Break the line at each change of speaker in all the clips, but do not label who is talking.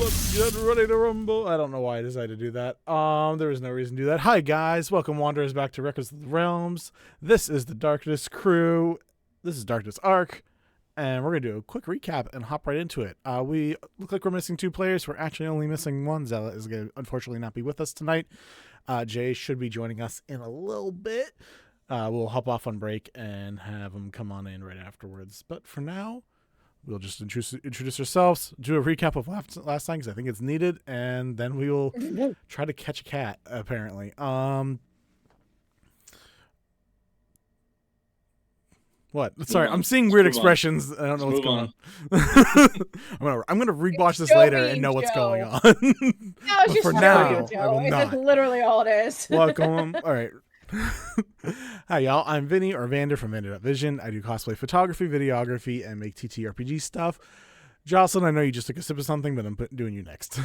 Let's get ready to rumble. I don't know why I decided to do that. There was no reason to do that. Hi guys, welcome wanderers back to Records of the Realms. This is the Darkness crew. This is Darkness Arc, and we're gonna do a quick recap and hop right into it. We look like we're missing 2 players. We're actually only missing 1. Zealot is gonna unfortunately not be with us tonight. Jay should be joining us in a little bit. We'll hop off on break and have him come on in right afterwards. But for now, we'll just introduce ourselves, do a recap of last time because I think it's needed, and then we will try to catch a cat, apparently. What? Sorry, I'm seeing weird expressions. I don't know what's going on. I'm gonna rewatch this later and know what's going on.
But
for now, I will not.
That's literally all it is.
Welcome. All right. Hi y'all, I'm Vinny or Vander from Vander.Vision. I do cosplay photography, videography, and make TTRPG stuff. Jocelyn, I know you just took a sip of something, but I'm doing you next.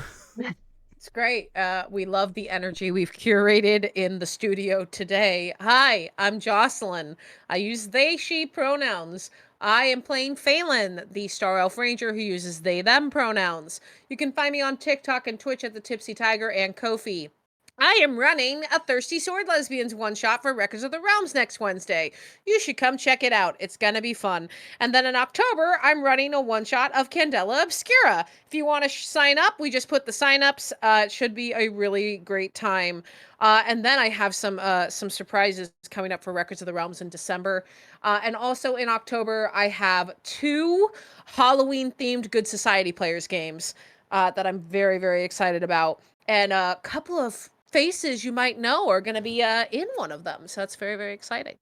It's great. We love the energy we've curated in the studio today. Hi, I'm Jocelyn. I use they, she pronouns. I am playing Phelan, the Star Elf Ranger who uses they, them pronouns. You can find me on TikTok and Twitch at the Tipsy Tiger and Kofi. I am running a Thirsty Sword Lesbians one-shot for Records of the Realms next Wednesday. You should come check it out. It's going to be fun. And then in October, I'm running a one-shot of Candela Obscura. If you want to sign up, we just put the sign-ups. It should be a really great time. And then I have some surprises coming up for Records of the Realms in December. And also in October, I have 2 Halloween-themed Good Society Players games that I'm very, very excited about. And a couple of faces you might know are going to be in one of them. So that's very, very exciting.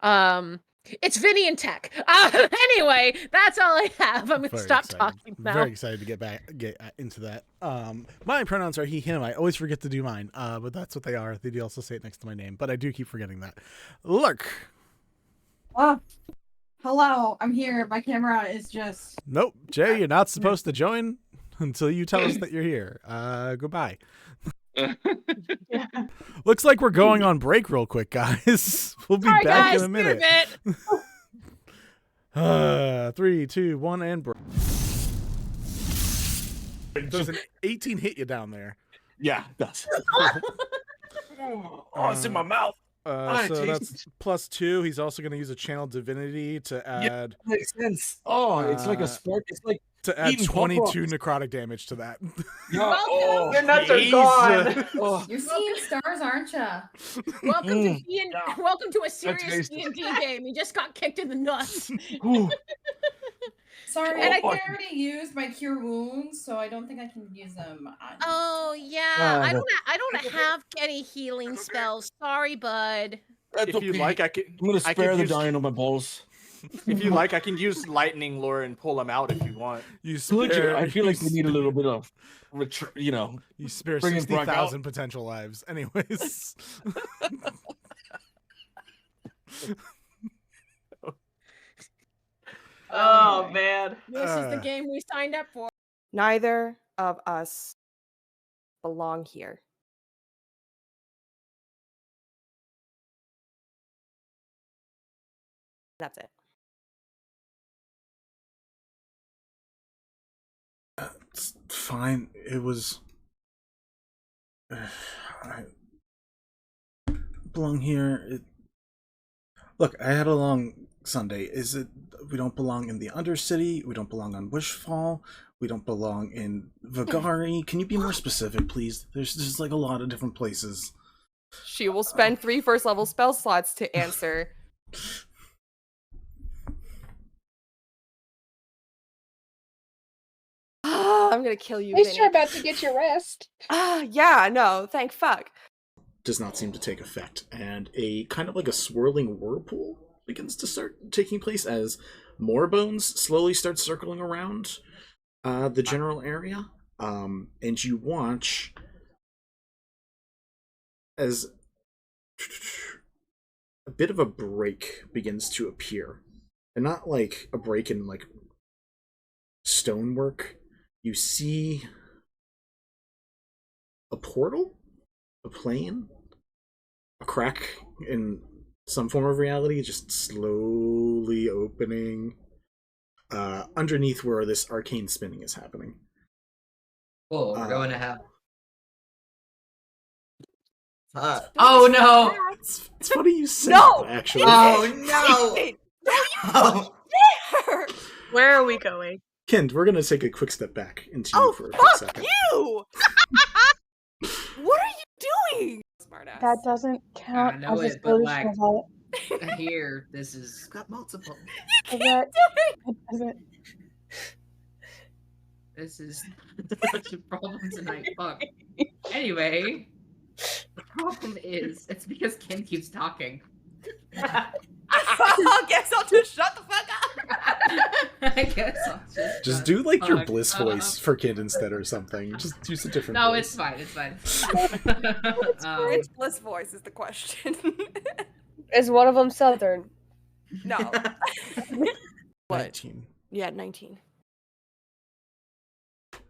It's Vinny and Tech. Anyway, that's all I have. I'm going to stop talking now.
Very excited to get into that. My pronouns are he, him. I always forget to do mine, but that's what they are. They do also say it next to my name, but I do keep forgetting that. Lurk.
Hello, I'm here. My camera is just...
Nope. Jay, you're not supposed to join until you tell us that you're here. Goodbye. Looks like we're going on break real quick, guys. We'll be back in a minute. 3, 2, 1, and break. Does an 18 hit you down there?
Yeah, it does. It's in my mouth.
So that's +2. He's also going to use a channel divinity to add.
Yeah, makes sense. Oh, it's like a spark. It's like
to add 22 necrotic damage to that.
Your nuts are gone.
You're seeing stars, aren't you?
Welcome to a serious D&D game. You just got kicked in the nuts.
Sorry, and I already used my cure wounds, so I don't think I can use them.
Oh yeah, I don't have any healing spells. Sorry, bud.
If you like, I'm
gonna spare the dying on my balls.
If you like, I can use lightning lure and pull them out if you want.
I feel like we need a little bit of,
you spare 60,000 potential lives. Anyways.
Oh man, this is the game we signed up for.
Neither of us belong here. That's it.
It's fine. It was. I belong here. Look, I had a long Sunday. Is it? We don't belong in the Undercity. We don't belong on Wishfall. We don't belong in Vagari. Can you be more specific, please? There's just like a lot of different places.
She will spend 3 first-level spell slots to answer. I'm gonna kill you.
At least you're about to get your rest.
Yeah, no, thank fuck.
Does not seem to take effect, and a kind of like a swirling whirlpool begins to start taking place as more bones slowly start circling around the general area, and you watch as a bit of a break begins to appear, and not like a break in like stonework. You see a portal, a plane, a crack in some form of reality just slowly opening underneath where this arcane spinning is happening.
Cool, we're going to have.
Oh no!
It's funny you say
No!
that, actually.
Oh no!
There!
Where are we going?
Kent, we're gonna take a quick step back into you
Oh,
for a quick
fuck
second.
you! What are you doing? Smartass.
That doesn't count
I know
as a
it, but,
solution,
like-
does it?
Here, this is got multiple.
Is that, it doesn't.
This is such a problem tonight. Fuck. Anyway, the problem is it's because Ken keeps talking.
I guess I'll just shut the fuck up.
I guess I'll
Just do like your
fuck
bliss
up.
voice for Kent instead or something. Just use a different
No,
voice.
it's fine. It's fine.
Which bliss voice is the question?
Is one of them Southern?
No. What?
19.
Yeah, 19.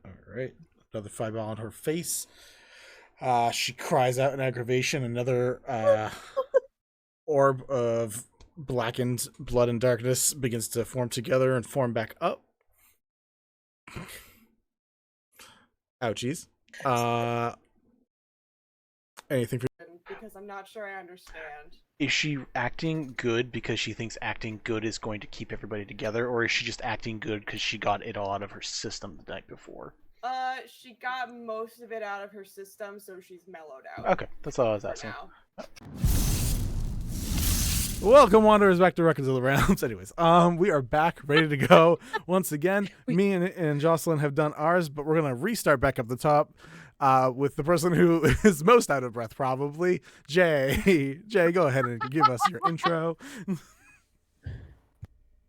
Alright. Another fireball on her face. She cries out in aggravation. Another orb of blackened blood and darkness begins to form together and form back up. Ouchies. Anything for
Because I'm not sure I understand.
Is she acting good because she thinks acting good is going to keep everybody together, or is she just acting good because she got it all out of her system the night before?
She got most of it out of her system, so she's mellowed out.
Okay, that's all I was
for
asking.
now.
Welcome, Wanderers, back to Records of the Realms. Anyways, we are back, ready to go. Once again, me and Jocelyn have done ours, but we're going to restart back up the top with the person who is most out of breath, probably, Jay. Jay, go ahead and give us your intro.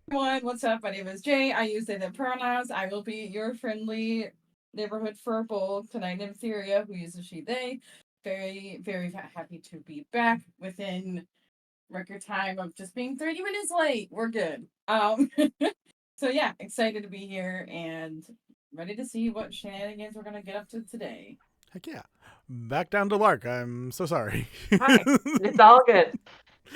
Everyone, what's up? My name is Jay. I use they, them pronouns. I will be your friendly neighborhood Firbolg tonight, Nymtheria, who uses she, they. Very, very happy to be back within record time of just being 30 minutes late. We're good. So yeah, excited to be here and ready to see what shenanigans we're gonna get up to today.
Heck yeah. Back down to Lark. I'm so sorry.
Hi, it's all good.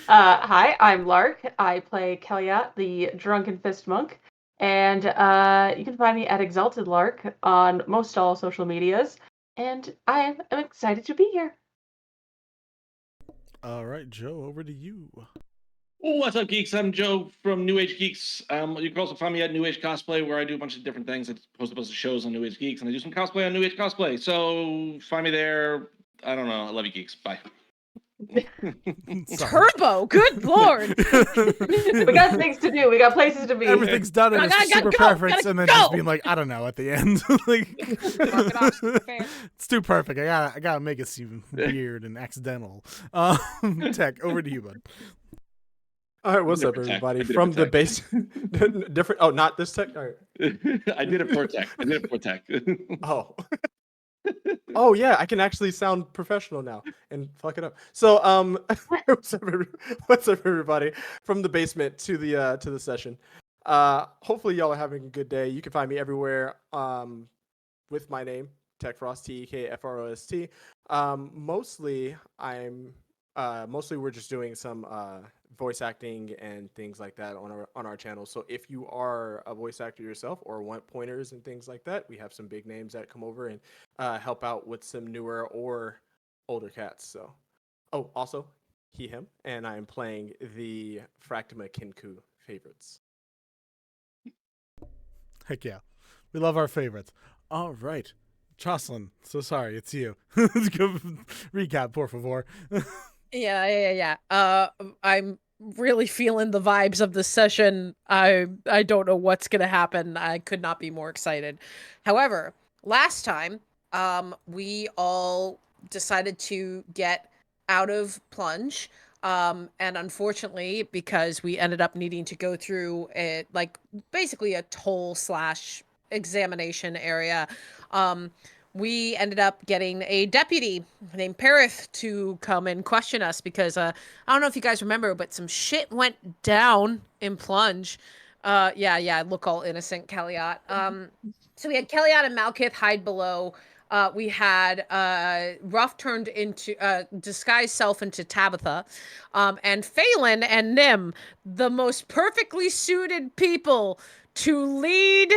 Hi, I'm Lark. I play Kelliat, the Drunken Fist Monk. And you can find me at Exalted Lark on most all social medias. And I am excited to be here.
All right, Joe, over to you.
What's up, geeks? I'm Joe from New Age Geeks. You can also find me at New Age Cosplay, where I do a bunch of different things. I post a bunch of shows on New Age Geeks, and I do some cosplay on New Age Cosplay. So find me there. I don't know. I love you, geeks. Bye.
Turbo, good lord.
We got things to do. We got places to be.
Everything's done in
I
a
gotta
super
go,
preference,
gotta
and then
go.
just being like, I don't know, at the end. Like,
Fair.
it's too perfect. I gotta make it seem weird and accidental. Tech, over to you, bud.
All right, what's up,
Different tech.
everybody?
I did it
From
for
the
tech.
base, different. Oh, not this tech. All right.
I did it for tech.
Oh. Oh yeah, I can actually sound professional now and fuck it up. So what's up, everybody? From the basement to the session. Hopefully y'all are having a good day. You can find me everywhere with my name, Techfrost, TEKFROST. Mostly we're just doing some voice acting and things like that on our channel. So if you are a voice actor yourself or want pointers and things like that, we have some big names that come over and help out with some newer or older cats. So, oh, also he, him, and I am playing the Fractima Kenku favorites.
Heck yeah. We love our favorites. All right. Jocelyn, so sorry, it's you. Recap, por favor.
Yeah. I'm really feeling the vibes of this session. I don't know what's gonna happen. I could not be more excited. However, last time, we all decided to get out of plunge. And unfortunately, because we ended up needing to go through basically a toll / examination area, we ended up getting a deputy named Perith to come and question us because I don't know if you guys remember, but some shit went down in Plunge. Yeah, look all innocent, Kelliat. So we had Kelliat and Malkith hide below. We had Ruff turned into disguised self into Tabitha, and Phelan and Nim, the most perfectly suited people to lead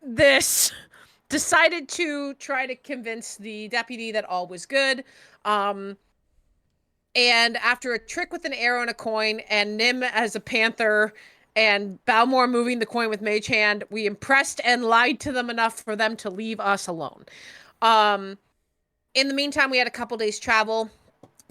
this decided to try to convince the deputy that all was good. And after a trick with an arrow and a coin, and Nim as a panther, and Balmor moving the coin with Mage Hand, we impressed and lied to them enough for them to leave us alone. In the meantime, we had a couple days travel.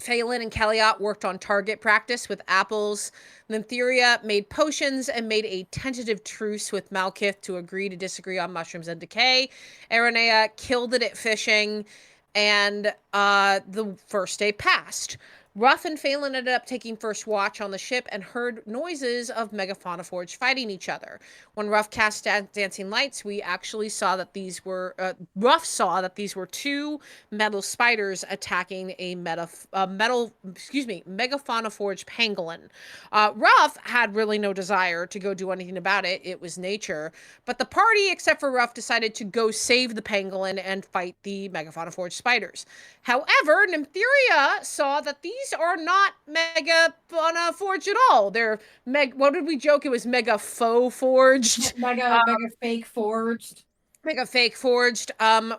Phelan and Kelliat worked on target practice with apples. Nymtheria made potions and made a tentative truce with Malkith to agree to disagree on mushrooms and decay. Aranea killed it at fishing, and the first day passed. Ruff and Phelan ended up taking first watch on the ship and heard noises of Megafauna Forge fighting each other. When Ruff cast dancing lights, we actually saw that these were Ruff saw that these were two metal spiders attacking a Megafauna Forge pangolin. Ruff had really no desire to go do anything about it. It was nature. But the party, except for Ruff, decided to go save the pangolin and fight the Megafauna Forge spiders. However, Nymtheria saw that these are not Megafauna Forged at all. They're what did we joke? It was Mega Faux Forged.
Mega fake forged.
Mega fake forged.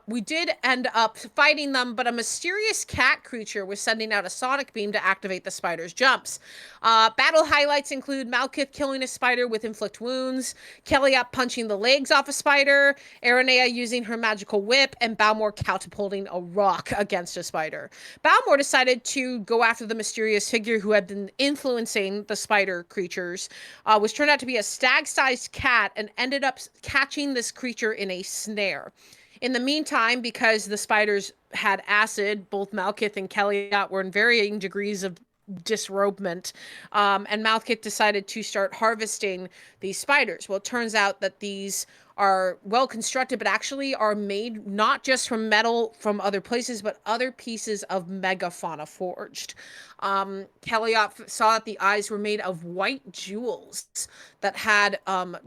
We did end up fighting them, but a mysterious cat creature was sending out a sonic beam to activate the spider's jumps. Battle highlights include Malkith killing a spider with inflict wounds, Kelliat punching the legs off a spider, Aranea using her magical whip, and Balmor catapulting a rock against a spider. Balmor decided to go after the mysterious figure who had been influencing the spider creatures, which turned out to be a stag-sized cat, and ended up catching this creature in a snare. In the meantime, because the spiders had acid, both Malkith and Kelliat were in varying degrees of disrobement, and Malkith decided to start harvesting these spiders. Well, it turns out that these are well constructed, but actually are made not just from metal from other places, but other pieces of Megafauna Forged. Kelliat saw that the eyes were made of white jewels that had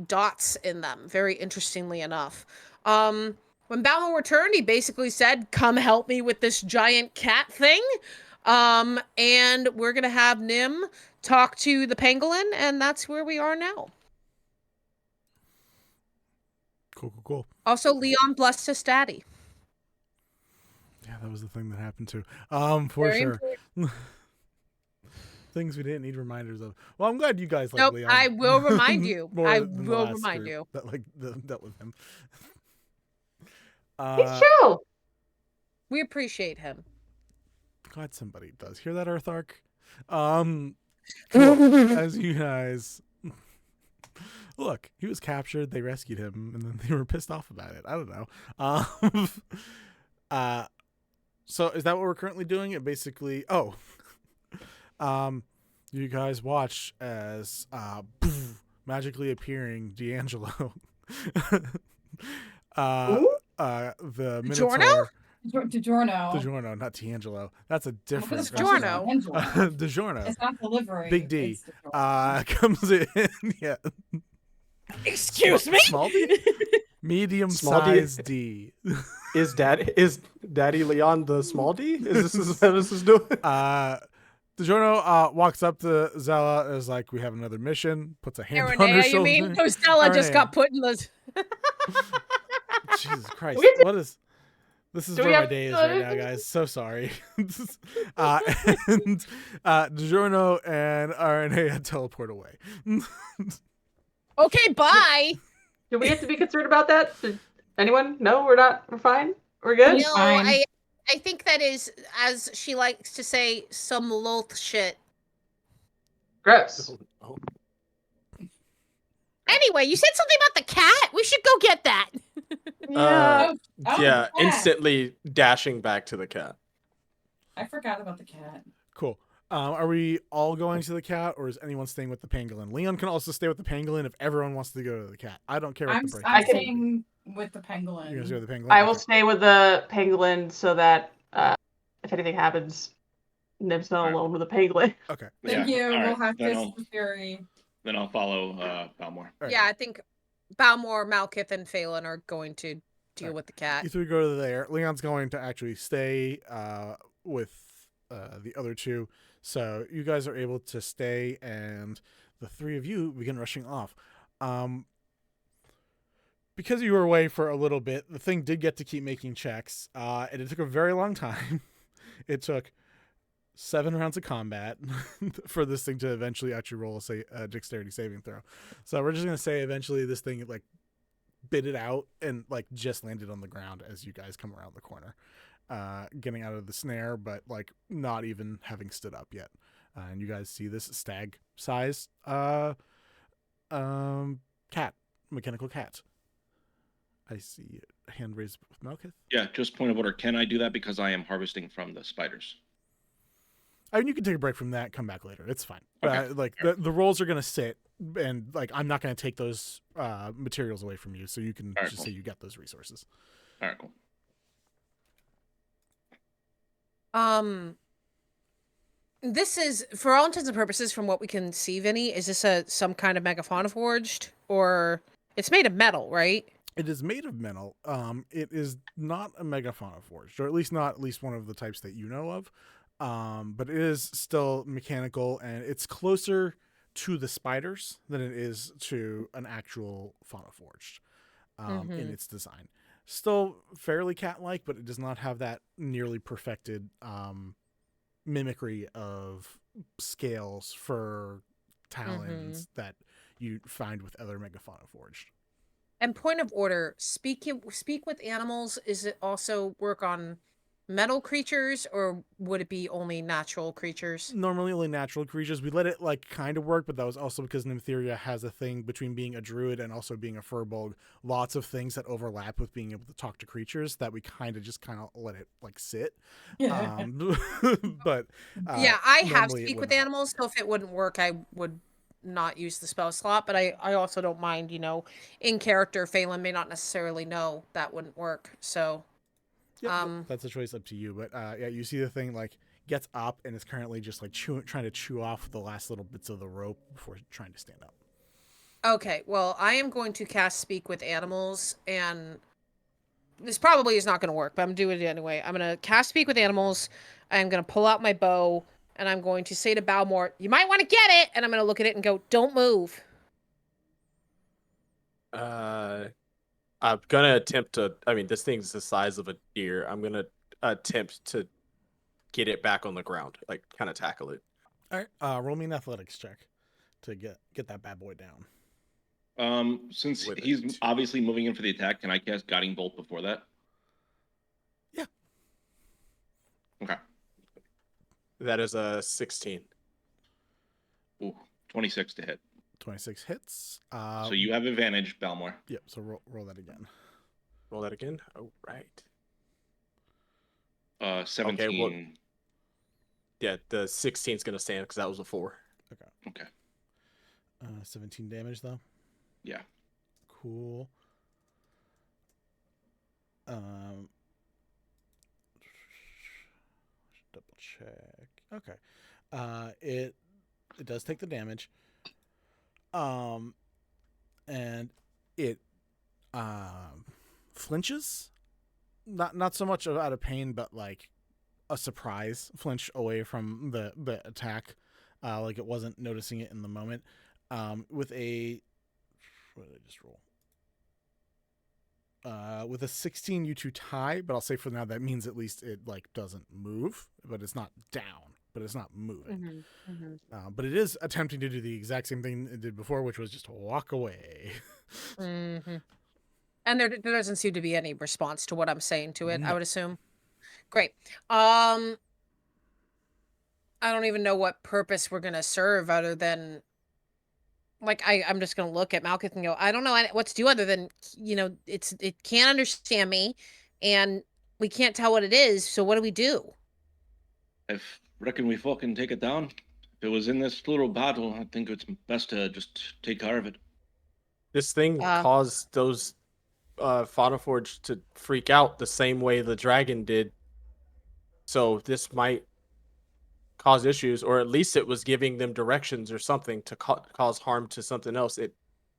dots in them, very interestingly enough. When Balmor returned, he basically said, "Come help me with this giant cat thing." And we're going to have Nim talk to the pangolin, and that's where we are now.
Cool.
Also, Leon blessed his daddy.
Yeah, that was the thing that happened too. For
Very
sure. Things we didn't need reminders of. Well, I'm glad you guys like
Nope,
Leon.
I will remind you.
more
I
than the
will
last
remind
group
you.
that dealt with him.
He's chill.
We appreciate him.
Glad somebody does hear that, Earthark. Cool. As you guys look, he was captured. They rescued him, and then they were pissed off about it. I don't know. So is that what we're currently doing? It basically. You guys watch as magically appeering D'Angelo. The Minotaur. DiGiorno, not D'Angelo. That's a different. DiGiorno.
It's not delivery.
Big D. Comes in. Yeah.
Excuse me.
Small D. Medium size D.
Is Daddy Leon the small D? Is this what this is doing?
DiGiorno walks up to Zella and is like, "We have another mission." Puts a hand
Aranea,
on her
you
shoulder.
mean? No, Stella just got put in the.
Jesus Christ! What is? This is where my day is right now, guys. So sorry. And DiGiorno and Aranea teleport away.
Okay, bye.
Do we have to be concerned about that? Did anyone? No, we're not. We're fine. We're good.
No, I think that is, as she likes to say, some loath shit.
Gross.
Anyway, you said something about the cat. We should go get that.
Yeah, instantly dashing back to the cat.
I forgot about the cat.
Cool. Are we all going to the cat, or is anyone staying with the pangolin? Leon can also stay with the pangolin if everyone wants to go to the cat. I don't care what the break.
I'm staying with the pangolin.
You guys go to the pangolin?
I will stay with the pangolin so that if anything happens, Nib's not alone with the pangolin.
Okay.
Thank you.
All
We'll
right.
have to Fury.
Then I'll follow Balmor.
Right.
Yeah, I think Balmor, Malkith, and Phelan are going to deal with the cat.
You three go to there. Leon's going to actually stay with the other two. So you guys are able to stay, and the three of you begin rushing off. because you were away for a little bit, the thing did get to keep making checks, and it took a very long time. It took 7 rounds of combat for this thing to eventually actually roll a dexterity saving throw. So we're just gonna say eventually this thing like bit it out and like just landed on the ground as you guys come around the corner, getting out of the snare, but like not even having stood up yet. And you guys see this stag-sized cat, mechanical cat. I see a hand raised with Malkith.
Yeah, just point of order. Can I do that because I am harvesting from the spiders?
I mean, you can take a break from that, come back later. It's fine.
Okay.
Like the rolls are gonna sit, and like I'm not gonna take those materials away from you, so you can just say you get those resources.
All right, cool.
This is, for all intents and purposes, from what we can see, Vinny, is this some kind of megafauna forged, or it's made of metal, right?
It is made of metal. It is not a megafauna forged, or at least not one of the types that you know of. But it is still mechanical, and it's closer to the spiders than it is to an actual fauna forged in its design. Still fairly cat-like, but it does not have that nearly perfected mimicry of scales, fur, talons that you find with other megafauna forged.
And point of order, speak with animals. Is it also work on metal creatures, or would it be only natural creatures?
Normally only natural creatures. We let it like kind of work, but that was also because Nymtheria has a thing between being a druid and also being a Firbolg. Lots of things that overlap with being able to talk to creatures that we kind of let it like sit. But
yeah, I have
normally it
speak with
wouldn't.
animals, so if it wouldn't work, I would not use the spell slot. But I also don't mind, in character, Phelan may not necessarily know that wouldn't work. So
Yep, that's a choice up to you. But yeah, you see the thing like gets up and is currently just like trying to chew off the last little bits of the rope before trying to stand up.
Okay, well, I am going to cast Speak with Animals, and this probably is not going to work, but I'm doing it anyway. I'm going to cast Speak with Animals. I'm going to pull out my bow, and I'm going to say to Balmor, "You might want to get it," and I'm going to look at it and go, "Don't move."
I'm gonna attempt to. I mean, this thing's the size of a deer. I'm gonna attempt to get it back on the ground, like kind of tackle it.
All right, roll me an athletics check to get that bad boy down.
Since
With
he's
it.
obviously moving in for the attack, can I cast Guiding Bolt before that?
Yeah.
Okay.
That is a 16.
Ooh, 26 to hit.
26 hits.
So you have advantage, Balmor.
Yep. So roll that again.
Roll that again. Oh, right.
17.
Okay, well, yeah, the 16 is gonna stand because that was a 4.
Okay.
17 damage though.
Yeah.
Cool. Double check. Okay. It does take the damage. And it flinches. Not so much out of pain, but like a surprise flinch away from the attack. Like it wasn't noticing it in the moment. With a what did I just roll? With a 16, you two tie, but I'll say for now that means at least it like doesn't move, but it's not down, but it's not moving. But it is attempting to do the exact same thing it did before, which was just walk away.
And there doesn't seem to be any response to what I'm saying to it, I
No.
would assume. Great. I don't even know what purpose we're gonna serve other than, like, I'm just gonna look at Malkith and go, I don't know what to do other than, it can't understand me, and we can't tell what it is. So what do we do?
I reckon we fucking take it down. If it was in this little battle, I think it's best to just take care of it.
This thing caused those Fauna Forge to freak out the same way the dragon did. So this might cause issues, or at least it was giving them directions or something to cause harm to something else.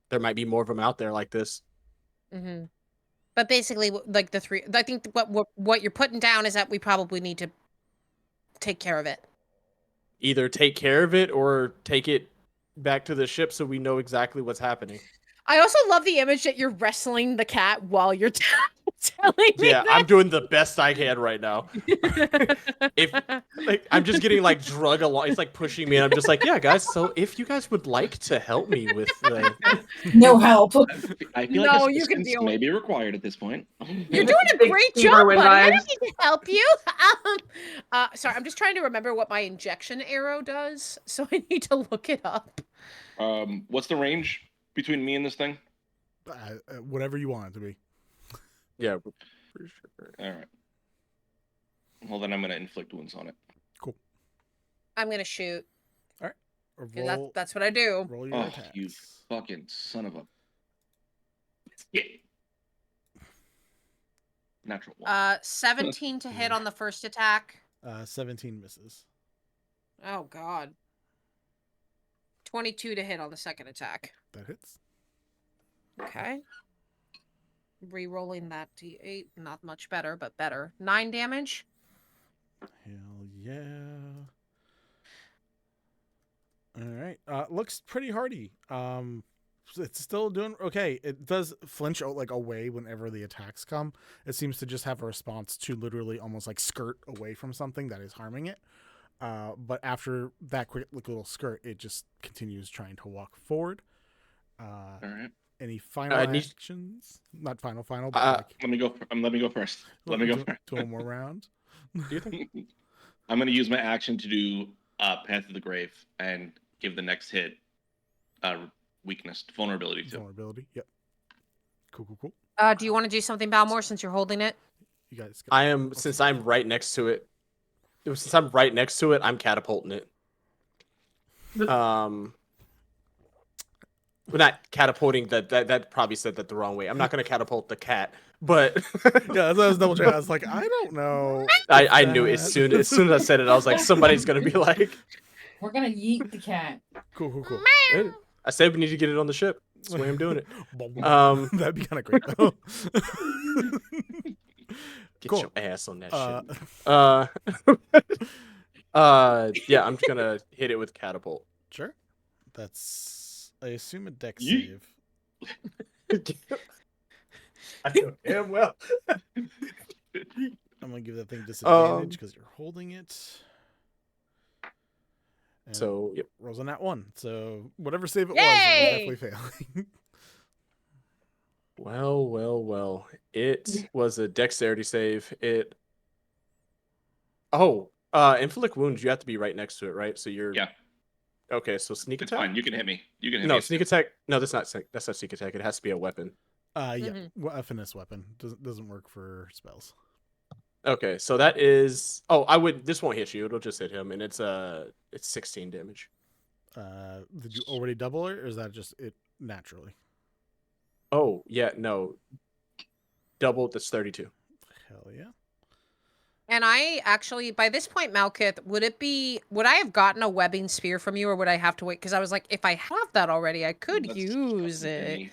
There might be more of them out there like this.
But basically, like the three, I think what you're putting down is that we probably need to take care of it.
Either take care of it or take it back to the ship so we know exactly what's happening.
I also love the image that you're wrestling the cat while you're telling me
Yeah, I'm doing the best I can right now. If like I'm just getting like drug along, it's like pushing me, and I'm just like, yeah, guys. So if you guys would like to help me with the,
No help.
I feel
No,
like
you can
assistance
deal
may be required at this point.
You're doing a
Big
great
Steve
job,
Irwin
buddy. I
vibes.
don't need to help you. Sorry, I'm just trying to remember what my injection arrow does, so I need to look it up.
What's the range between me and this thing?
Whatever you want it to be.
yeah, pretty sure.
All right. Well, then I'm gonna inflict wounds on it.
Cool.
I'm gonna shoot.
Roll,
That's what I do.
roll your
Oh,
attacks.
you fucking son of a. Yeah. Natural one.
17 to hit on the first attack.
17 misses.
Oh God. 22 to hit on the second attack.
That hits.
Okay. Re-rolling that d8, not much better, but better. 9 damage.
Hell yeah. All right. Looks pretty hardy. It's still doing okay. It does flinch like away whenever the attacks come. It seems to just have a response to literally almost like skirt away from something that is harming it. But after that quick little skirt, it just continues trying to walk forward.
All right.
Any final actions? Not final, but like,
let me go. Let me go first. Let me go first.
Do one more round.
Do you think?
I'm gonna use my action to do Path of the Grave and give the next hit weakness, vulnerability to.
Vulnerability. Yep. Cool.
Do you want to do something, Balmor, since you're holding it?
You guys.
I am since I'm right next to it. Since I'm right next to it, I'm catapulting it. We're not catapulting that probably said that the wrong way. I'm not gonna catapult the cat, but
yeah, I was double checking. I was like, I don't know.
I knew it as soon as I said it. I was like, somebody's gonna be like,
We're gonna yeet the cat.
Cool.
hey, I said we need to get it on the ship. That's the way I'm doing it.
That'd be kind of great though.
Get
Cool.
your ass on that shit. Yeah, I'm just gonna hit it with catapult.
Sure. That's, I assume, a dex
Yeet.
save.
I know damn well.
I'm gonna give that thing disadvantage because you're holding it. And
So yep.
rolls on that one. So whatever save it
Yay!
was, it was definitely failing.
Well. It was a dexterity save. Inflict wounds, you have to be right next to it, right? So you're
Yeah.
Okay, so sneak
It's
attack.
fine. You can hit me. You can hit
No,
me.
sneak attack. No, that's not sneak attack. It has to be a weapon.
Yeah, a finesse weapon doesn't work for spells.
Okay, so that is. Oh, this won't hit you. It'll just hit him, and it's 16 damage.
Did you already double it, or is that just it naturally?
Oh yeah, no. Double. That's 32.
Hell yeah.
And I actually, by this point, Malkith, would I have gotten a webbing spear from you, or would I have to wait? Because I was like, if I have that already, I could use it.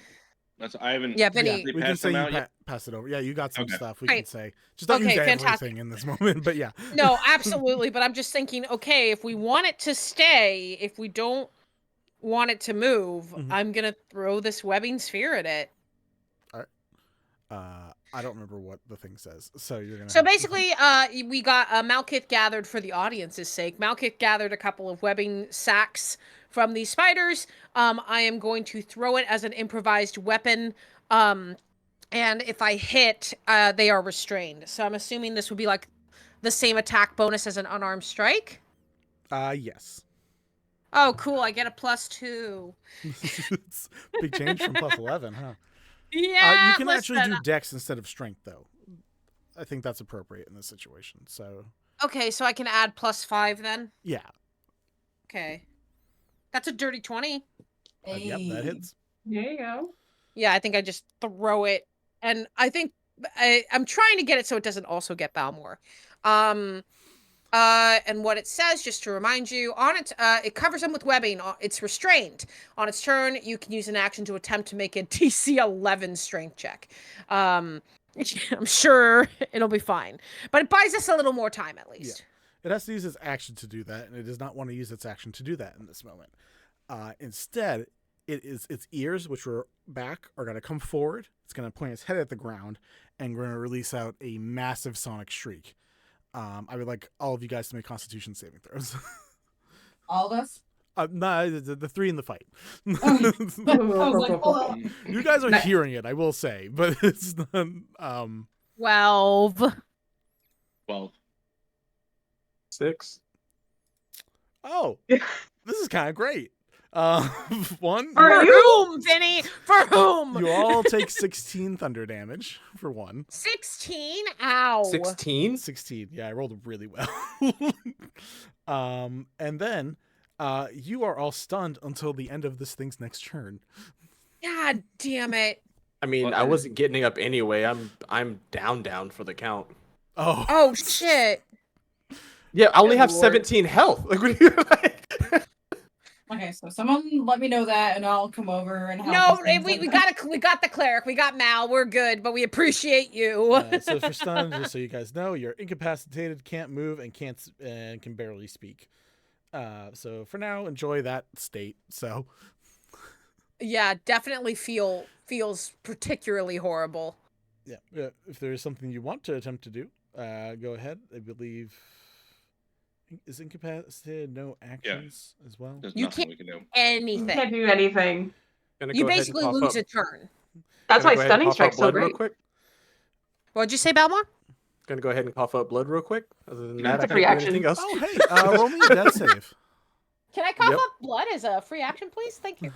I haven't.
Yeah, Benny.
We can say you pass it over. Yeah, you got some
Okay.
stuff. We
Right.
can say just don't use
fantastic.
everything in this moment. But yeah.
No, absolutely. But I'm just thinking, okay, if we want it to stay, if we don't want it to move, I'm gonna throw this webbing sphere at it.
All right. I don't remember what the thing says, so you're gonna.
So basically, we got Malkith gathered for the audience's sake. Malkith gathered a couple of webbing sacks from these spiders. I am going to throw it as an improvised weapon. And if I hit, they are restrained. So I'm assuming this would be like the same attack bonus as an unarmed strike.
Yes.
Oh, cool! I get a +2.
It's a big change from +11, huh?
Yeah.
You can
listen,
actually do dex instead of strength, though. I think that's appropriate in this situation. So.
Okay, so I can add +5 then.
Yeah.
Okay. That's a dirty 20.
Yep, that hits.
There you go.
Yeah, I think I just throw it, and I think I'm trying to get it so it doesn't also get Balmor. And what it says, just to remind you, on it, it covers them with webbing. It's restrained. On its turn, you can use an action to attempt to make a DC 11 strength check. I'm sure it'll be fine, but it buys us a little more time at least.
Yeah. It has to use its action to do that, and it does not want to use its action to do that in this moment. Instead, its ears, which were back, are going to come forward. It's going to point its head at the ground, and we're going to release out a massive sonic shriek. I would like all of you guys to make Constitution saving throws.
All of us?
No, the three in the fight.
I was like, oh.
You guys are
Nice.
hearing it, I will say, but it's not.
12.
12.
6.
Oh, this is kind of great. One.
For whom, Vinny? For whom?
You all take 16 thunder damage for one.
16? Ow.
16?
16. Yeah, I rolled really well. And then you are all stunned until the end of this thing's next turn.
God damn it.
I mean,
What
I
are-
wasn't getting up anyway. I'm down for the count.
Oh.
Oh, shit.
Yeah, I only
Good
have
lord.
17 health. Like, what are you like?
Okay, so someone let me know that, and I'll come over and help.
No,
and things
we
like
we got the cleric, we got Mal, we're good, but we appreciate you.
So for stun, just so you guys know, you're incapacitated, can't move, and can barely speak. So for now, enjoy that state. So
Yeah, definitely feels particularly horrible.
yeah, if there is something you want to attempt to do, go ahead. I believe is incapacitated no actions as well.
There's
You
nothing
can't-
we can do.
You
Anything.
can't do anything.
Gonna
You
go ahead and
basically
cough
lose
up-
a turn.
That's
gonna
why
go ahead and
stunning
cough up
strike's so
blood real
great.
quick.
What'd you say, Balmor?
Gonna go ahead and cough up blood real quick. Other than
Yeah,
that,
it's
I
a free
can't do
action.
anything else.
Oh hey, roll me a death save.
Can I cough
Yep.
up blood as a free action, please? Thank you.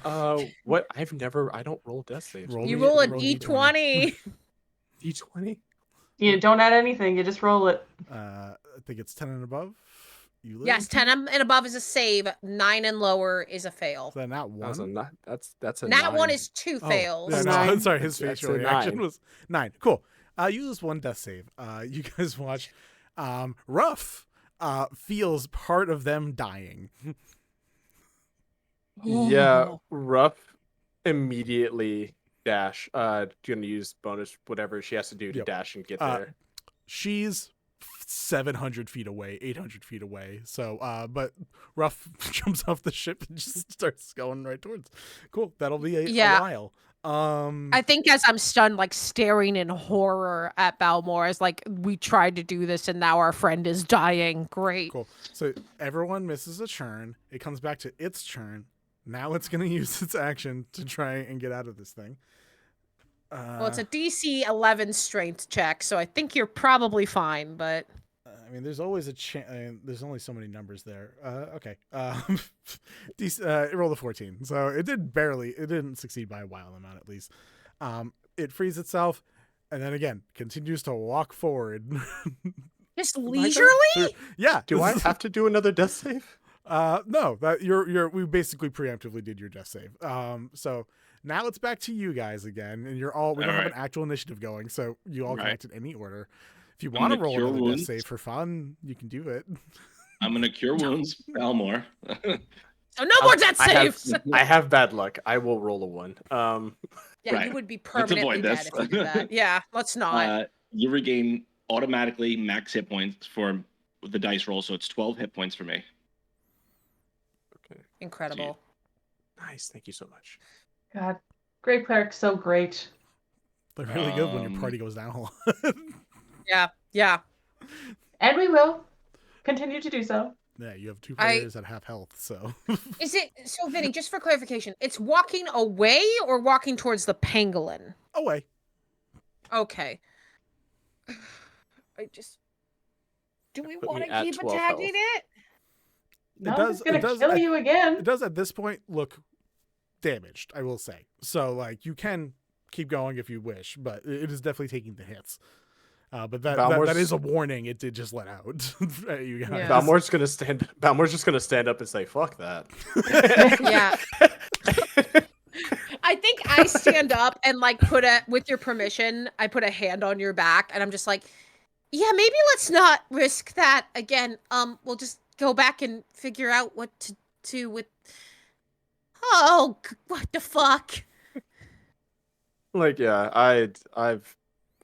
What? I don't roll death saves.
Roll
You
me-
roll a
roll
d20.
D20.
You don't add anything. You just roll it.
I think it's 10 and above. You live.
Yes, 10 and above is a save. 9 and lower is a fail.
So not
That's a
one.
that's a
That
9.
one is 2 fails.
Yeah,
A
no,
nine.
sorry, his
That's
facial
a
reaction
9.
was 9. Cool. You lose one death save. You guys watch. Ruff feels part of them dying.
Yeah, Ruff immediately dash. Gonna use bonus whatever she has to do to
Yep.
dash and get
Uh,
there.
She's 700 feet away, 800 feet away. So, but Ruff jumps off the ship and just starts going right towards. Cool. That'll be a
Yeah.
while.
I think as I'm stunned, like staring in horror at Balmor, as like we tried to do this and now our friend is dying. Great.
Cool. So everyone misses a turn. It comes back to its turn. Now it's going to use its action to try and get out of this thing.
Well, it's a DC 11 strength check, so I think you're probably fine, but
I mean, there's always a chance. There's only so many numbers there. Okay. It rolled a 14, so it did barely. It didn't succeed by a wild amount, at least. It frees itself, and then again continues to walk forward.
just
Am I
leisurely?
gonna-
Yeah.
Do I have to do another death save?
No. That we basically preemptively did your death save. So now it's back to you guys again, and you're all. We don't have an actual initiative going, so you all can
Right.
act in any order. If you
I'm
want to
gonna
roll
cure
another
wounds.
death save for fun, you can do it.
I'm gonna cure wounds, Balmor.
So no more death
I have-
saves.
I have bad luck. I will roll a 1.
Yeah,
Right.
you would be
Let's avoid
permanently dead
this.
if you did that. Yeah, let's not.
You regain automatically max hit points for the dice roll, so it's 12 hit points for me.
Okay.
Incredible.
Nice. Thank you so much.
God, great cleric, so great.
They're really good when your
Um,
party goes down a lot.
Yeah.
And we will continue to do so.
Yeah, you have two
I-
players at half health, so
Is it so, Vinny? Just for clarification, it's walking away or walking towards the pangolin?
away.
Okay. I just. Do we
Put me
want to
at
keep
12
attacking
health.
it?
No,
does-
it's gonna
it does-
kill
I-
you again.
It does at this point look damaged, I will say. So like you can keep going if you wish, but it is definitely taking the hits. But that
Balmor's-
is a warning. It did just let out. at you guys.
Yeah.
Balmor's just gonna stand up and say, "Fuck that."
Yeah. I think I stand up and like with your permission, I put a hand on your back and I'm just like, yeah, maybe let's not risk that again. We'll just go back and figure out what to do with. Oh, what the fuck?
Like, yeah, I've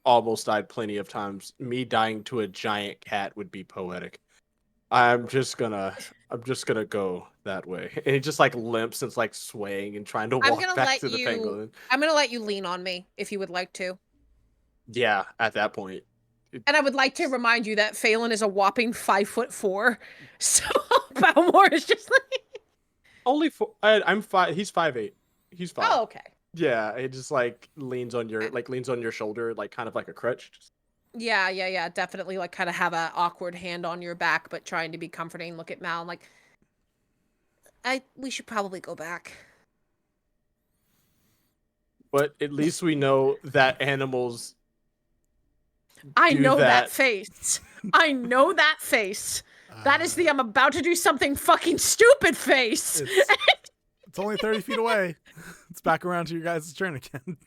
almost died plenty of times. Me dying to a giant cat would be poetic. I'm just gonna go that way. And he just like limps and like swaying and trying to
I'm
walk
gonna
back
let
to the
you.
pangolin.
I'm gonna let you lean on me if you would like to.
Yeah, at that point.
And I would like to remind you that Phelan is a whopping 5'4", so Balmor is just like.
Only I'm 5. He's 5'8". He's 5.
Oh, okay.
Yeah, it just like leans on your shoulder, like kind of like a crutch.
Yeah. Definitely, like, kind of have a awkward hand on your back, but trying to be comforting. Look at Mal, and like, we should probably go back.
But at least we know that animals.
I
do
know that
that.
face. I know that face. That is the I'm about to do something fucking stupid face.
It's only 30 feet away. It's back around to your guys' turn again.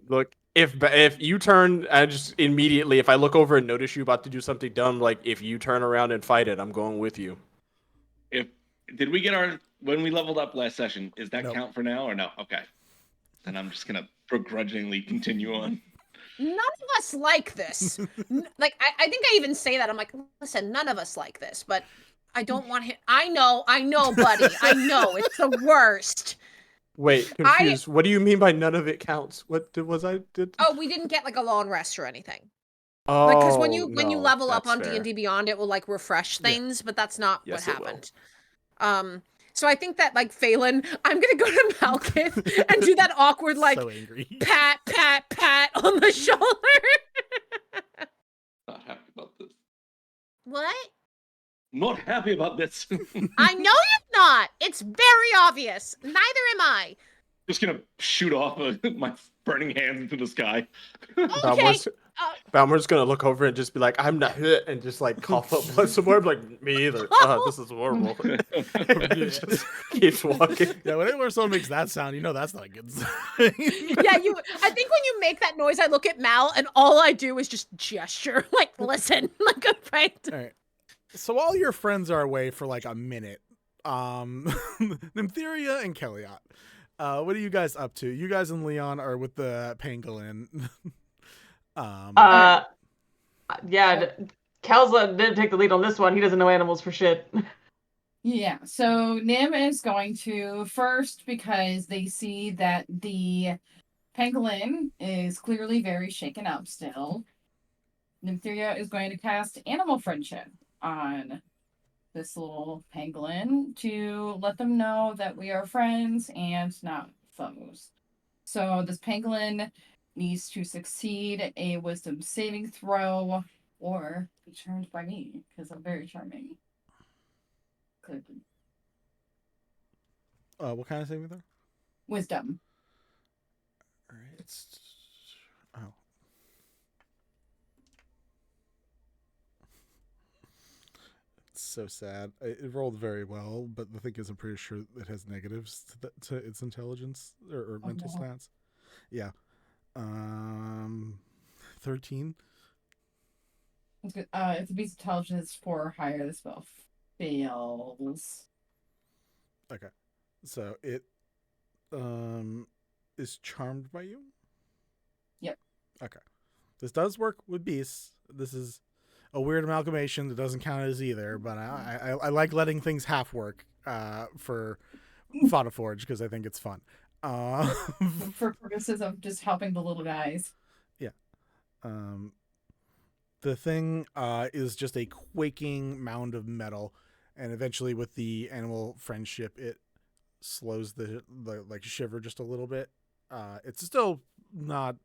Look, if you turn, I just immediately, if I look over and notice you about to do something dumb, like if you turn around and fight it, I'm going with you.
Did we get when we leveled up last session? Is that
Nope.
count for now or no? Okay, then I'm just gonna begrudgingly continue on.
None of us like this. Like, I think I even say that. I'm like, listen, none of us like this, but I don't want him. I know, buddy. I know, it's the worst.
Wait, confused. What do you mean by none of it counts? What was I did?
Oh, we didn't get like a long rest or anything.
Oh,
Because when you
no,
level up
that's
on
fair.
D&D Beyond, it will like refresh things, but that's not
Yes,
what
it will.
happened. So I think that, like, Phelan, I'm gonna go to Malkith and do that awkward, like,
So angry.
pat on the shoulder.
Not happy about this.
What?
Not happy about this.
I know you're not. It's very obvious. Neither am I.
Just gonna shoot off my burning hands into the sky.
Okay.
Balmor's gonna look over and just be like, "I'm not hit," and just like cough up blood somewhere. I'm like, "Me either. This is horrible." He just keeps walking.
Yeah, whenever someone makes that sound, you know that's not a good sign.
Yeah, I think when you make that noise, I look at Mal, and all I do is just gesture, like, listen, like, right.
All right. So while your friends are away for like a minute, Nymtheria and Kelliat, what are you guys up to? You guys and Leon are with the pangolin.
Yeah, Calza didn't take the lead on this one. He doesn't know animals for shit.
Yeah, so Nim is going to first, because they see that the pangolin is clearly very shaken up still. Nymtheria is going to cast Animal Friendship on this little pangolin to let them know that we are friends and not foes. So this pangolin needs to succeed a wisdom saving throw or be charmed by me, because I'm very charming. Clearly.
What kind of saving throw?
Wisdom.
All right. Oh. It's so sad. It rolled very well, but the thing is, I'm pretty sure it has negatives to its intelligence or mental stats. Yeah. 13.
That's good. If the beast's intelligence is 4 or higher, the spell fails.
Okay. So it is charmed by you?
Yep.
Okay. This does work with beasts. This is a weird amalgamation that doesn't count as either, but I like letting things half work for Forge because I think it's fun.
For purposes of just helping the little guys.
Yeah. The thing is just a quaking mound of metal, and eventually with the animal friendship, it slows the like shiver just a little bit. It's still not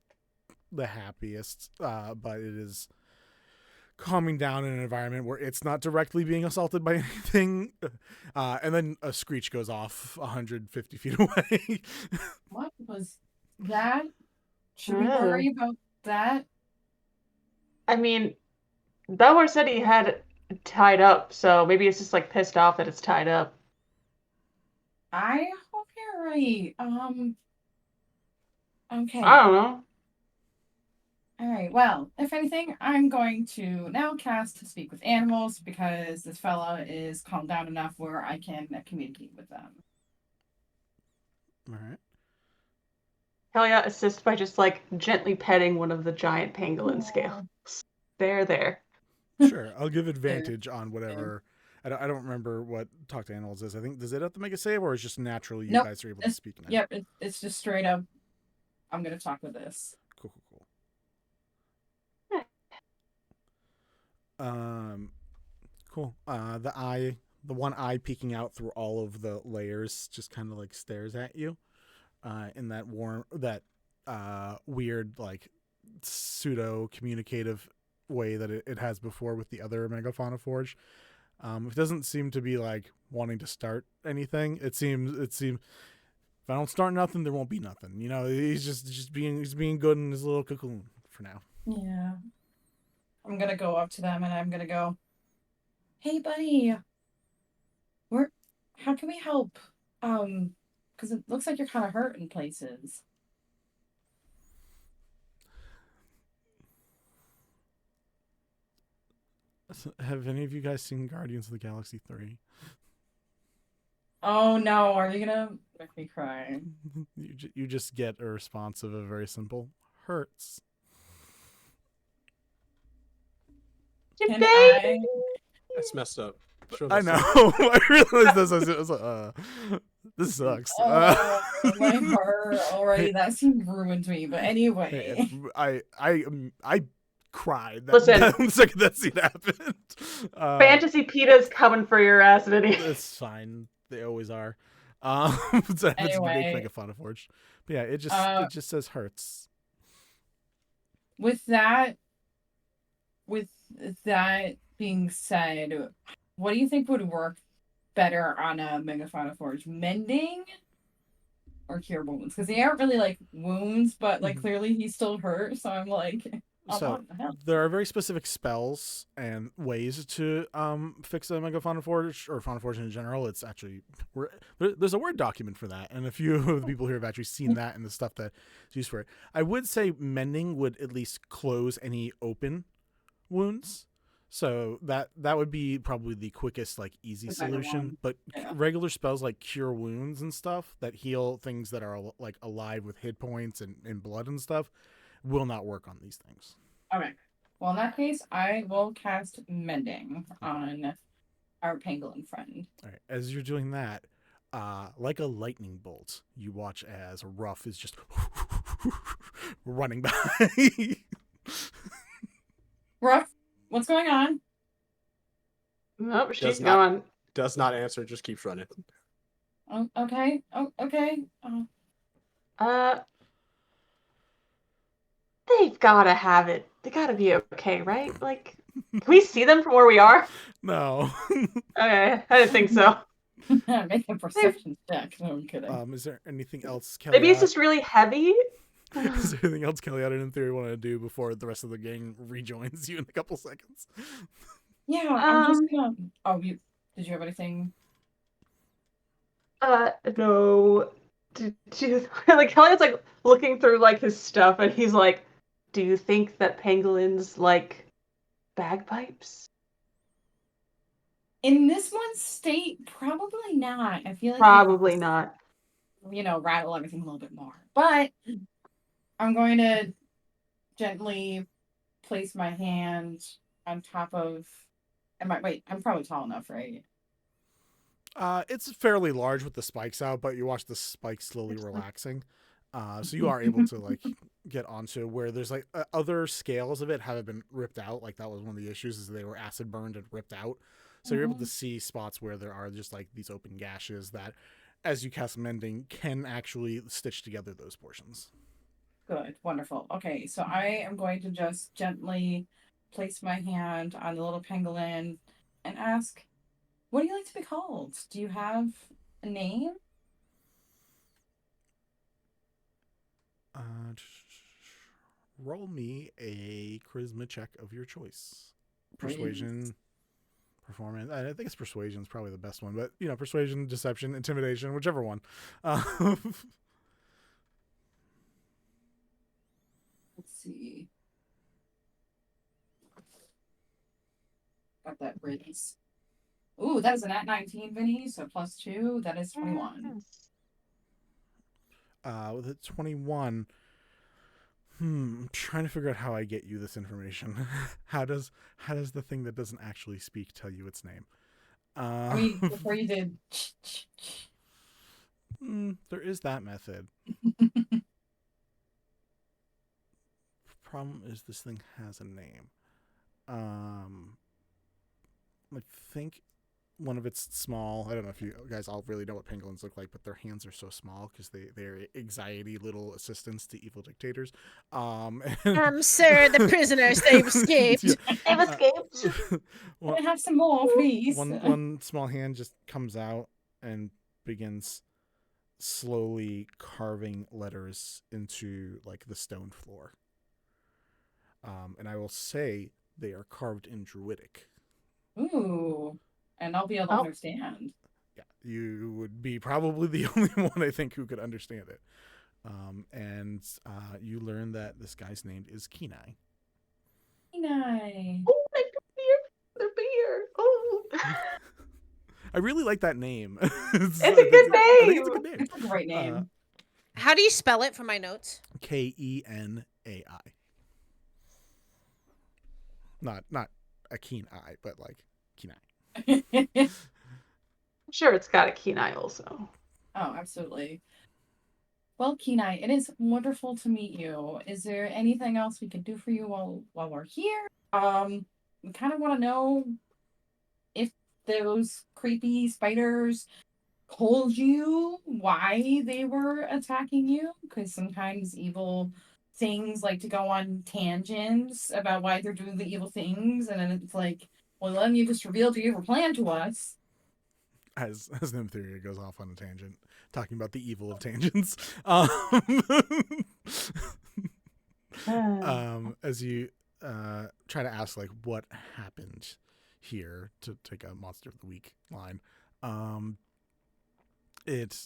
the happiest, but it is calming down in an environment where it's not directly being assaulted by anything. And then a screech goes off 150 feet away.
What was that? Should we worry about that?
I mean, Balmor said he had it tied up, so maybe it's just like pissed off that it's tied up.
I hope you're right. Okay.
I don't know.
Alright, well, if anything, I'm going to now cast Speak with Animals because this fella is calmed down enough where I can communicate with them.
Alright.
Kelliat assists by just like gently petting one of the giant pangolin scales. There.
Sure, I'll give advantage on whatever. I don't remember what talk to animals is. I think does it have to make a save, or is just naturally you
Nope,
guys are able to speak now?
Yep, it's just straight up. I'm gonna talk with this.
Cool. Cool. The one eye peeking out through all of the layers, just kind of like stares at you, in that weird like pseudo communicative way that it has before with the other Megafauna Forge. It doesn't seem to be like wanting to start anything. It seems if I don't start nothing, there won't be nothing. You know, he's being good in his little cocoon for now.
Yeah. I'm gonna go up to them and I'm gonna go, "Hey, buddy, how can we help? Because it looks like you're kind of hurt in places."
Have any of you guys seen Guardians of the Galaxy 3?
Oh no, are you gonna make me cry?
You just get a response of a very simple hurts.
Can I?
That's messed up.
I know. I realized this. I was like, this sucks.
Oh, my heart already. That scene ruined me. But anyway,
I cried
Listen.
the second that scene happened.
Fantasy PETA's coming for your ass, Vinny.
It's fine. They always are. It's a
Anyway.
big Megafauna Forge. But yeah, it just says hurts.
with that being said, what do you think would work better on a Megafauna Forge? Mending or cure wounds? Because they aren't really like wounds, but like clearly he's still hurt. So I'm like,
So there are very specific spells and ways to fix a Megafauna Forge or Fauna Forge in general. It's actually there's a Word document for that, and a few of the people here have actually seen that and the stuff that's used for it. I would say mending would at least close any open wounds. So that would be probably the quickest, like, easy solution. But regular spells like cure wounds and stuff that heal things that are like alive with hit points and blood and stuff will not work on these things.
Okay. Well, in that case, I will cast mending on our pangolin friend.
All right. As you're doing that, like a lightning bolt, you watch as Ruff is just running by.
Ruff, what's going on?
Nope, she's gone.
Does not answer, just keeps running.
Oh, okay. Oh, okay.
They've gotta have it. They gotta be okay, right? Like, can we see them from where we are?
No.
Okay, I didn't think so.
Make a perception check. No, I'm kidding.
Is there anything else, Kelliat?
Maybe it's just really heavy.
Is there anything else Kelliat and Nymtheria want to do before the rest of the gang rejoins you in a couple seconds?
Yeah, I'm just gonna. Oh, did you have anything?
No. Like Kelliat's like looking through like his stuff, and he's like, "Do you think that pangolins like bagpipes?"
In this one state, probably not. I feel like
Probably not.
Rattle everything a little bit more. But I'm going to gently place my hand on top of. I'm probably tall enough, right?
It's fairly large with the spikes out, but you watch the spikes slowly relaxing. So you are able to like get onto where there's like other scales of it haven't been ripped out. Like that was one of the issues, is they were acid burned and ripped out. So you're able to see spots where there are just like these open gashes that, as you cast mending, can actually stitch together those portions.
Good, wonderful. Okay, so I am going to just gently place my hand on the little pangolin and ask, what do you like to be called? Do you have a name?
Roll me a charisma check of your choice. Persuasion, performance. I think it's persuasion is probably the best one, but persuasion, deception, intimidation, whichever one.
Let's see. Got that raise. Ooh, that is a nat 19, Vinny. So +2, that is 21.
With a 21. I'm trying to figure out how I get you this information. How does the thing that doesn't actually speak tell you its name?
I mean, before you did.
There is that method. Problem is this thing has a name. I think one of it's small. I don't know if you guys all really know what pangolins look like, but their hands are so small because they're anxiety little assistants to evil dictators.
Sir, the prisoners, they've escaped.
They've escaped.
Can I have some more, please?
One small hand just comes out and begins slowly carving letters into like the stone floor. And I will say they are carved in druidic.
Ooh, and I'll be able to understand.
Yeah, you would be probably the only one I think who could understand it. And you learn that this guy's name is Kenai.
Kenai.
Oh, the beer. Oh.
I really like that name.
It's a good name.
I think it's a good name.
It's a great name.
How do you spell it for my notes?
Kenai. Not a keen eye, but like Kenai.
I'm sure it's got a keen eye also.
Oh, absolutely. Well, Kenai, it is wonderful to meet you. Is there anything else we can do for you while we're here? We kind of want to know if those creepy spiders told you why they were attacking you, because sometimes evil things like to go on tangents about why they're doing the evil things, and then it's like, well, then you just revealed your plan to us.
As Nymtheria goes off on a tangent, talking about the evil of tangents. As you try to ask like what happened here to take a monster of the week line, it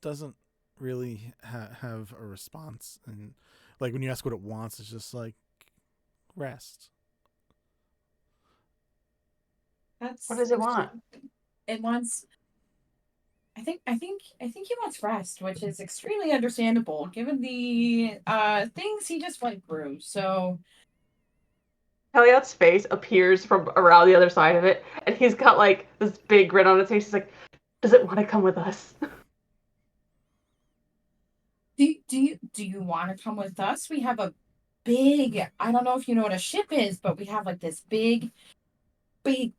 doesn't really have a response, and like when you ask what it wants, it's just like rest.
What
does it want?
It wants. I think he wants rest, which is extremely understandable given the things he just went through. So
Kelliat's face appears from around the other side of it, and he's got like this big grin on his face. He's like, "Does it want to come with us?"
do you want to come with us? We have a big. I don't know if you know what a ship is, but we have like this big. I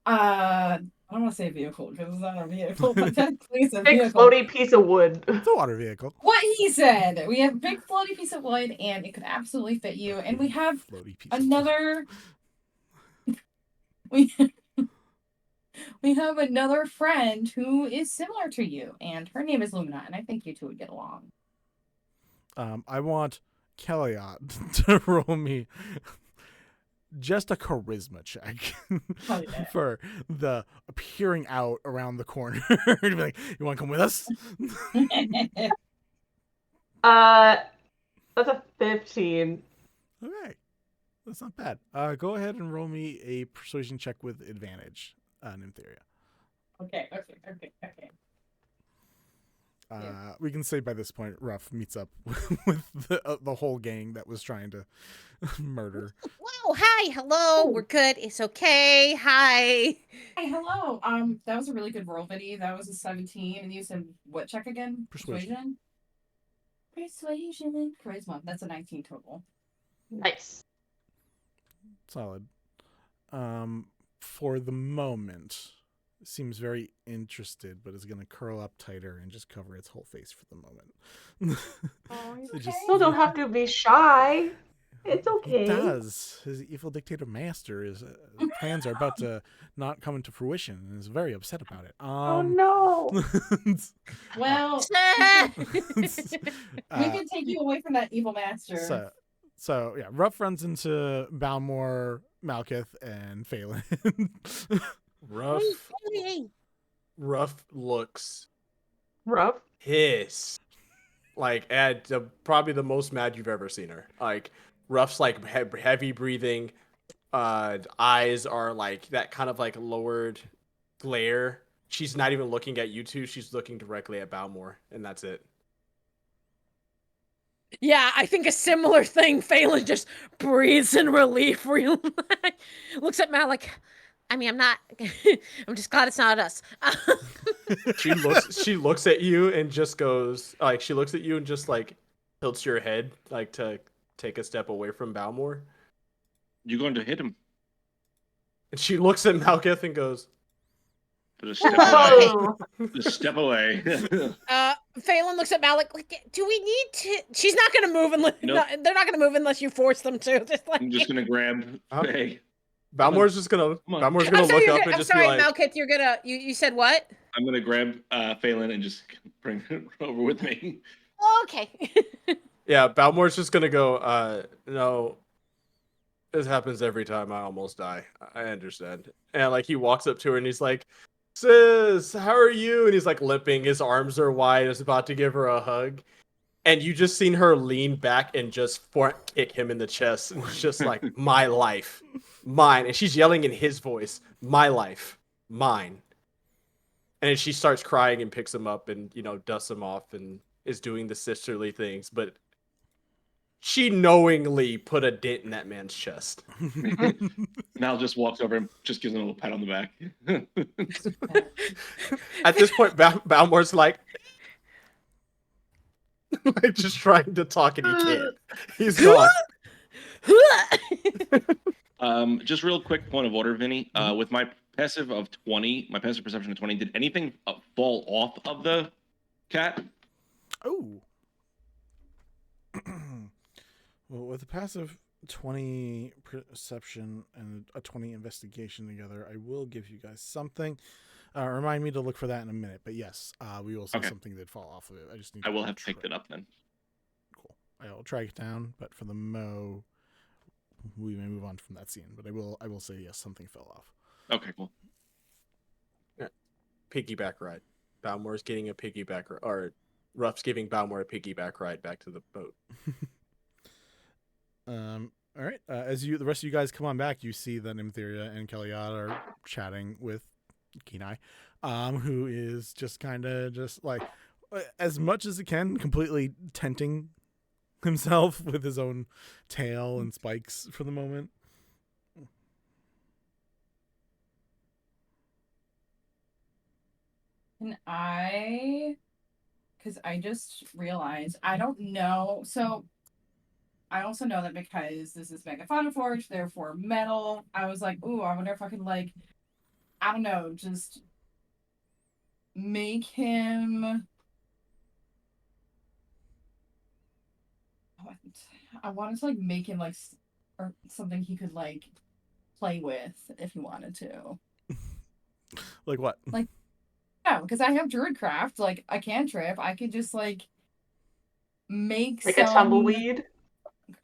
don't want to say vehicle because it's not a vehicle, but technically it's a
big
vehicle.
floaty piece of wood.
It's a water vehicle.
What he said. We have a big floaty piece of wood, and it could absolutely fit you. And we have another. We have another friend who is similar to you, and her name is Lumina, and I think you two would get along.
I want Kelliat to roll me just a charisma check for the appearing out around the corner. Be like, you want to come with us?
That's a 15.
Okay, that's not bad. Go ahead and roll me a persuasion check with advantage, Nymtheria.
Okay.
We can say by this point, Ruff meets up with the whole gang that was trying to murder.
Whoa, hi, hello, we're good, it's okay, hi.
Hi, hello. That was a really good roll, Vinny. That was a 17, and you said what check again? Persuasion. Charisma. That's a 19 total.
Nice.
Solid. For the moment, seems very interested, but is going to curl up tighter and just cover its whole face for the moment.
You still don't have to be shy. It's okay.
He does. His evil dictator master is plans are about to not come into fruition, and is very upset about it.
Oh no!
Well, we can take you away from that evil master.
So yeah, Ruff runs into Balmor, Malkith, and Phelan.
Ruff looks
pissed.
Like at probably the most mad you've ever seen her. Like Ruff's like heavy breathing, eyes are like that kind of like lowered glare. She's not even looking at you two. She's looking directly at Balmor, and that's it.
Yeah, I think a similar thing. Phelan just breathes in relief. Looks at Mal like, I mean, I'm not. I'm just glad it's not us.
She looks at you and just goes like she looks at you and just like tilts your head like to take a step away from Balmor.
You're going to hit him.
And she looks at Malkith and goes,
Just step away.
Oh,
Just step away.
Phelan looks at Mal like, do we need to? She's not going to move unless
Nope.
they're not going to move unless you force them to. Just like,
I'm just gonna grab. Hey,
Balmor's just gonna
Come on.
Balmor's gonna look up and
I'm
just
sorry,
be like,
Malkith, you're gonna. You said what?
I'm gonna grab Phelan and just bring her over with me.
Okay.
yeah, Balmor's just gonna go, no, this happens every time I almost die. I understand. And like he walks up to her and he's like, sis, how are you? And he's like limping, his arms are wide, is about to give her a hug. And you just seen her lean back and just front kick him in the chest. And it's just like, my life, mine. And she's yelling in his voice, my life, mine. And then she starts crying and picks him up and, you know, dusts him off and is doing the sisterly things. But she knowingly put a dent in that man's chest.
Mal just walks over and just gives him a little pat on the back.
At this point, Balmor's like just trying to talk and he can't. He's gone.
Just real quick point of order, Vinny. With my passive of 20, my passive perception of 20, did anything fall off of the cat?
Oh. Well, with a passive 20 perception and a 20 investigation together, I will give you guys something. Remind me to look for that in a minute. But yes, we will see something did fall off of it. I just need.
I will have picked it up then.
Cool. I will track it down, but for the Mo, we may move on from that scene. But I will say yes, something fell off.
Okay, cool.
Piggyback ride. Balmor's getting a piggyback, or Ruff's giving Balmor a piggyback ride back to the boat.
All right. As the rest of you guys come on back, you see that Nymtheria and Kelliat are chatting with Kenai, who is just kind of just like, as much as he can, completely tenting himself with his own tail and spikes for the moment.
Can I, because I just realized I don't know. So I also know that because this is Megafauna Forge, therefore metal. I was like, ooh, I wonder if I can, like, I don't know, just make him. I wanted to like make him like or something he could like play with if he wanted to.
Like what?
Like, no, because I have Druidcraft. Like, I cantrip. I could just like make
a tumbleweed.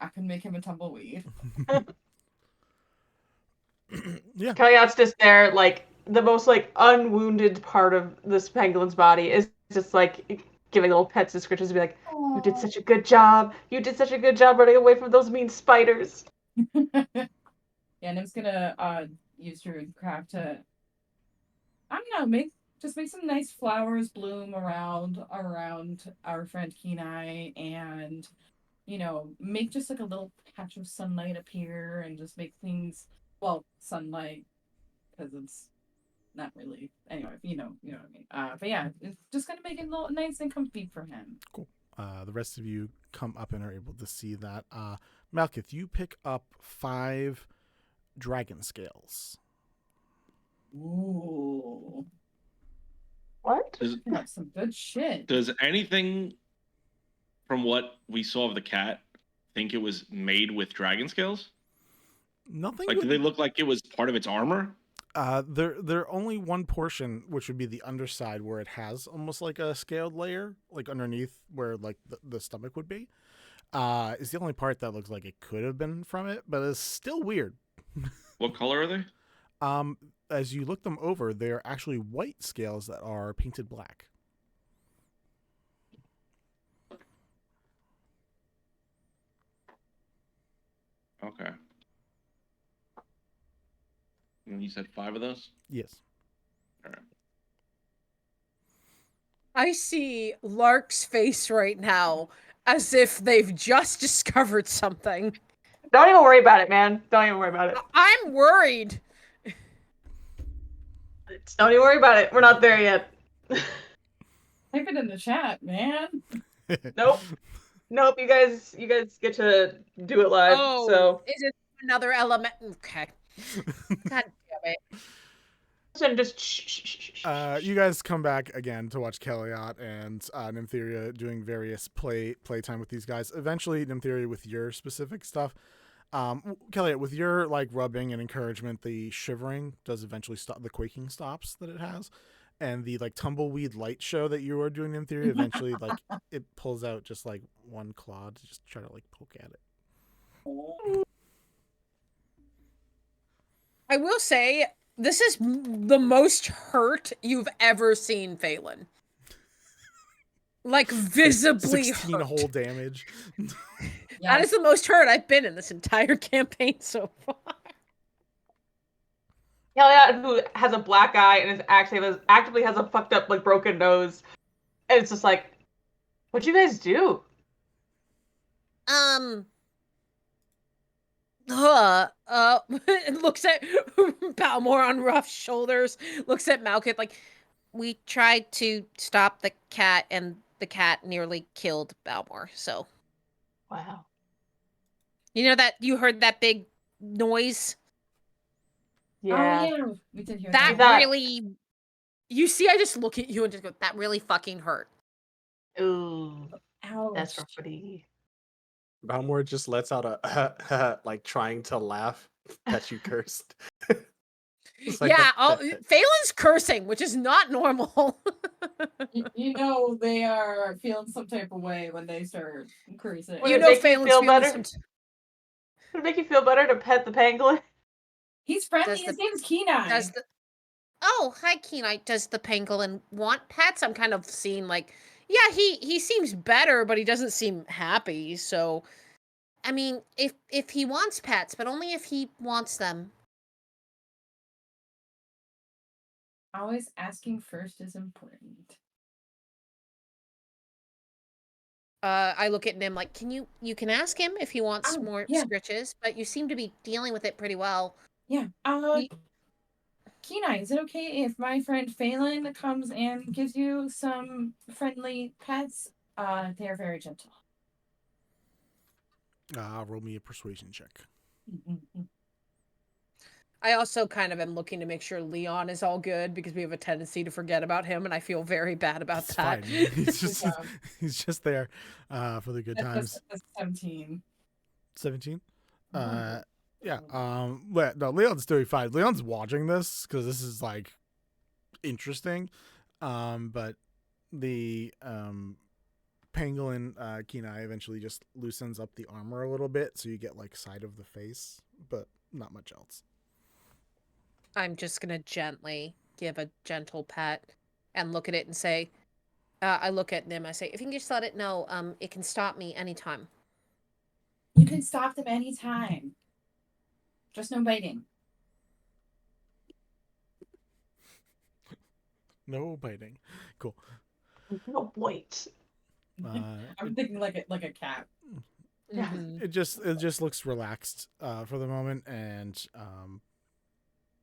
I can make him a tumbleweed.
Yeah.
Kelliat's just there, like the most like unwounded part of this penguin's body is just like giving little pets and scritches and be like, "You did such a good job. You did such a good job running away from those mean spiders."
Yeah, and I'm gonna use Druidcraft to, I don't know, make some nice flowers bloom around our friend Kenai, and you know, make just like a little patch of sunlight appear and just make things, well, sunlight, because it's not really, anyway, you know what I mean. But yeah, it's just gonna make it a little nice and comfy for him.
Cool. The rest of you come up and are able to see that. Malkith, you pick up 5 dragon scales.
Ooh.
What?
That's some good shit.
Does anything from what we saw of the cat think it was made with dragon scales?
Nothing.
Like, do they look like it was part of its armor?
They're only one portion, which would be the underside, where it has almost like a scaled layer, like underneath where like the stomach would be. Is the only part that looks like it could have been from it, but it's still weird.
What color are they?
As you look them over, they're actually white scales that are painted black.
Okay. And you said 5 of those?
Yes.
All right.
I see Lark's face right now as if they've just discovered something.
Don't even worry about it, man. Don't even worry about it.
I'm worried.
Don't even worry about it. We're not there yet.
Type it in the chat, man.
Nope. Nope. You guys get to do it live.
Oh,
So
is it another element? Okay. God damn it.
just shh.
You guys come back again to watch Kelliat and Nymtheria doing various playtime with these guys. Eventually, Nymtheria, with your specific stuff, Kelliat, with your like rubbing and encouragement, the shivering does eventually stop. The quaking stops that it has, and the like tumbleweed light show that you are doing, Nymtheria, eventually like it pulls out just like one claw to just try to like poke at it.
I will say, this is the most hurt you've ever seen Phelan. Like, visibly
16
hurt.
whole damage.
That is the most hurt I've been in this entire campaign so far.
Kelliat, who has a black eye and is actively has a fucked up like broken nose, and it's just like, what'd you guys do?
Looks at Balmor on Ruff's shoulders, looks at Malkith like, we tried to stop the cat and the cat nearly killed Balmor, so.
Wow.
You know that, you heard that big noise?
Yeah.
Oh, yeah. We did hear
That
that.
really, you see, I just look at you and just go, that really fucking hurt.
Ooh.
Ouch.
That's pretty.
Balmor just lets out a like trying to laugh that you cursed. It's like,
Yeah, Phelan's cursing, which is not normal.
You know they are feeling some type of way when they start cursing.
Would
You
it
know
make you
Phelan's
feel
feeling
better?
some...
Would it make you feel better to pet the pangolin?
He's friendly.
Does
His
the-
name's Kenai.
Does the... Oh, hi, Kenai. Does the pangolin want pets? I'm kind of seeing like, yeah, he seems better, but he doesn't seem happy. So, I mean, if he wants pets, but only if he wants them.
Always asking first is important.
I look at Nim like, you can ask him if he wants
Oh,
more
yeah.
scritches, but you seem to be dealing with it pretty well.
Yeah. Kenai, is it okay if my friend Phelan comes and gives you some friendly pets? They're very gentle.
Roll me a persuasion check.
I also kind of am looking to make sure Leon is all good because we have a tendency to forget about him, and I feel very bad about
It's
that.
fine. He's just there for the good times.
That's 17.
17? Yeah. No, Leon's doing fine. Leon's watching this because this is like interesting. But the pangolin Kenai eventually just loosens up the armor a little bit, so you get like side of the face, but not much else.
I'm just gonna gently give a gentle pet and look at it and say, I look at Nim, I say, if you can just let it know, it can stop me anytime.
You can stop them anytime. Just no biting.
No biting. Cool.
No wait.
I'm thinking like a cat.
Yeah.
Mhm.
It just looks relaxed for the moment and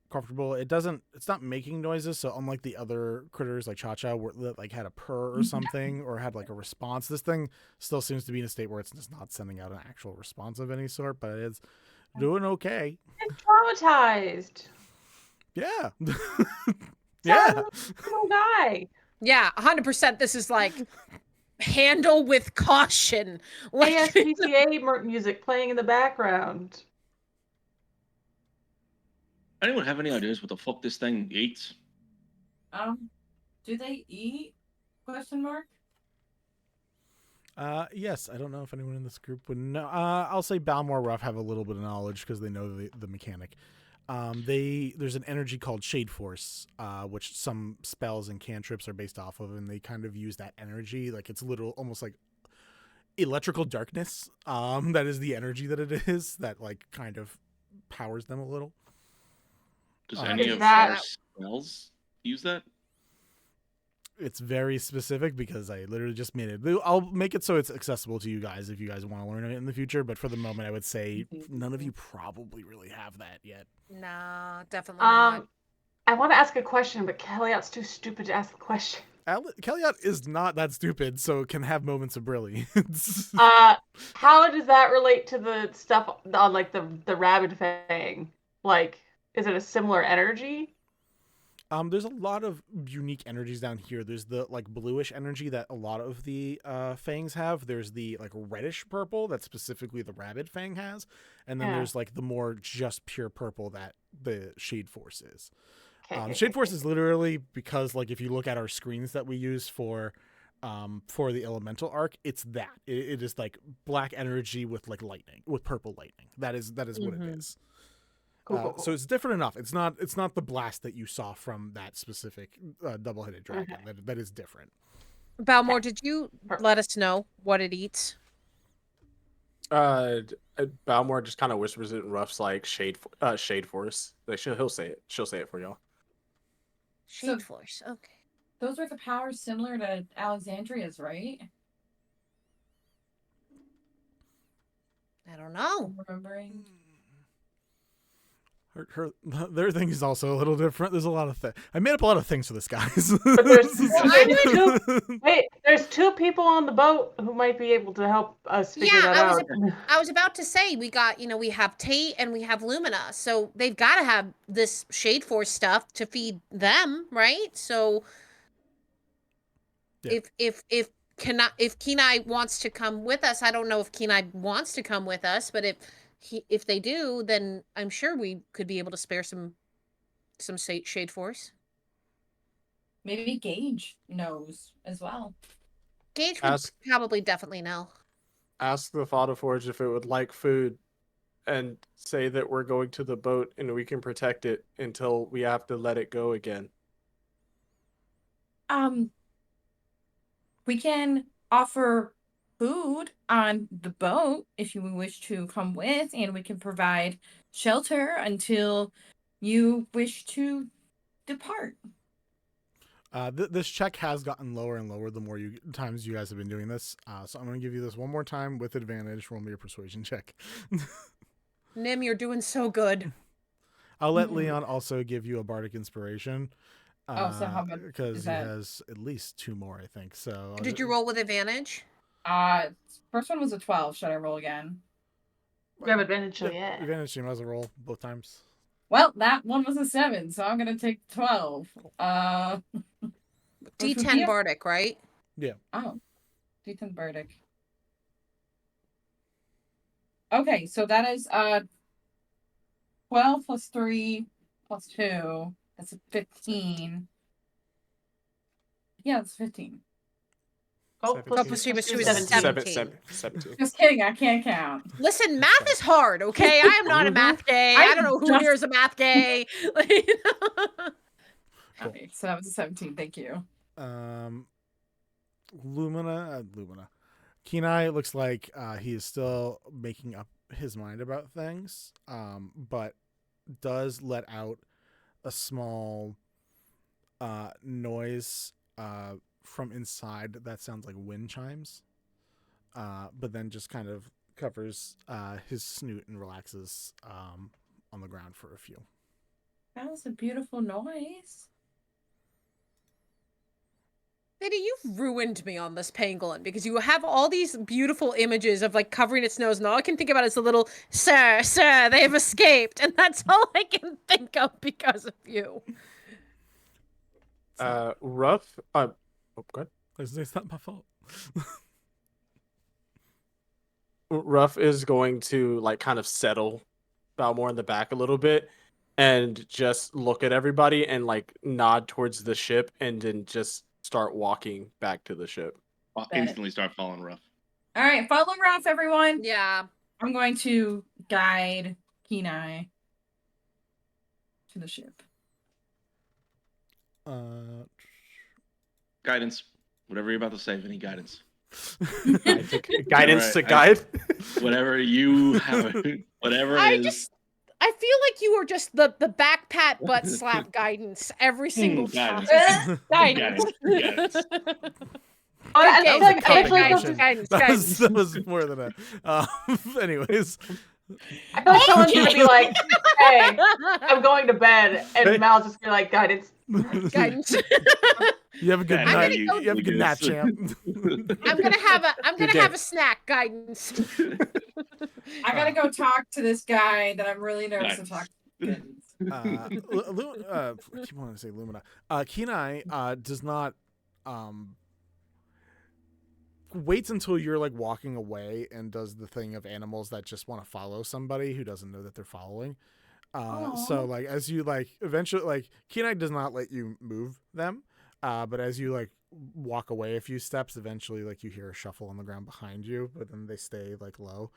comfortable. It's not making noises, so unlike the other critters like Cha-Cha where that like had a purr or something or had like a response, this thing still seems to be in a state where it's just not sending out an actual response of any sort, but it's doing okay.
It's traumatized.
Yeah. Yeah.
Little guy.
Yeah, 100%. This is like handle with caution. Like,
ASPCA music playing in the background.
Anyone have any ideas what the fuck this thing eats?
Do they eat? Question mark.
Yes, I don't know if anyone in this group would know. I'll say Balmor Ruff have a little bit of knowledge because they know the mechanic. There's an energy called Shade Force, which some spells and cantrips are based off of, and they kind of use that energy like it's literal, almost like electrical darkness. That is the energy that it is that like kind of powers them a little.
Does any of
that-
our spells use that?
it's very specific because I literally just made it. I'll make it so it's accessible to you guys if you guys want to learn it in the future. But for the moment, I would say none of you probably really have that yet.
No, definitely not.
I want to ask a question, but Kelliat's too stupid to ask the question.
Kelliat is not that stupid, so can have moments of brilliance.
How does that relate to the stuff on like the rabid fang? Like, is it a similar energy?
There's a lot of unique energies down here. There's the like bluish energy that a lot of the fangs have. There's the like reddish purple that specifically the rabid fang has, and then there's like the more just pure purple that the Shade Force is. Shade Force is literally because like if you look at our screens that we use for the elemental arc, it's that it is like black energy with like lightning, with purple lightning. That is what it is.
Cool.
So it's different enough. It's not the blast that you saw from that specific double-headed dragon.
Okay.
That is different.
Balmor, did you let us know what it eats?
Balmor just kind of whispers it in Ruff's like shade force. Like he'll say it. She'll say it for y'all.
Shade Force. Okay.
Those are the powers similar to Alexandria's, right?
I don't know.
Remembering.
Their thing is also a little different. There's a lot of things. I made up a lot of things for this, guys.
But there's two people on the boat who might be able to help us figure that out.
I was about to say we got, we have Tate and we have Lumina, so they've got to have this Shade Force stuff to feed them, right? So if Kenai wants to come with us, I don't know if Kenai wants to come with us, but if they do, then I'm sure we could be able to spare some Shade Force.
Maybe Gage knows as well.
Gage would probably definitely know.
Ask the Fodder Forge if it would like food, and say that we're going to the boat and we can protect it until we have to let it go again.
We can offer food on the boat if you wish to come with, and we can provide shelter until you wish to depart.
This check has gotten lower and lower the more times you guys have been doing this. So I'm going to give you this one more time with advantage. Roll me a persuasion check.
Nim, you're doing so good.
I'll let Leon also give you a bardic inspiration.
So how much?
Because he has at least 2 more, I think. So
did you roll with advantage?
First one was a 12. Should I roll again?
You have advantage, so yeah.
Advantage, you might as well roll both times.
Well, that one was a 7, so I'm gonna take 12.
D10 bardic, right?
Yeah.
Oh, D10 bardic. Okay, so that is 12 plus 3 plus 2. That's a 15. Yeah, it's 15.
Oh,
12 plus 3 plus 2 is 17.
17.
Just kidding, I can't count.
Listen, math is hard, okay? I am not a math gay. I don't know who here is a math gay.
Okay, so that was a 17. Thank you.
Lumina. Kenai looks like he is still making up his mind about things, but does let out a small noise from inside that sounds like wind chimes, but then just kind of covers his snoot and relaxes on the ground for a few.
That was a beautiful noise.
Lady, you've ruined me on this pangolin because you have all these beautiful images of like covering its nose, and all I can think about is the little sir, they've escaped, and that's all I can think of because of you.
Ruff. Oh, go ahead.
It's not my fault.
Ruff is going to like kind of settle Balmor in the back a little bit and just look at everybody and like nod towards the ship and then just start walking back to the ship.
I'll instantly start following Ruff.
All right, follow Ruff, everyone.
Yeah.
I'm going to guide Kenai to the ship.
Guidance. Whatever you're about to say, any guidance.
Guidance to guide.
Whatever you have. Whatever
I feel like you are just the back pat butt slap guidance every single time.
Guidance.
Guidance.
But I
Good
feel like
game.
eventually
Guidance,
comes to,
guidance,
That was more than a. Anyways,
I feel like someone's gonna be like, "Hey, I'm going to bed," and Mal's just gonna be like, "Guidance."
Guidance.
you have a good
I'm
night.
gonna go-
You have a good nap, champ.
I'm gonna have a snack. Guidance.
I gotta go talk to this guy that I'm really nervous to talk to.
I keep wanting to say Lumina. Kenai does not waits until you're like walking away and does the thing of animals that just want to follow somebody who doesn't know that they're following. So like as you like eventually like Kenai does not let you move them, but as you like walk away a few steps, eventually like you hear a shuffle on the ground behind you, but then they stay like low.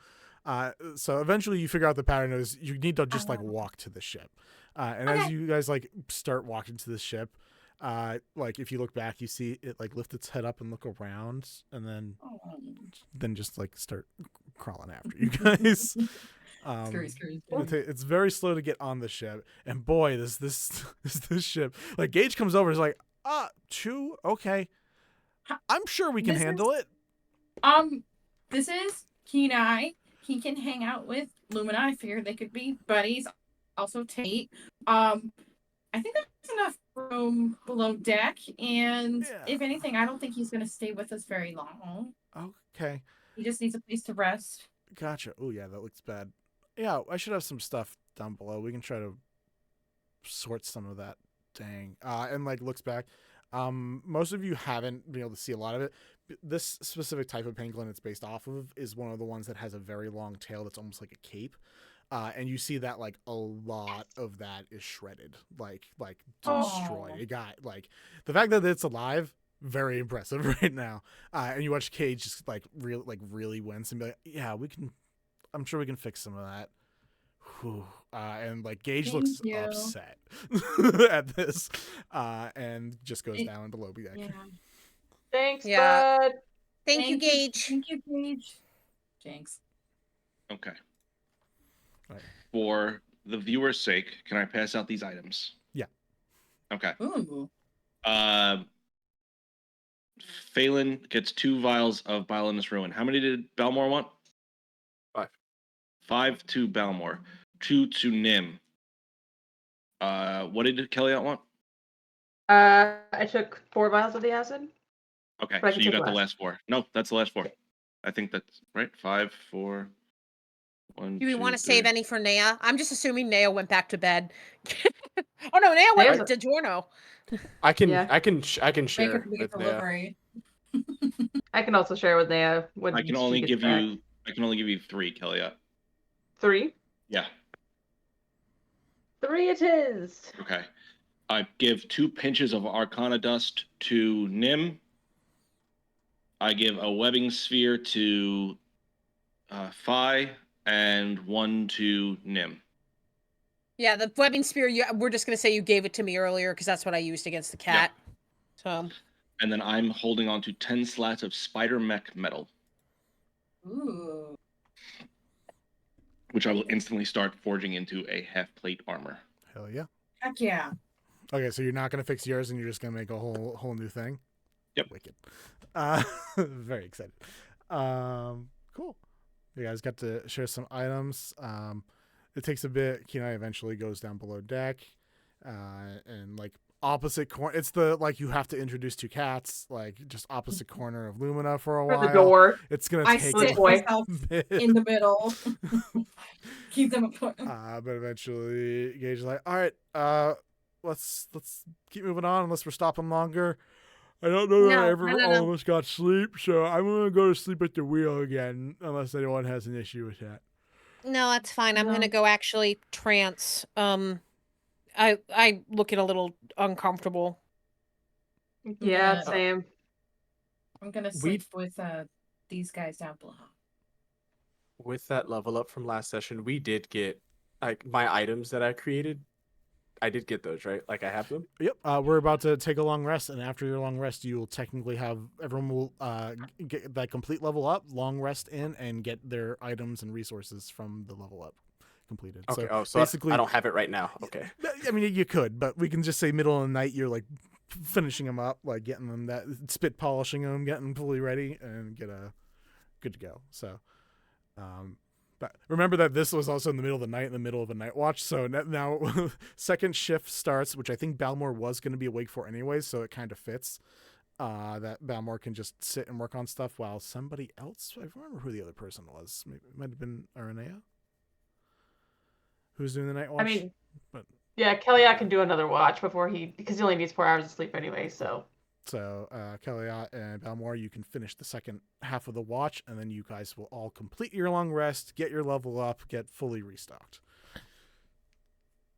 So eventually you figure out the pattern is you need to just like walk to the ship. And as you guys like start walking to the ship, like if you look back, you see it like lift its head up and look around, and then just like start crawling after you guys.
Scary.
It's very slow to get on the ship, and boy, this ship. Like Gage comes over, is like, Chew, okay, I'm sure we can handle it.
This is Kenai. He can hang out with Lumina. I figured they could be buddies. Also Tate. I think there's enough room below deck, and if anything, I don't think he's gonna stay with us very long.
Okay.
He just needs a place to rest.
Gotcha. Oh yeah, that looks bad. Yeah, I should have some stuff down below. We can try to sort some of that. Dang. And like looks back. Most of you haven't been able to see a lot of it. This specific type of pangolin it's based off of is one of the ones that has a very long tail that's almost like a cape. And you see that like a lot of that is shredded, like destroyed. It got like the fact that it's alive, very impressive right now. And you watch Cage just like really wince and be like, yeah, we can. I'm sure we can fix some of that. Whew. And like Gage looks upset at this, and just goes down below deck.
Yeah.
Thanks, bud.
Thank you, Gage.
Thank you, Gage. Thanks.
Okay.
Right.
For the viewer's sake, can I pass out these items?
Yeah.
Okay.
Ooh.
Phelan gets 2 vials of Violinist Ruin. How many did Balmor want?
5.
5 to Balmor. 2 to Nim. What did Kelliat want?
I took 4 vials of the acid.
Okay, so you got the last 4. No, that's the last 4. I think that's right. 5, 4. 1,
Do we
2,
want to
3.
save any for Nea? I'm just assuming Nea went back to bed. Oh no, Nea went to DiGiorno.
I can share with Nea.
delivery.
I can also share with Nea.
I can only give you 3, Kelliat.
3?
Yeah.
3 it is.
Okay. I give 2 pinches of Arcana Dust to Nim. I give a webbing sphere to Phi, and 1 to Nim.
Yeah, the webbing spear. We're just gonna say you gave it to me earlier because that's what I used against the cat.
Yep.
So.
And then I'm holding on to 10 slats of spider mech metal.
Ooh.
Which I will instantly start forging into a half plate armor.
Hell yeah.
Heck yeah.
Okay, so you're not gonna fix yours, and you're just gonna make a whole new thing.
Yep.
Wicked. Very excited. Cool. You guys got to share some items. It takes a bit. Kenai eventually goes down below deck, and like opposite corner. It's the like you have to introduce 2 cats, like just opposite corner of Lumina for a while.
The door.
It's gonna
I
take
sit
a
myself
bit.
in the middle. Keep them apart.
But eventually Gage is like, all right, let's keep moving on unless we're stopping longer. I don't know that all of us got sleep, so I'm gonna go to sleep at the wheel again, unless anyone has an issue with that.
No, that's fine. I'm gonna go actually trance. I looking a little uncomfortable.
Yeah, same.
I'm gonna sleep with these guys down below.
With that level up from last session, we did get like my items that I created. I did get those, right? Like I have them.
Yep. We're about to take a long rest, and after your long rest, you will technically have everyone will get that complete level up, long rest in, and get their items and resources from the level up completed.
Okay.
So
So
basically,
I don't have it right now. Okay.
I mean, you could, but we can just say middle of the night. You're like finishing them up, like getting them that spit polishing them, getting fully ready, and get good to go. So, but remember that this was also in the middle of the night, in the middle of a night watch. So now second shift starts, which I think Balmor was going to be awake for anyway, so it kind of fits. That Balmor can just sit and work on stuff while somebody else, I remember who the other person was. Maybe it might have been Aranea, who's doing the night watch.
I mean,
but
yeah, Kelliat can do another watch because he only needs 4 hours of sleep anyway. So
Kelliat and Balmor, you can finish the second half of the watch, and then you guys will all complete your long rest, get your level up, get fully restocked.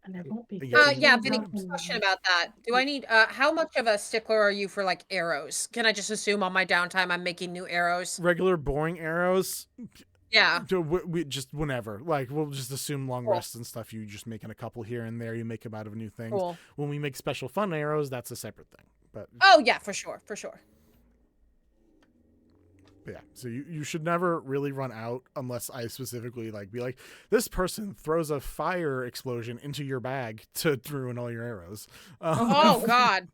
and there won't be.
Yeah, Vinny, question about that. Do I need how much of a stickler are you for like arrows? Can I just assume on my downtime I'm making new arrows?
Regular boring arrows?
Yeah.
We just whenever. Like we'll just assume long
Cool.
rests and stuff. You just making a couple here and there. You make them out of new things.
Cool.
When we make special fun arrows, that's a separate thing. But
Oh yeah, for sure.
yeah, so you should never really run out unless I specifically be like, this person throws a fire explosion into your bag to ruin all your arrows.
Oh God.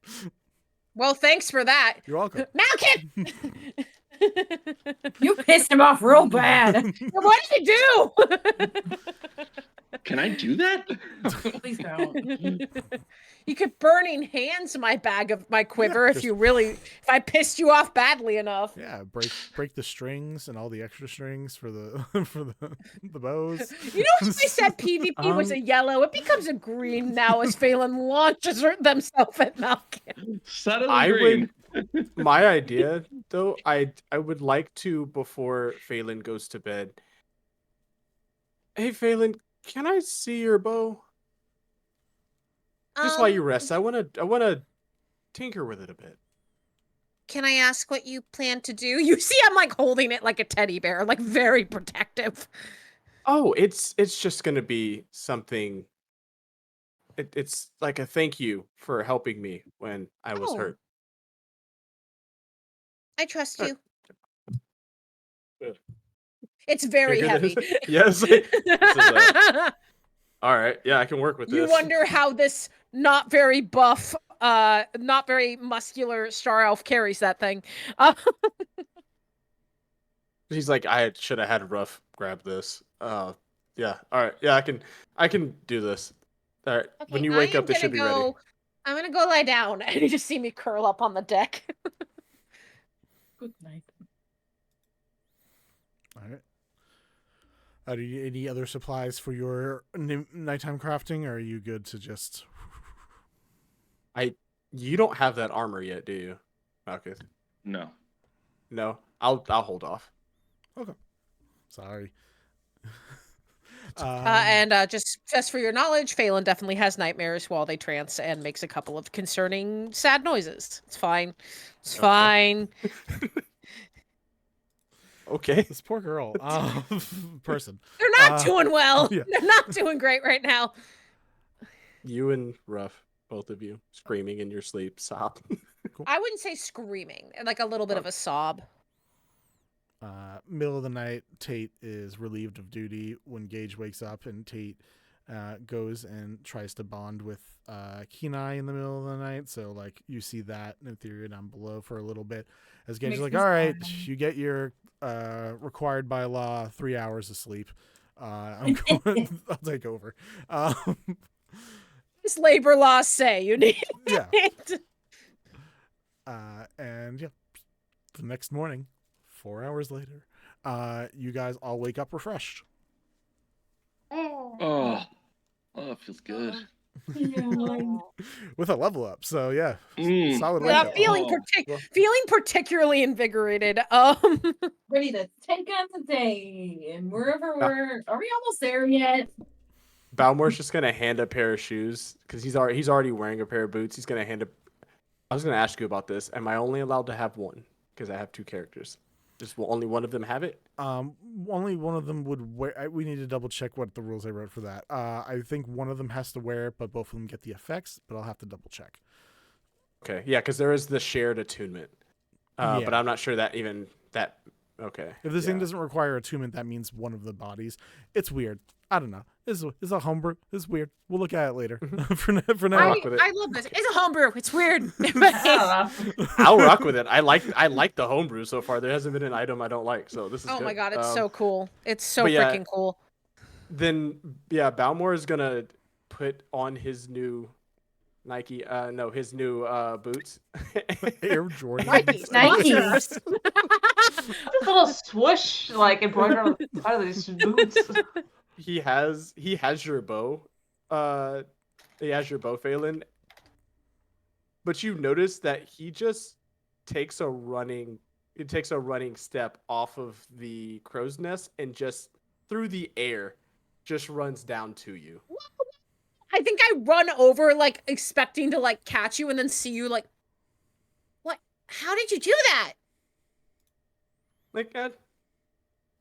Well, thanks for that.
You're welcome.
Malkin!
You pissed him off real bad.
What did you do?
Can I do that?
Please don't.
You could burning hands my bag of my quiver
Yeah,
if I pissed you off badly enough.
Yeah, break the strings and all the extra strings for the the bows.
You know, if I said PvP was a yellow, it becomes a green now as Phelan launches themselves at Malkin.
Suddenly green.
My idea, though, I would like to, before Phelan goes to bed. Hey, Phelan, can I see your bow? Just while you rest, I wanna tinker with it a bit.
Can I ask what you plan to do? You see, I'm like holding it like a teddy bear, like very protective.
Oh, it's just gonna be something. It's like a thank you for helping me when I was hurt.
I trust you.
Good.
It's very heavy.
Yes. All right. Yeah, I can work with this.
You wonder how this not very buff, not very muscular star elf carries that thing.
He's like, I should have had Ruff grab this. Yeah. All right. Yeah, I can do this. All right.
Okay,
when you wake up, this should be ready.
I'm gonna go lie down, and you just see me curl up on the deck.
Good night.
All right. Do you need any other supplies for your nighttime crafting, or are you good to just?
You don't have that armor yet, do you, Malkuth?
No.
No. I'll hold off.
Okay. Sorry.
And just for your knowledge, Phelan definitely has nightmares while they trance and makes a couple of concerning, sad noises. It's fine. It's fine.
Okay.
This poor girl, person.
They're not doing well.
Yeah.
They're not doing great right now.
You and Ruff, both of you, screaming in your sleep, sob.
I wouldn't say screaming, like a little bit of a sob.
Middle of the night, Tate is relieved of duty when Gage wakes up, and Tate goes and tries to bond with Kenai in the middle of the night. So you see that Nymtheria down below for a little bit as Gage is like, all right, you get your required by law 3 hours of sleep. I'll take over.
This labor laws say you need
yeah. And yeah, the next morning, 4 hours later, you guys all wake up refreshed.
Oh, it feels good.
With a level up, so yeah, solid wake
Yeah,
up.
feeling particularly invigorated.
Ready to take on the day, and wherever are we almost there yet?
Balmor's just gonna hand a pair of shoes because he's already wearing a pair of boots. He's gonna hand a. I was gonna ask you about this. Am I only allowed to have one? Because I have 2 characters. Just only one of them have it?
Only one of them would wear. We need to double check what the rules I wrote for that. I think one of them has to wear it, but both of them get the effects. But I'll have to double check.
Okay, yeah, because there is the shared attunement, but I'm not sure that even that Okay.
If this thing
yeah.
doesn't require attunement, that means one of the bodies. It's weird. I don't know. It's a homebrew. It's weird. We'll look at it later. for now.
rock with it.
I love this. It's a homebrew. It's weird.
I don't know.
I'll rock with it. I like the homebrew so far. There hasn't been an item I don't like, so this is
Oh
good.
my god, it's so cool. It's so
but yeah,
freaking cool.
Then Balmor is gonna put on his new Nike, his new boots.
Air Jordan.
Nikes.
Nikes.
This little swoosh like embroidered on the side of these boots.
He has your bow. He has your bow, Phelan. But you notice that he just takes a running step off of the crow's nest and just through the air just runs down to you.
I think I run over, like, expecting to, like, catch you and then see you, like, what? How did you do that?
Like,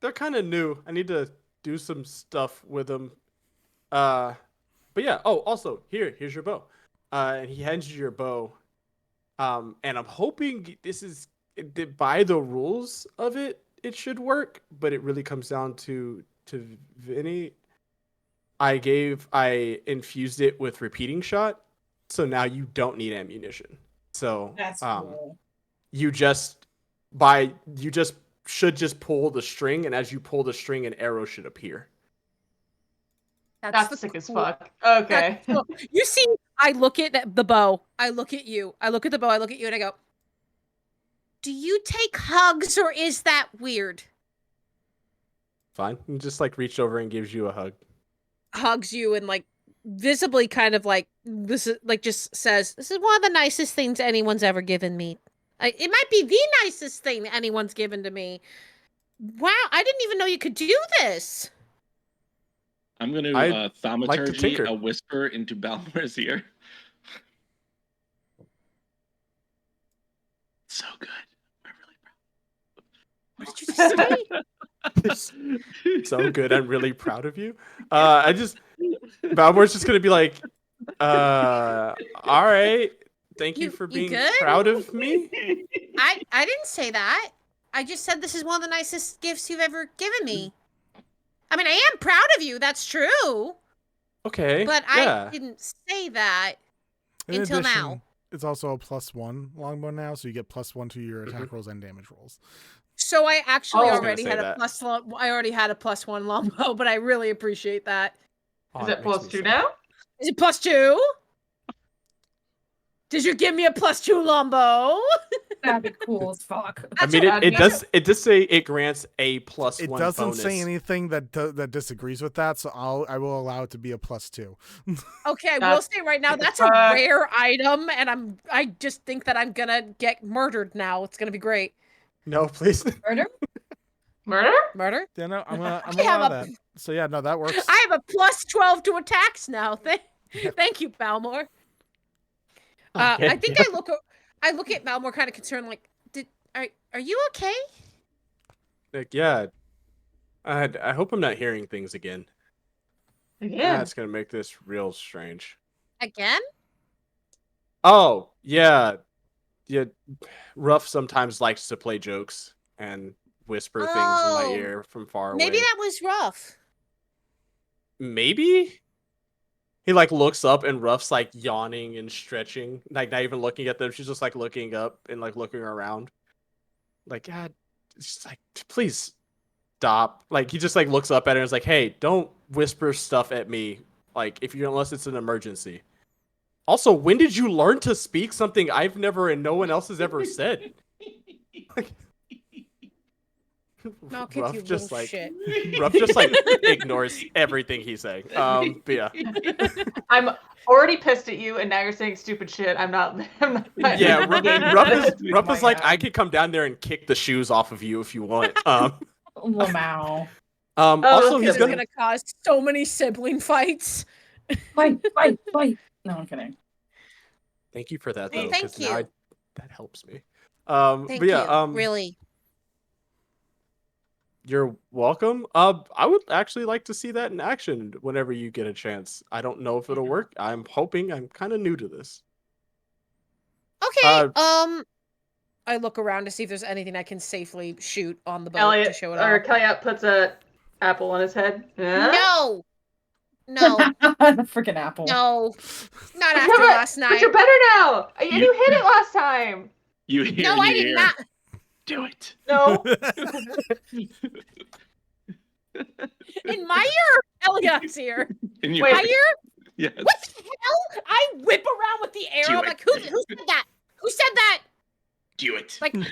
they're kind of new. I need to do some stuff with them. But yeah. Oh, also, here's your bow. And he hands you your bow. And I'm hoping by the rules of it, it should work. But it really comes down to Vinny. I infused it with repeating shot, so now you don't need ammunition. So
That's cool.
you should just pull the string, and as you pull the string, an arrow should appear.
That's sick as fuck. Okay.
Cool. You see, I look at the bow. I look at you. I look at the bow. I look at you, and I go, "Do you take hugs, or is that weird?"
Fine. He just like reached over and gives you a hug.
Hugs you and like visibly kind of like this is like just says, "This is one of the nicest things anyone's ever given me. It might be the nicest thing anyone's given to me. Wow, I didn't even know you could do this."
I'm going to
like to
thaumaturgy
tinker.
a whisper into Balmor's ear. So good. We're really proud.
What did you just say?
So good. I'm really proud of you. Balmor's just gonna be like, all right. Thank you for being
good?
proud of me.
I didn't say that. I just said this is one of the nicest gifts you've ever given me. I mean, I am proud of you. That's true.
Okay.
But
yeah.
I didn't say that
In
until
addition,
now.
It's also a +1 longbow now, so you get +1 to your attack rolls and damage rolls.
So I actually
I was gonna
already
say
had
that.
I already had a +1 longbow, but I really appreciate that.
Oh,
Is
that
it
makes
+2
me sad.
now?
Is it +2? Did you give me a +2 longbow?
That'd be cool as fuck.
I mean, it does say it grants a +1
It doesn't
bonus.
say anything that disagrees with that, so I will allow it to be a +2.
Okay, I will
That's
say right now that's a rare item, and I just think that I'm gonna get murdered now. It's gonna be great.
No, please.
Murder?
Murder?
Yeah, no, I'm gonna
I have
allow
a-
that. So yeah, no, that works.
I have a +12 to attacks now. Thank you, Balmor. I think I look at Balmor kind of concerned, like, are you okay?
Like, yeah. I hope I'm not hearing things again.
Again.
That's gonna make this real strange.
Again?
Oh, yeah. Yeah. Ruff sometimes likes to play jokes and whisper things in my
Oh,
ear from far away.
Maybe that was rough.
Maybe? He like looks up and Ruff's like yawning and stretching, like not even looking at them. She's just like looking up and like looking around. Like, God, she's like, please stop. Like he just like looks up at her and is like, hey, don't whisper stuff at me. Like unless it's an emergency. Also, when did you learn to speak something I've never and no one else has ever said?
Malkith, you
Ruff just
little
like
shit.
Ruff just like ignores everything he's saying. But yeah.
I'm already pissed at you, and now you're saying stupid shit. I'm not.
Yeah, Ruff is like, I could come down there and kick the shoes off of you if you want.
Lamau.
Also,
This
he's
is
gonna.
gonna cause so many sibling fights.
Fight. No, I'm kidding.
Thank you for that though,
Thank
'cause
you.
now that helps me.
Thank
But yeah,
you. Really.
You're welcome. I would actually like to see that in action whenever you get a chance. I don't know if it'll work. I'm hoping. I'm kind of new to this.
Okay. I look around to see if there's anything I can safely shoot on the boat to
Elliot
show it
or
off.
Kelliat puts a apple on his head. Huh?
No, no,
The freaking apple.
no, not
But
after
you're,
last
but
night.
you're better now, and you
You-
hit it last time.
You hear?
No,
in
I
your
did
ear,
not.
Do it.
No.
In my ear, Elliot's ear.
In your
Wait.
My ear?
Yes.
What the hell? I whip around with the arrow. I'm
it.
like, who said that? Who said that?
Do it.
Like, I'm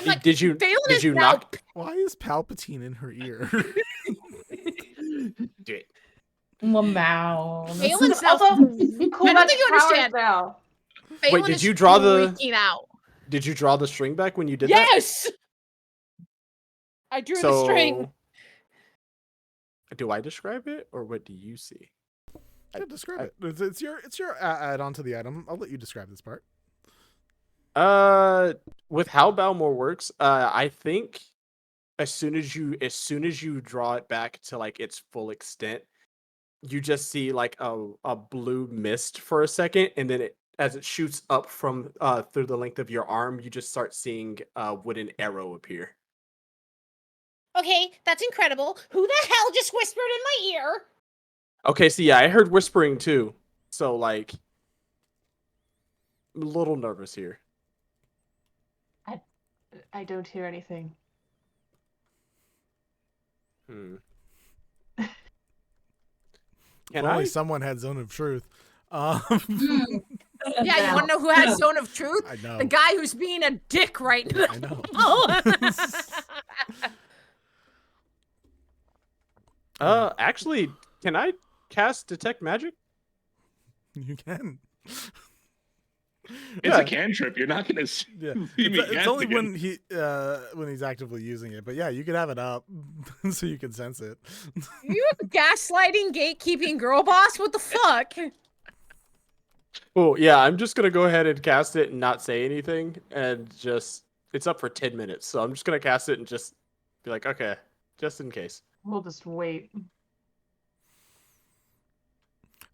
like,
Did you
Phelan
did
is
you
now
knock?
Why is Palpatine in her ear?
Do it.
Wow.
Phelan's now.
Also,
I
cool
don't think
magic
you
powers
understand.
now.
Phelan
did
is
you draw the-
freaking out.
Did you draw the string back when you did that?
Yes. I drew the string.
Do I describe it, or what do you see?
Yeah, describe it. It's your add-on to the item. I'll let you describe this part.
With how Balmor works, I think as soon as you draw it back to like its full extent, you just see like a blue mist for a second, and then as it shoots up from through the length of your arm, you just start seeing a wooden arrow appear.
Okay, that's incredible. Who the hell just whispered in my ear?
Okay, so yeah, I heard whispering too. So like, I'm a little nervous here.
I don't hear anything.
Can
If only
I?
someone had Zone of Truth.
Yeah, you want to know who has Zone of Truth?
I know.
The guy who's being a dick right now.
I know.
Actually, can I cast Detect Magic?
You can.
It's a cantrip. You're not gonna see
Yeah,
me
it's only
casting
when he's actively using it. But yeah, you can have it up so you can sense it.
You a gaslighting, gatekeeping girl boss? What the fuck?
Oh yeah, I'm just gonna go ahead and cast it and not say anything, and just it's up for 10 minutes, so I'm just gonna cast it and just be like, okay, just in case.
We'll just wait.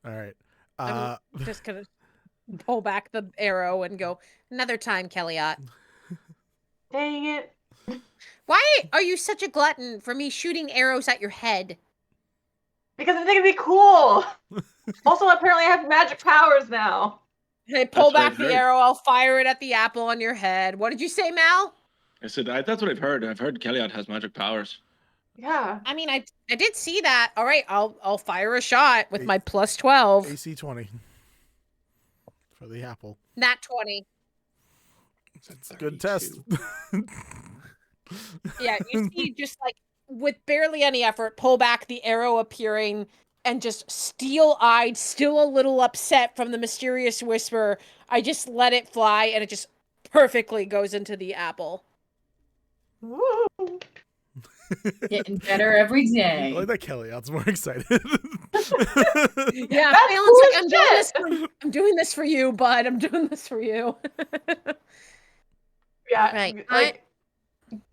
All right.
I'm just gonna pull back the arrow and go, another time, Kelliat.
Dang it.
Why are you such a glutton for me shooting arrows at your head?
Because I think it'd be cool. Also, apparently I have magic powers now.
I pull
That's what
back
I've
the
heard.
arrow, I'll fire it at the apple on your head. What did you say, Mal?
I said that's what I've heard. I've heard Kelliat has magic powers.
Yeah.
I mean, I did see that. All right, I'll fire a shot with
Eight.
my plus 12.
AC 20 for the apple.
Nat 20.
It's a good test.
Yeah, you see just like with barely any effort, pull back the arrow appearing and just steel-eyed, still a little upset from the mysterious whisper. I just let it fly and it just perfectly goes into the apple.
Woo.
Getting better every
I
day.
like that Kelliat's more excited.
Yeah,
That's
Phelan's like,
cool
I'm doing this for you, bud. I'm doing this for you.
Yeah.
Right,
Like,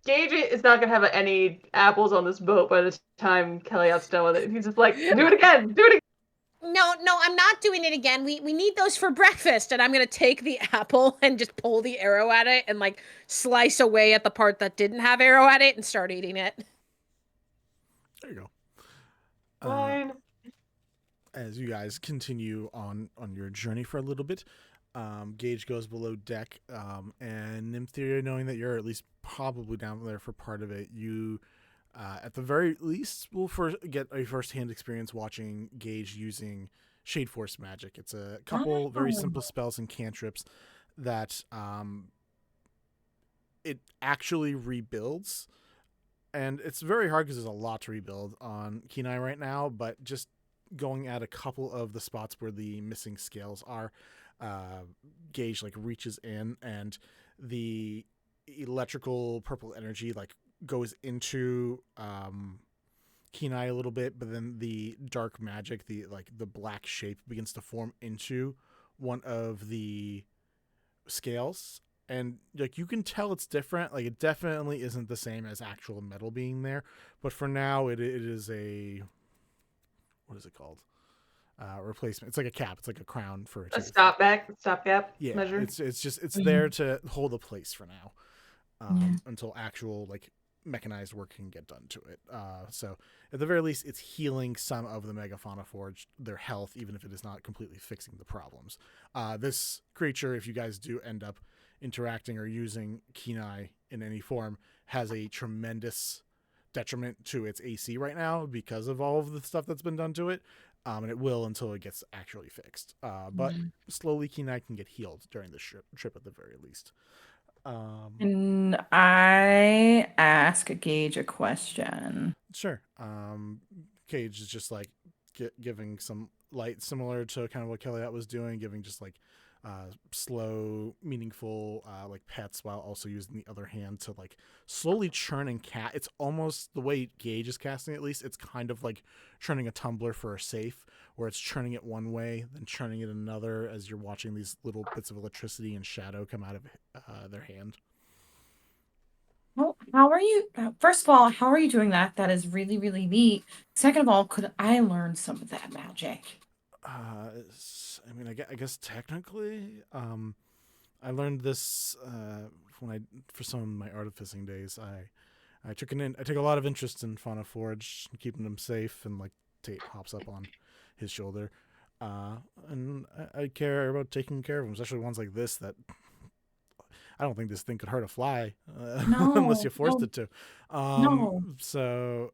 Gage is not gonna have any apples on this boat by the time Kelliat's done with it. He's just like, do it again, do it again.
No, I'm not doing it again. We need those for breakfast, and I'm gonna take the apple and just pull the arrow at it and like slice away at the part that didn't have arrow at it and start eating it.
There you go.
Fine.
As you guys continue on your journey for a little bit, Gage goes below deck, and Nymtheria, knowing that you're at least probably down there for part of it, you, at the very least, will get a first-hand experience watching Gage using Shade Force magic. It's a couple very simple spells and cantrips that it actually rebuilds, and it's very hard because there's a lot to rebuild on Kenai right now, but just going at a couple of the spots where the missing scales are, Gage like reaches in and the electrical purple energy like goes into Kenai a little bit, but then the dark magic, the black shape begins to form into one of the scales, and like you can tell it's different. Like it definitely isn't the same as actual metal being there, but for now it is a, what is it called? replacement. It's like a cap. It's like a crown for a
A
tooth.
stopgap
Yeah,
measure.
it's there to hold a place for now, until actual like mechanized work can get done to it. So at the very least, it's healing some of the Megafauna Forged, their health, even if it is not completely fixing the problems. This creature, if you guys do end up interacting or using Kenai in any form, has a tremendous detriment to its AC right now because of all of the stuff that's been done to it. And it will until it gets actually fixed. But slowly Kenai can get healed during the trip at the very least.
And I ask Gage a question.
Sure. Cage is just like giving some light similar to kind of what Kelliat was doing, giving just like slow, meaningful like pets while also using the other hand to like slowly churn and it's almost the way Gage is casting, at least it's kind of like churning a tumbler for a safe, where it's churning it one way then churning it another as you're watching these little bits of electricity and shadow come out of their hand.
Well, how are you? First of all, how are you doing that? That is really, really neat. Second of all, could I learn some of that magic?
I mean, I guess technically, I learned this for some of my artificing days. I took a lot of interest in Fauna Forge, keeping them safe, and like Tate hops up on his shoulder, and I care about taking care of them, especially ones like this that I don't think this thing could hurt a fly unless you forced it to. So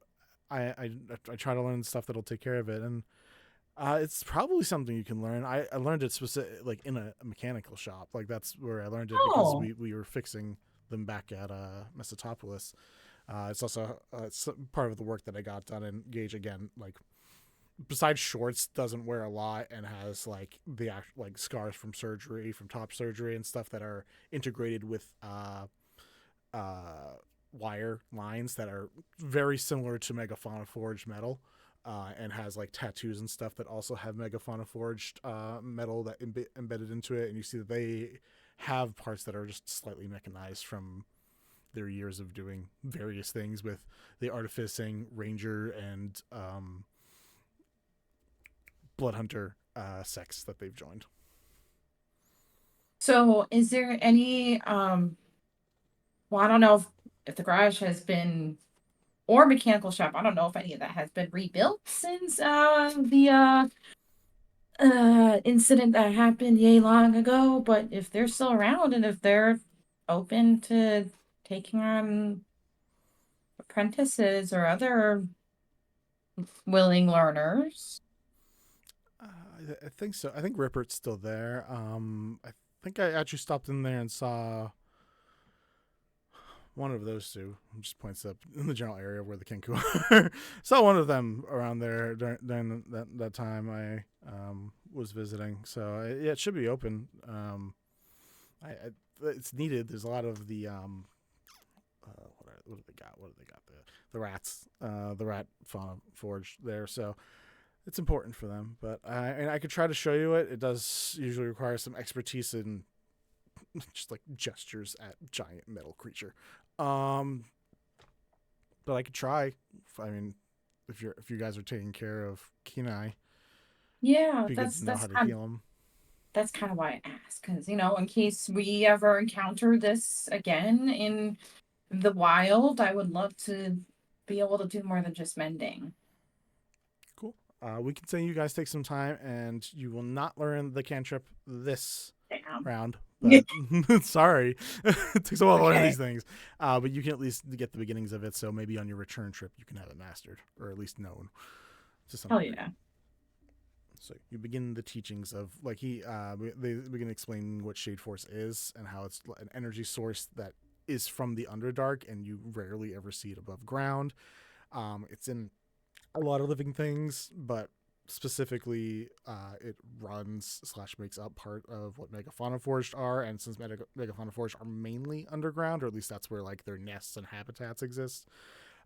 I try to learn stuff that'll take care of it, and it's probably something you can learn. I learned it like in a mechanical shop. Like that's where I learned it because we were fixing them back at Mesetopolis. It's also it's part of the work that I got done. And Gage, again, like besides shorts, doesn't wear a lot and has like the actual like scars from top surgery and stuff that are integrated with wire lines that are very similar to Megafauna Forged metal. And has like tattoos and stuff that also have Megafauna Forged metal that embedded into it, and you see that they have parts that are just slightly mechanized from their years of doing various things with the artificing, ranger, and blood hunter sects that they've joined.
So, is there any? Well, I don't know if the garage has been, or mechanical shop. I don't know if any of that has been rebuilt since the incident that happened yay long ago. But if they're still around and if they're open to taking on apprentices or other willing learners.
I think so. I think Rippert's still there. I think I actually stopped in there and saw one of those two. Just points up in the general area where the Kenku are. Saw one of them around there during that time I was visiting. So yeah, it should be open. It's needed. There's a lot of the what do they got? The rats, the rat fauna forge there. So it's important for them. But I could try to show you it. It does usually require some expertise in just like gestures at giant metal creature. But I could try. I mean, if you guys are taking care of Kenai,
Yeah,
that's know how to heal him.
That's kind of why I asked, because in case we ever encounter this again in the wild, I would love to be able to do more than just mending.
Cool. We can say you guys take some time, and you will not learn the cantrip this round. But sorry, it takes a while to learn these things. But you can at least get the beginnings of it. So maybe on your return trip, you can have it mastered, or at least known to some degree.
Yeah.
So you begin the teachings of they begin explaining what Shade Force is and how it's an energy source that is from the Underdark, and you rarely ever see it above ground. It's in a lot of living things, but specifically it runs / makes up part of what Megafauna Forged are, and since Megafauna Forged are mainly underground, or at least that's where like their nests and habitats exist,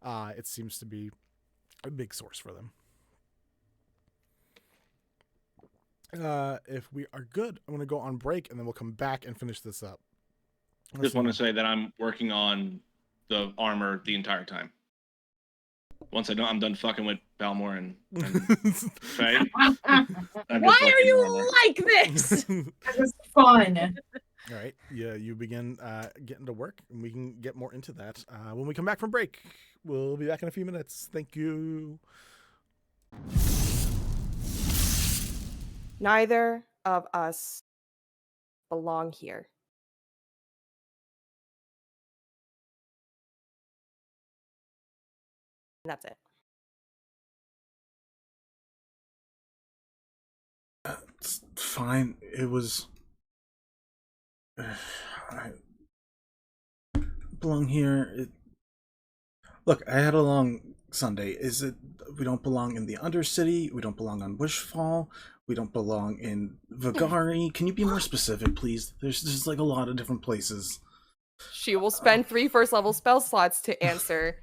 it seems to be a big source for them. If we are good, I'm going to go on break, and then we'll come back and finish this up.
Just want to say that I'm working on the armor the entire time. once I'm done fucking with Balmor and Faye.
Why are you like this?
It was fun.
All right. Yeah, you begin getting to work, and we can get more into that when we come back from break. We'll be back in a few minutes. Thank you.
Neither of us belong here. And that's it.
It's fine. It was. I belong here. Look, I had a long Sunday. Is it? We don't belong in the Undercity. We don't belong on Wishfall. We don't belong in Vagari. Can you be more specific, please? There's just like a lot of different places.
She will spend 3 first-level spell slots to answer.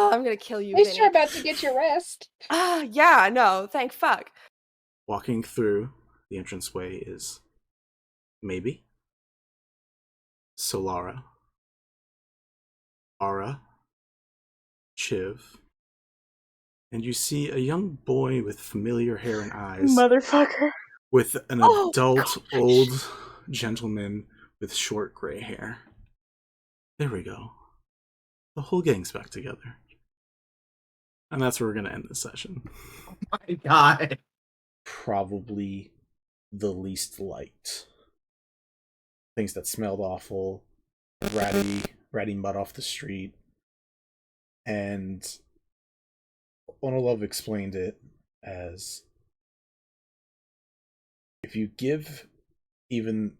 I'm gonna kill you,
At least
Vinny.
you're about to get your rest.
Yeah, no, thank fuck.
Walking through the entranceway is maybe Solara, Ara, Chiv, and you see a young boy with familiar hair and eyes,
Motherfucker.
with an
Oh,
adult old gentleman with short gray hair. There we go. The whole gang's back together. And that's where we're going to end this session.
Oh my god.
Probably the least liked. Things that smelled awful, ratty mud off the street. And Onolove explained it as, if you give even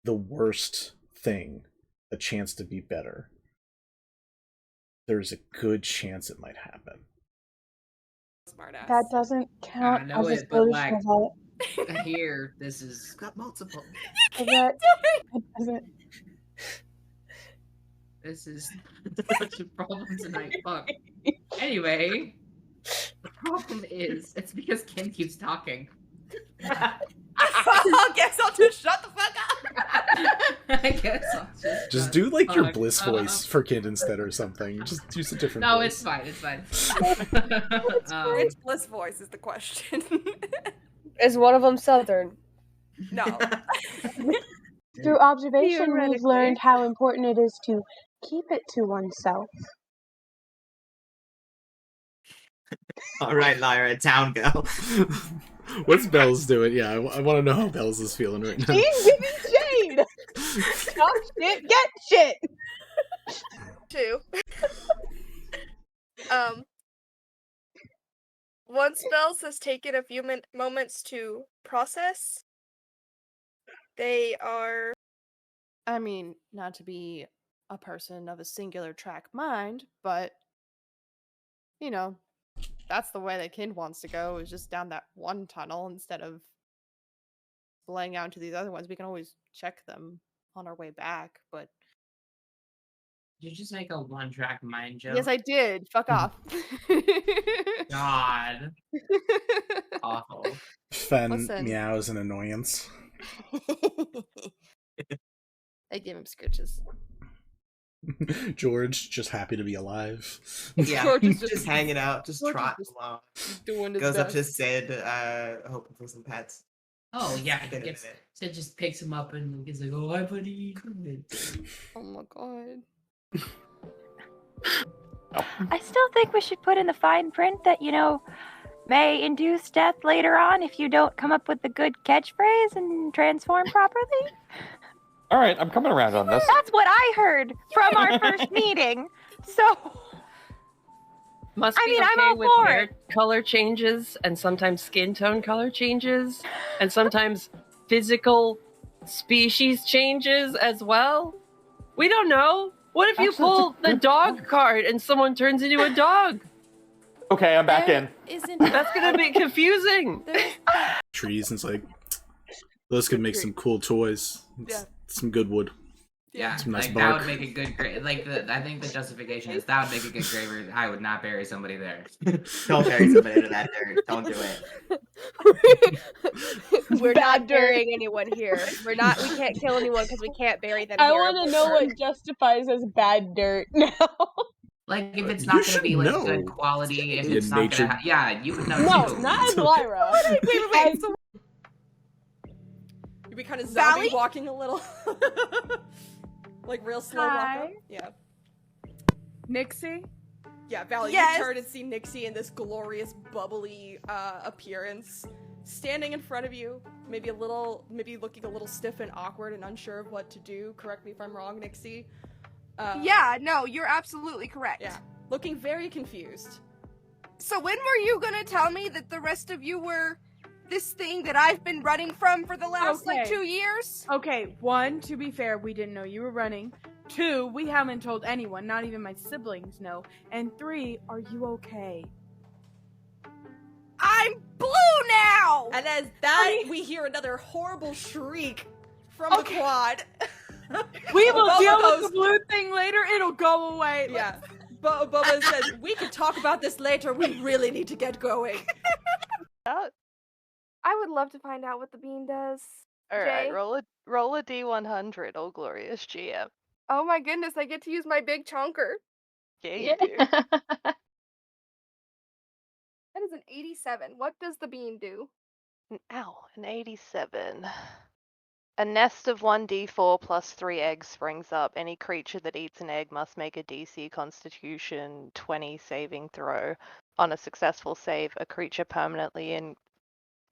the worst thing a chance to be better, there's a good chance it might happen.
Smartass.
That doesn't count
I know
as a
it, but,
solution
like,
of it.
Here, this is got multiple.
That doesn't.
This is such a problem tonight. Fuck. Anyway, the problem is it's because Ken keeps talking.
I guess I'll just shut the fuck up.
I guess I'll
Just
shut
do like
the
your
fuck
bliss
up.
voice for Kid instead or something. Just use a different
No,
voice.
it's fine. It's fine.
Which bliss voice is the question?
Is one of them Southern?
No.
Through observation, we've
Theoretically.
learned how important it is to keep it to oneself.
All right, Lyra, town girl.
What's Bells doing? Yeah, I want to know how Bells is feeling right now.
She's giving shade! Talk shit, get shit!
Two. Once Bells has taken a few moments to process, they are.
I mean, not to be a person of a singular track mind, but you know, that's the way that Kid wants to go, is just down that one tunnel instead of laying out into these other ones. We can always check them on our way back, but
Did you just make a one-track mind joke?
yes, I did. Fuck off.
God. Awful.
Fen
Listen.
meows an annoyance.
I give him scritches.
George, just happy to be alive.
Yeah,
George is
just hanging out, just
George is
trotting
just
along.
doing his
Goes up
best.
to Sid, hoping for some pets.
Oh yeah,
Been a
gets,
minute.
Sid just picks him up and he's like, "Oh, hi, buddy."
Oh my god.
I still think we should put in the fine print that, may induce death later on if you don't come up with the good catchphrase and transform properly.
All right, I'm coming around on this.
That's what I heard from our first meeting. So,
Must
I
be
mean,
okay
I'm all
with
for
hair
it.
color changes, and sometimes skin tone color changes, and sometimes physical species changes as well. We don't know. What if you
Actually, that's a
pull the
good
dog
point.
card and someone turns into a dog?
Okay, I'm back in.
That's gonna be confusing.
Trees, and it's like, those could make some cool toys. It's some good wood.
Yeah,
Some nice
like that
bark.
would make a good grave. Like I think the justification is that would make a good grave. I would not bury somebody there.
Don't bury somebody to that dirt. Don't do it.
We're not burying anyone here. We can't kill anyone because we can't bury them
I
here.
want to know what justifies as bad dirt now.
Like if it's
You
not going to
should
be like
know.
good quality, if
You
it's not going
nature-
to, yeah, you would know
No,
too.
not as Lyra.
Wait. So... You'd be kind of zombie
Valley?
walking a little. Like real slow walk
Hi.
up. Yeah.
Nixie?
Yeah, Valley,
Yes.
you turn and see Nixie in this glorious, bubbly appearance, standing in front of you, maybe looking a little stiff and awkward and unsure of what to do. Correct me if I'm wrong, Nixie.
Yeah, no, you're absolutely correct.
Yeah, looking very confused.
So when were you gonna tell me that the rest of you were this thing that I've been running from for the last, like, 2 years?
Okay, 1, to be fair, we didn't know you were running. 2, we haven't told anyone, not even my siblings know. And 3, are you okay?
I'm blue now!
And as that, we hear another horrible shriek from the quad.
We will
Boba
deal
goes-
with the blue thing later, it'll go away.
Yeah. Boba says, we can talk about this later, we really need to get going.
I would love to find out what the bean does.
Alright,
Jay?
roll a D100, oh glorious GM.
Oh my goodness, I get to use my big chunker.
Yeah, you do.
That is an 87. What does the bean do?
An 87. A nest of 1d4 plus 3 eggs springs up. Any creature that eats an egg must make a DC Constitution 20 saving throw. On a successful save, a creature permanently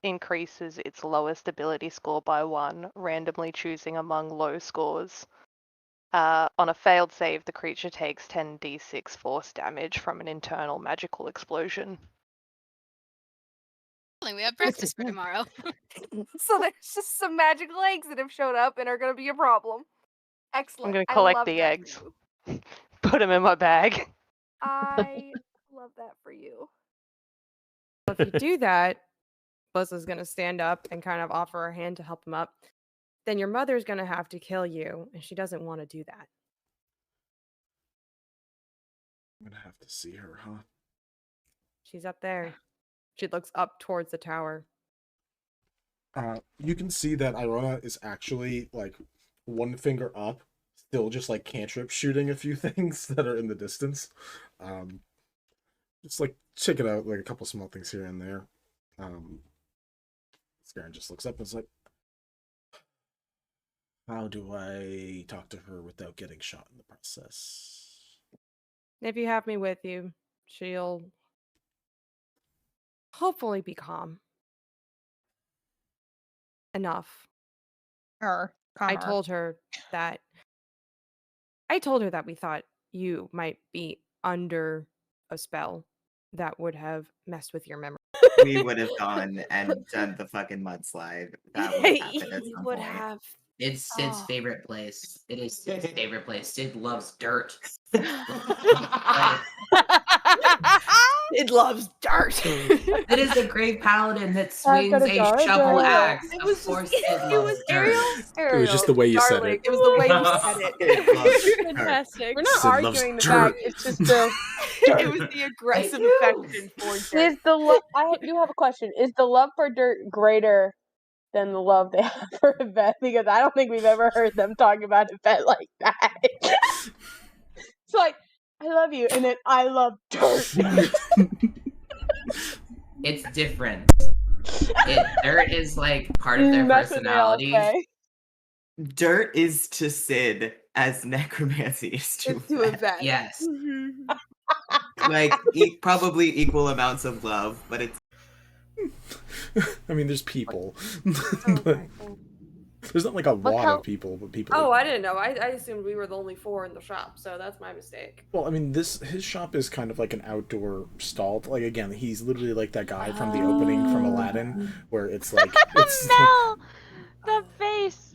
increases its lowest ability score by 1, randomly choosing among low scores. On a failed save, the creature takes 10d6 force damage from an internal magical explosion.
We have practice for tomorrow.
So there's just some magical eggs that have showed up and are going to be a problem. Excellent.
I'm going to
I
collect
love
the
that
eggs.
for you.
Put them in my bag.
I love that for you.
If you do that, Blizza's gonna stand up and kind of offer her hand to help him up. Then your mother's gonna have to kill you, and she doesn't want to do that.
I'm gonna have to see her, huh?
She's up there. She looks up towards the tower.
You can see that Irona is actually like one finger up, still just like cantrip shooting a few things that are in the distance. Just like check it out, like a couple small things here and there. Scaran just looks up and is like, how do I talk to her without getting shot in the process?
If you have me with you, she'll hopefully be calm. Enough. I told her that we thought you might be under a spell that would have messed with your memory.
We would have gone and done the fucking mudslide. That would have happened at some point.
It's Sid's favorite place. It is Sid's favorite place. Sid loves dirt.
It loves dirt.
It is the great paladin that swings
got a
a
jar,
shovel
jar.
axe.
It
Of
was
course,
just-
Sid
it
loves
was
dirt.
It was just the way you said it.
It was the way you said it.
Fantastic.
We're not
Sid loves
arguing the
dirt.
fact. It's just the.
It was the aggressive affection for dirt.
Is the love? I do have a question. Is the love for dirt greater than the love they have for Yvette? Because I don't think we've ever heard them talk about Yvette like that. It's like, I love you, and then I love dirt.
It's different. Dirt is like part of their
That's what they all
personality.
say.
Dirt is to Sid as necromancy is to Yvette.
Yes.
Like probably equal amounts of love, but it's
I mean, there's people. But there's not like a lot of people, but people.
Oh, I didn't know. I assumed we were the only 4 in the shop, so that's my mistake.
Well, I mean, his shop is kind of like an outdoor stall. Like again, he's literally like that guy from the opening from Aladdin, where it's like it's
Mel, the face.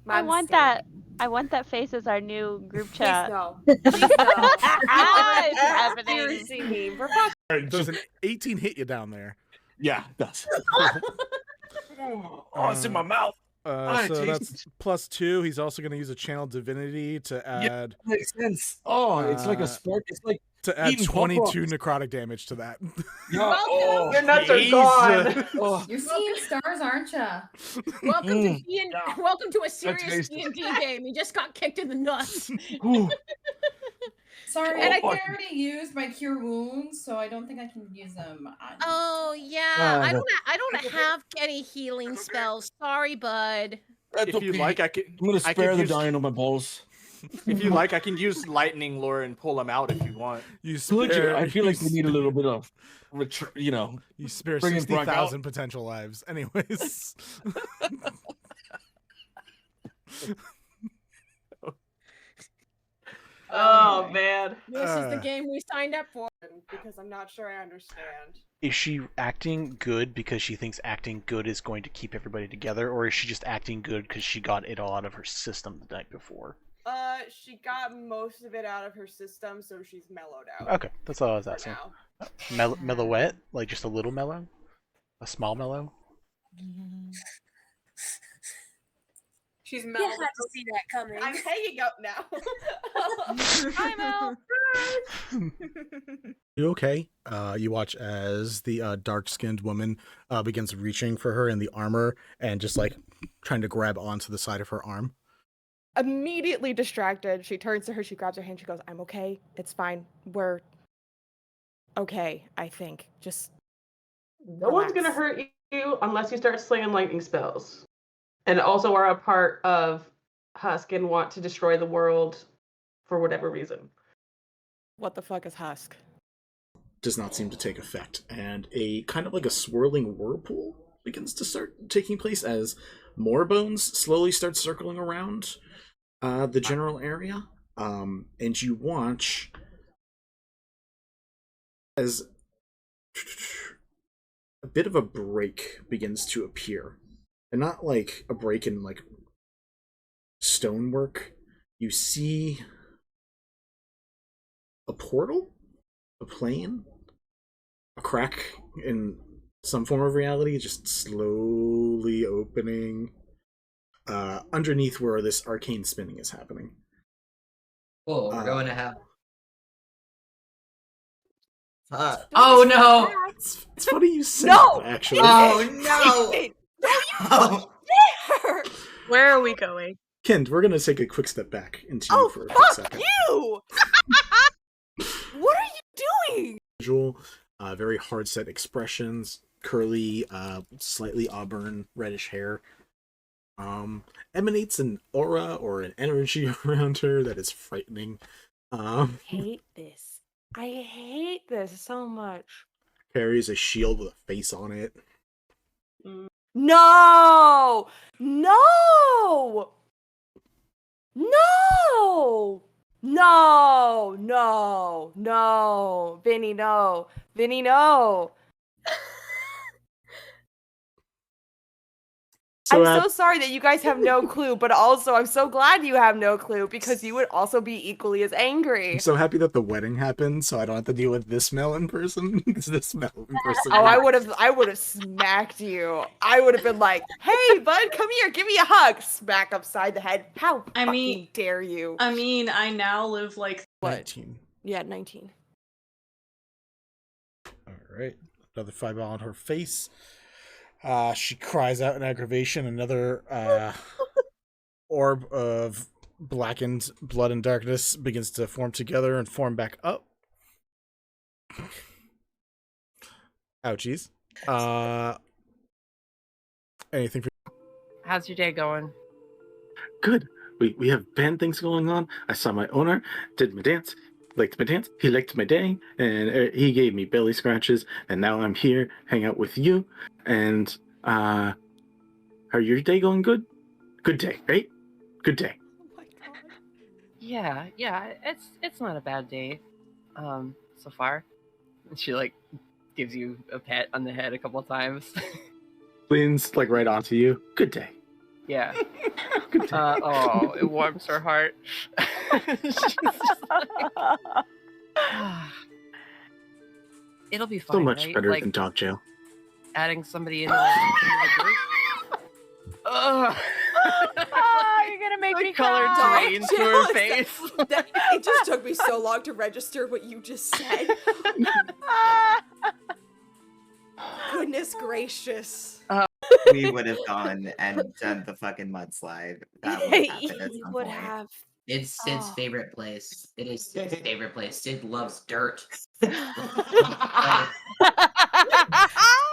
I
My
want
mistake.
that. I want that face as our new group chat.
Please no. Please no.
It's happening.
Seriously, me. For fuck's
Alright, does an 18 hit you down there?
Yeah, it does.
Oh,
it's in my mouth.
So that's +2. He's also going to use a channel divinity to add.
Yeah, makes sense. Oh, it's like a spark. It's like
to add
eating
22
pop-rocks.
necrotic damage to that.
Oh,
Your nuts are gone.
Oh.
You're seeing stars, aren't ya?
Welcome to welcome to a serious
tasty.
D&D game. You just got kicked in the nuts.
Sorry,
And
I
I-
already used my cure wounds, so I don't think I can use them.
Oh yeah, I don't have any healing spells. Sorry, bud.
That's
If you
okay.
like, I can.
I'm gonna
I
spare
can
the
use-
dying on my balls.
If you like, I can use lightning lure and pull them out if you want.
You
Legit, I feel like we
you
need a little bit of, you know.
You spare
bringing Brock out.
60,000 potential lives. Anyways.
Oh man.
This is the game we signed up for.
Because I'm not sure I understand.
Is she acting good because she thinks acting good is going to keep everybody together, or is she just acting good because she got it all out of her system the night before?
She got most of it out of her system, so she's mellowed out.
Okay, that's all I was asking.
now.
Mellowette? Like just a little mellow? A small mellow?
She's
You
mellowed
had to see that coming.
I'm hanging up now.
Hi, Mel.
You okay? You watch as the dark-skinned woman begins reaching for her in the armor and just like trying to grab onto the side of her arm.
Immediately distracted, she turns to her, she grabs her hand, she goes, I'm okay, it's fine, we're okay, I think. Just
No one's gonna hurt you unless you start slinging lightning spells. And also are a part of Husk and want to destroy the world for whatever reason.
What the fuck is Husk?
Does not seem to take effect, and a kind of like a swirling whirlpool begins to start taking place as more bones slowly start circling around the general area. And you watch as a bit of a break begins to appear. And not like a break in like stonework. You see a portal, a plane, a crack in some form of reality just slowly opening underneath where this arcane spinning is happening.
Whoa, we're going to have.
Oh no!
It's funny you say
No!
that, actually.
Oh no! Oh.
Where are we going?
Kent, we're gonna take a quick step back into you
Oh,
for a quick
fuck
second.
you! What are you doing?
Visual, very hard set expressions, curly, slightly auburn, reddish hair. Emanates an aura or an energy around her that is frightening.
Hate this. I hate this so much.
Carries a shield with a face on it.
No! No! No! No! No! No! Vinny, no! Vinny, no!
So
I'm so sorry that you guys have no clue, but also I'm so glad you have no clue because you would also be equally as angry.
I'm so happy that the wedding happened, so I don't have to deal with this smell in person. This smell in person.
Oh, I would have smacked you. I would have been like, "Hey, bud, come here, give me a hug." Smack upside the head. How fucking dare you?
I mean, I now live like
19.
Yeah, 19.
All right, another fireball on her face. She cries out in aggravation. Another orb of blackened blood and darkness begins to form together and form back up. Ouchies. Anything for
How's your day going?
Good. We have band things going on. I saw my owner, did my dance, liked my dance. He liked my day, and he gave me belly scratches. And now I'm here, hang out with you. And are your day going good? Good day, right? Good day.
Yeah, it's not a bad day, so far. She like gives you a pat on the head a couple times.
Leans like right onto you. Good day.
Yeah. Oh, it warms her heart. She's just like, it'll be fine.
So much
right?
better
like,
than dog jail.
adding somebody into the group.
You're gonna make me
color
cry.
drains to her face.
It just took me so long to register what you just said. Goodness gracious.
We would have gone and done the fucking mudslide. That would have happened at some point.
It's Sid's favorite place. It is Sid's favorite place. Sid loves dirt.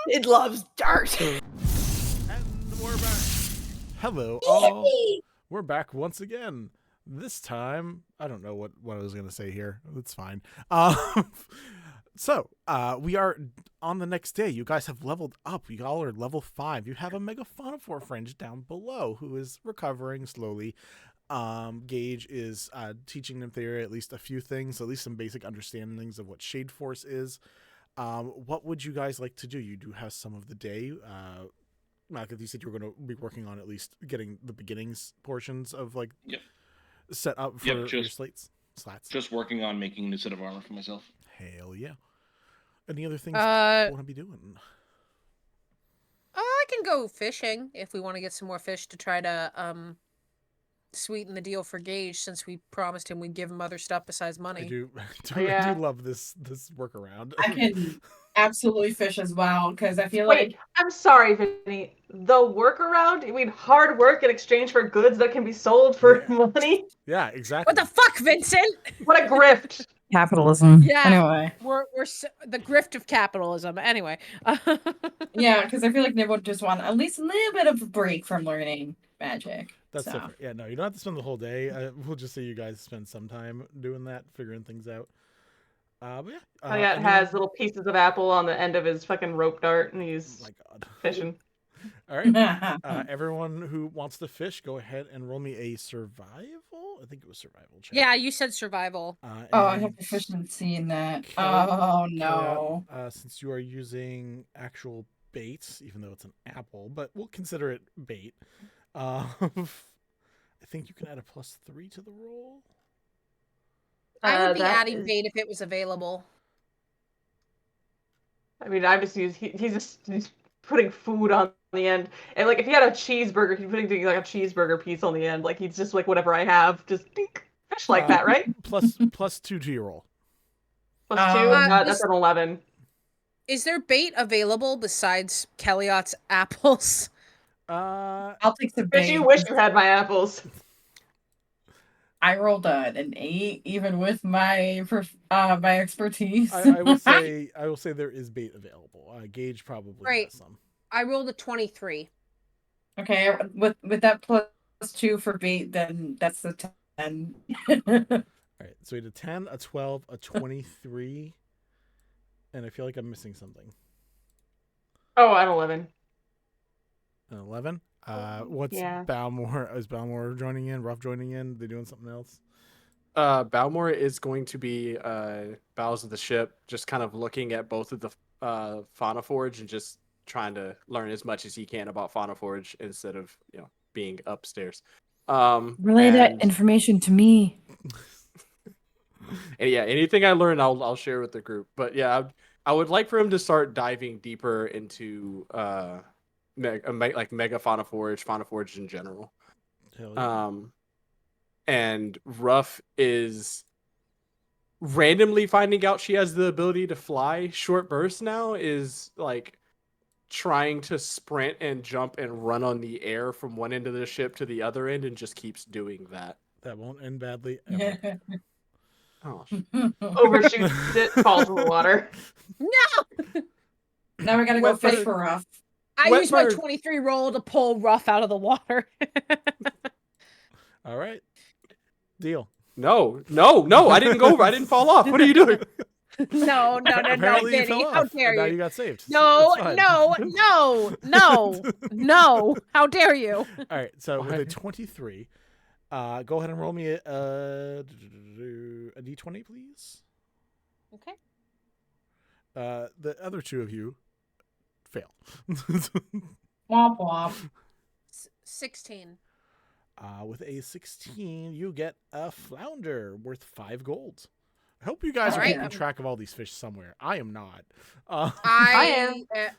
It loves dirt.
And we're back. Hello, all. We're back once again. This time, I don't know what I was going to say here. It's fine. So, we are on the next day. You guys have leveled up. You all are level 5. You have a Megaphanophore friend down below who is recovering slowly. Gage is teaching Nymtheria at least a few things, at least some basic understandings of what Shade Force is. What would you guys like to do? You do have some of the day. Malcolm, you said you were going to be working on at least getting the beginnings portions of set up for your slats.
Just working on making a new set of armor for myself.
Hell yeah. Any other things you want to be doing?
I can go fishing if we want to get some more fish to try to sweeten the deal for Gage, since we promised him we'd give him other stuff besides money.
I do love this workaround.
I can absolutely fish as well, because I feel like...
I'm sorry, Vinny. The workaround? You mean hard work in exchange for goods that can be sold for money?
Yeah, exactly.
What the fuck, Vincent?
What a grift.
Capitalism.
Yeah.
Anyway.
We're the grift of capitalism. Anyway.
Yeah, because I feel like they would just want at least a little bit of a break from learning magic.
That's different. Yeah, no, you don't have to spend the whole day. We'll just say you guys spend some time doing that, figuring things out. But yeah.
Kelliat has little pieces of apple on the end of his fucking rope dart, and he's fishing.
All right. Everyone who wants to fish, go ahead and roll me a survival. I think it was survival check.
Yeah, you said survival.
I have proficiency in that. Oh, no.
Since you are using actual baits, even though it's an apple, but we'll consider it bait. I think you can add a +3 to the roll.
I would be adding bait if it was available.
I mean, I just use he's putting food on the end, and like if he had a cheeseburger, he's putting like a cheeseburger piece on the end. Like he's just like whatever I have, just fish like that, right?
+2 to your roll.
+2. That's an 11.
Is there bait available besides Kelliat's apples?
I'll take the
If
bait.
you wish you had my apples.
I rolled an 8, even with my my expertise.
I will say there is bait available. Gage probably
Great.
has some.
I rolled a 23.
Okay, with that +2 for bait, then that's the 10.
All right, so we had a 10, a 12, a 23, and I feel like I'm missing something.
Oh, an 11.
An 11. What's Balmor? Is Balmor joining in? Ruff joining in? They doing something else?
Balmor is going to be bows of the ship, just kind of looking at both of the Faunaforge and just trying to learn as much as he can about Faunaforge instead of being upstairs.
Relay that information to me.
And yeah, anything I learn, I'll share with the group. But yeah, I would like for him to start diving deeper into like Mega Faunaforge in general. And Ruff is randomly finding out she has the ability to fly short bursts now, is like trying to sprint and jump and run on the air from one end of the ship to the other end, and just keeps doing that.
That won't end badly ever.
Oh.
Overshoots it, falls in the water.
No!
Now we gotta go fish for Ruff.
I used my 23 roll to pull Ruff out of the water.
All right. Deal.
No, I didn't go over. I didn't fall off. What are you doing?
No,
Apparently you
Vinny.
fell
How
off,
dare
and now
you?
you got saved.
No,
It's fine.
no. How dare you?
All right, so with a 23, go ahead and roll me a d20, please.
Okay.
The other two of you fail.
Womp womp.
16.
With a 16, you get a flounder worth 5 gold. I hope you guys are keeping track of all these fish somewhere. I am not.
I am.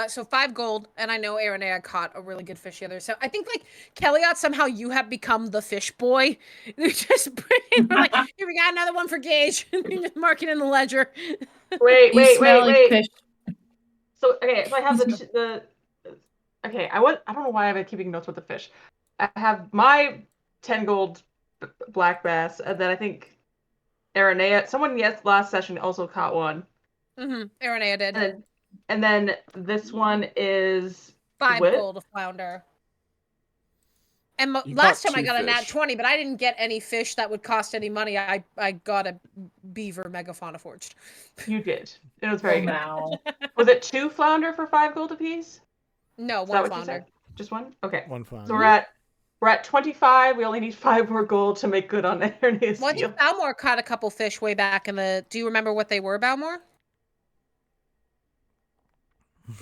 So 5 gold, and I know Aranea caught a really good fish the other. So I think like Kelliat, somehow you have become the fish boy. They're just we're like, here we got another one for Gage. You just mark it in the ledger.
Wait.
Fish.
So I have the okay. I don't know why I'm keeping notes with the fish. I have my 10 gold black bass, and then I think Aranea. Someone last session also caught one.
Aranea did.
And then this one is
5
what?
gold a flounder. And
You
last
got
time I
2
got a nat
fish.
20, but I didn't get any fish that would cost any money. I got a beaver megafauna forged.
You did. It was very good. Was it 2 flounder for 5 gold apiece?
No,
Is
1
that what you
flounder.
said? Just one? Okay.
1 flounder.
So we're at 25. We only need 5 more gold to make good on Aranea's
Well, I
deal.
think Balmor caught a couple fish way back in the. Do you remember what they were, Balmor?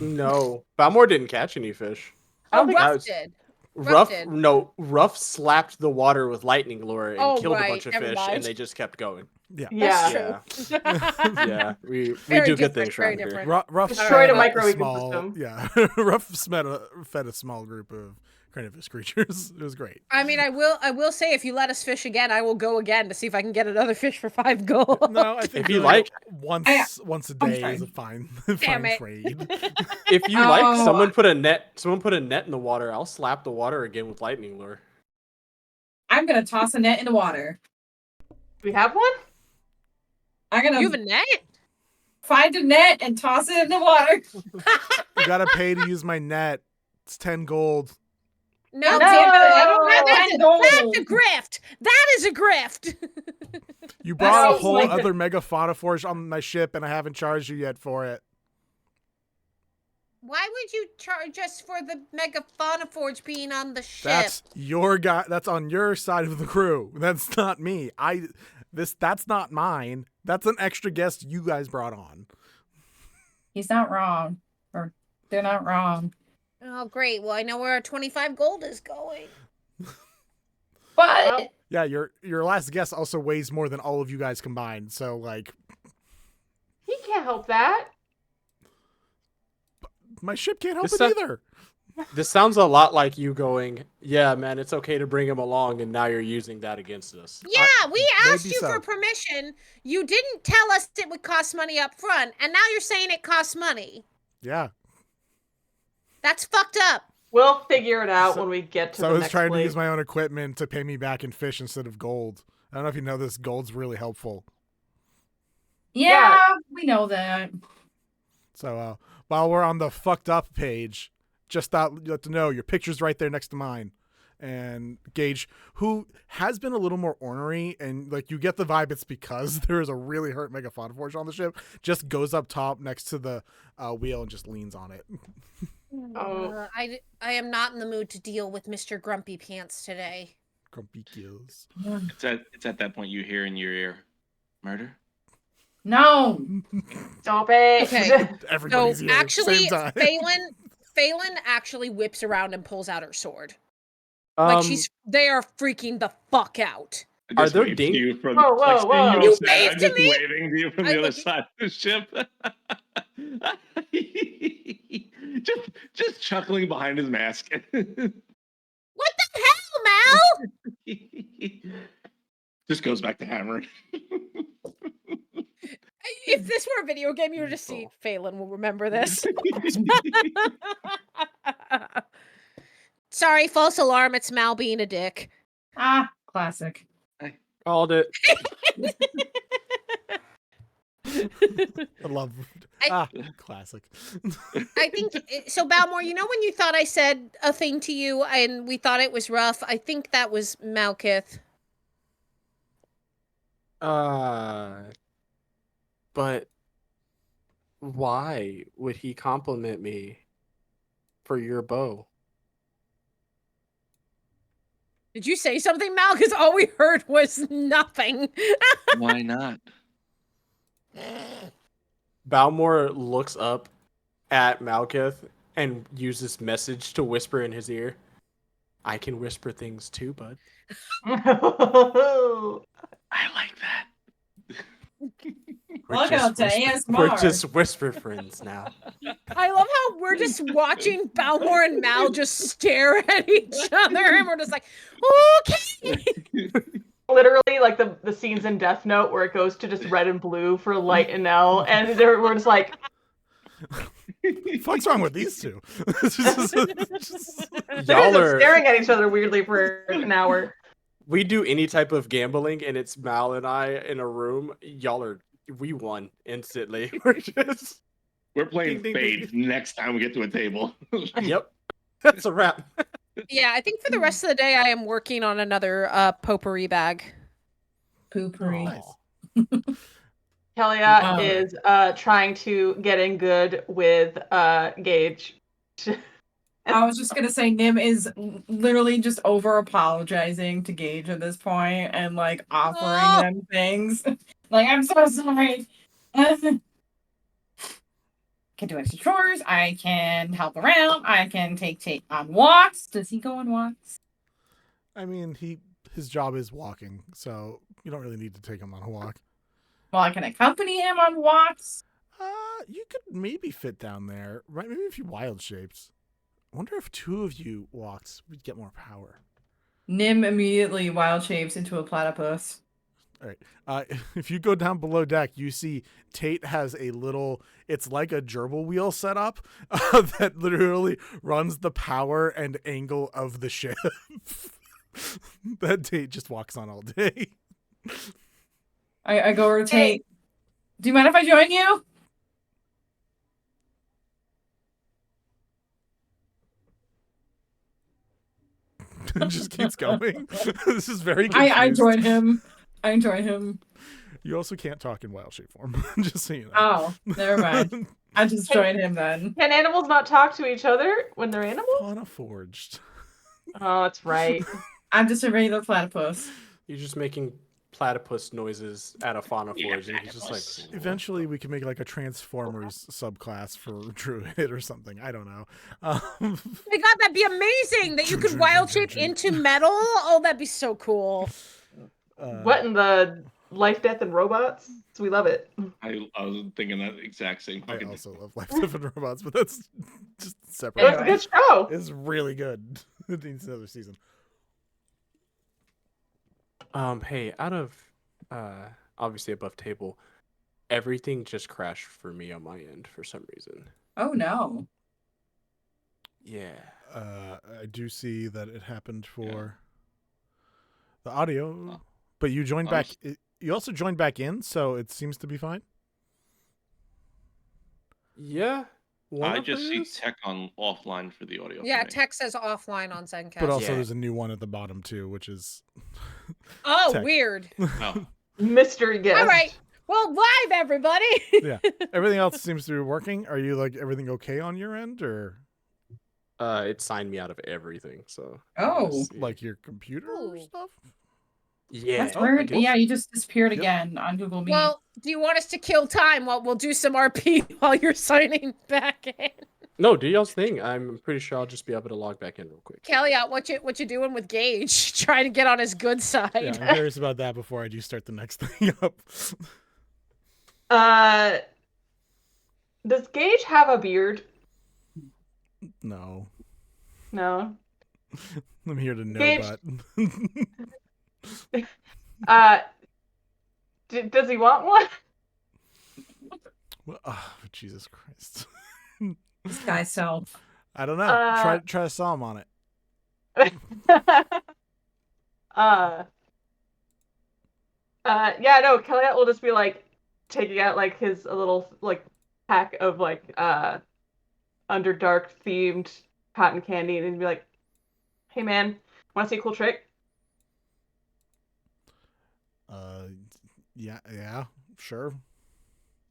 No, Balmor didn't catch any fish.
Oh,
That
Ruff
was-
did.
Ruff slapped the water with lightning lure and
Oh,
killed a
right,
bunch of
never
fish,
mind.
and they just kept going.
Yeah.
That's
Yeah. Yeah. We
Very
do good
different,
things
very
around here.
different.
Ruff
Destroyed a
fed
micro
small,
ecosystem.
yeah. Ruff fed a small group of carnivorous creatures. It was great.
I mean, I will say, if you let us fish again, I will go again to see if I can get another fish for 5 gold.
No, I think
If you
doing
like-
it once a day
sorry.
is a fine
Damn it.
trade.
If you like, someone put a net in the water. I'll slap the water again with lightning lure.
I'm gonna toss a net in the water.
We have one?
I'm gonna
You have a net?
find a net and toss it in the water.
You gotta pay to use my net. It's 10 gold.
No,
Damn it, I don't have
that's
10 gold.
a grift. That is a grift.
You brought a
sounds
whole
like
other megafauna forge on my ship, and I haven't charged you yet for it.
Why would you charge us for the megafauna forge being on the ship?
That's your guy. That's on your side of the crew. That's not me. That's not mine. That's an extra guest you guys brought on.
He's not wrong. Or they're not wrong.
Oh, great. Well, I know where our 25 gold is going.
But
Yeah, your last guest also weighs more than all of you guys combined. So like,
He can't help that.
my ship can't help
This
it
sounds-
either.
This sounds a lot like you going, yeah, man, it's okay to bring him along, and now you're using that against us.
Yeah, we asked
maybe
you
so.
for permission. You didn't tell us it would cost money up front, and now you're saying it costs money.
Yeah.
That's fucked up.
We'll figure it out when we get to
So I
the
was
next
trying to
wave.
use my own equipment to pay me back in fish instead of gold. I don't know if you know this. Gold's really helpful.
yeah, we know that.
So while we're on the fucked up page, just thought you have to know your picture's right there next to mine. And Gage, who has been a little more ornery, and like you get the vibe it's because there is a really hurt megafauna forge on the ship, just goes up top next to the wheel and just leans on it.
I am not in the mood to deal with Mr. Grumpy Pants today.
Grumpy kills.
It's at that point you hear in your ear, murder.
No.
Stop it.
Okay.
Everybody's
So
here,
actually,
same time.
Phelan actually whips around and pulls out her sword. Like they are freaking the fuck out.
I
Are
just
there
waved to
ding-
you from,
Whoa,
like,
whoa, whoa.
seeing
You
you sad,
waved
I'm
to
just
me?
waving to you from the other side of the ship. just chuckling behind his mask.
What the hell, Mal?
Just goes back to hammering.
If this were a video game, you would just see Phelan will remember this. Sorry, false alarm. It's Mal being a dick.
Ah, classic.
Called it.
I love classic.
I think so, Balmor. You know when you thought I said a thing to you and we thought it was rough? I think that was Malkith.
But why would he compliment me for your bow?
Did you say something, Mal? Because all we heard was nothing.
Why not?
Balmor looks up at Malkith and uses message to whisper in his ear. I can whisper things too, bud.
I like that.
Welcome to ASMR.
We're just whisper friends now.
I love how we're just watching Balmor and Mal just stare at each other, and we're just like, okay.
Literally, like the scenes in Death Note where it goes to just red and blue for Light and L, and we're just like,
What's wrong with these two?
Y'all are
staring at each other weirdly for an hour.
We do any type of gambling, and it's Mal and I in a room. We won instantly.
We're playing
Ding, ding,
Fade next time we get to a table.
Yep, that's a wrap.
Yeah, I think for the rest of the day, I am working on another potpourri bag.
Poopery.
Kelliat is trying to get in good with Gage.
I was just gonna say Nim is literally just over apologizing to Gage at this point and like offering them things. Like, I'm so sorry. Can do extra chores. I can help around. I can take on walks. Does he go on walks?
I mean, his job is walking, so you don't really need to take him on a walk.
Well, I can accompany him on walks.
You could maybe fit down there, right? Maybe if you wild shapes. I wonder if two of you walked, we'd get more power.
Nim immediately wild shapes into a platypus.
All right. If you go down below deck, you see Tate has a little, it's like a gerbil wheel set up that literally runs the power and angle of the ship. That Tate just walks on all day.
I go over to Tate. Do you mind if I join you?
It just keeps going. This is very confused.
I join him. I join him.
You also can't talk in wild shape form, just so you know.
Oh, never mind. I just join him then.
Can animals not talk to each other when they're animals?
Fauna forged.
Oh, that's right.
I'm just a regular platypus.
You're just making platypus noises at a fauna forge, and he's just like.
Eventually, we can make like a Transformers subclass for druid or something. I don't know.
Oh my god, that'd be amazing! That you could wild shape into metal. Oh, that'd be so cool.
What in the Life, Death, and Robots? So we love it.
I was thinking that exact same
I
fucking
also love Life, Death, and Robots, but that's just separate.
It's a good show.
It's really good. It needs another season.
Hey, out of obviously above table, everything just crashed for me on my end for some reason.
Oh no.
Yeah.
I do see that it happened for the audio, but you joined back. You also joined back in, so it seems to be fine.
Yeah.
I just see tech on offline for the audio.
Yeah,
for me.
tech says offline on Zencast.
But also, there's a new one at the bottom too, which is.
Oh,
tech.
weird.
Oh.
Mystery guest.
All right. Well, live, everybody.
Yeah. Everything else seems to be working. Are you like everything okay on your end, or?
It signed me out of everything, so.
Oh.
Like your computer or stuff?
Yeah.
That's weird. Yeah, you just disappeared again on Google Meet.
Well, do you want us to kill time while we'll do some RP while you're signing back in?
No, do y'all's thing. I'm pretty sure I'll just be able to log back in real quick.
Kelliat, what you doing with Gage? Trying to get on his good side.
Yeah, I'm curious about that before I do start the next thing up.
Does Gage have a beard?
No.
No.
I'm here to know,
Gage-
but.
Does he want one?
Well, oh, Jesus Christ.
This guy's so.
I don't know. Try to sell him on it.
Yeah, no, Kelliat will just be like taking out like his a little like pack of like Underdark themed cotton candy and he'd be like, "Hey man, wanna see a cool trick?"
Yeah, sure.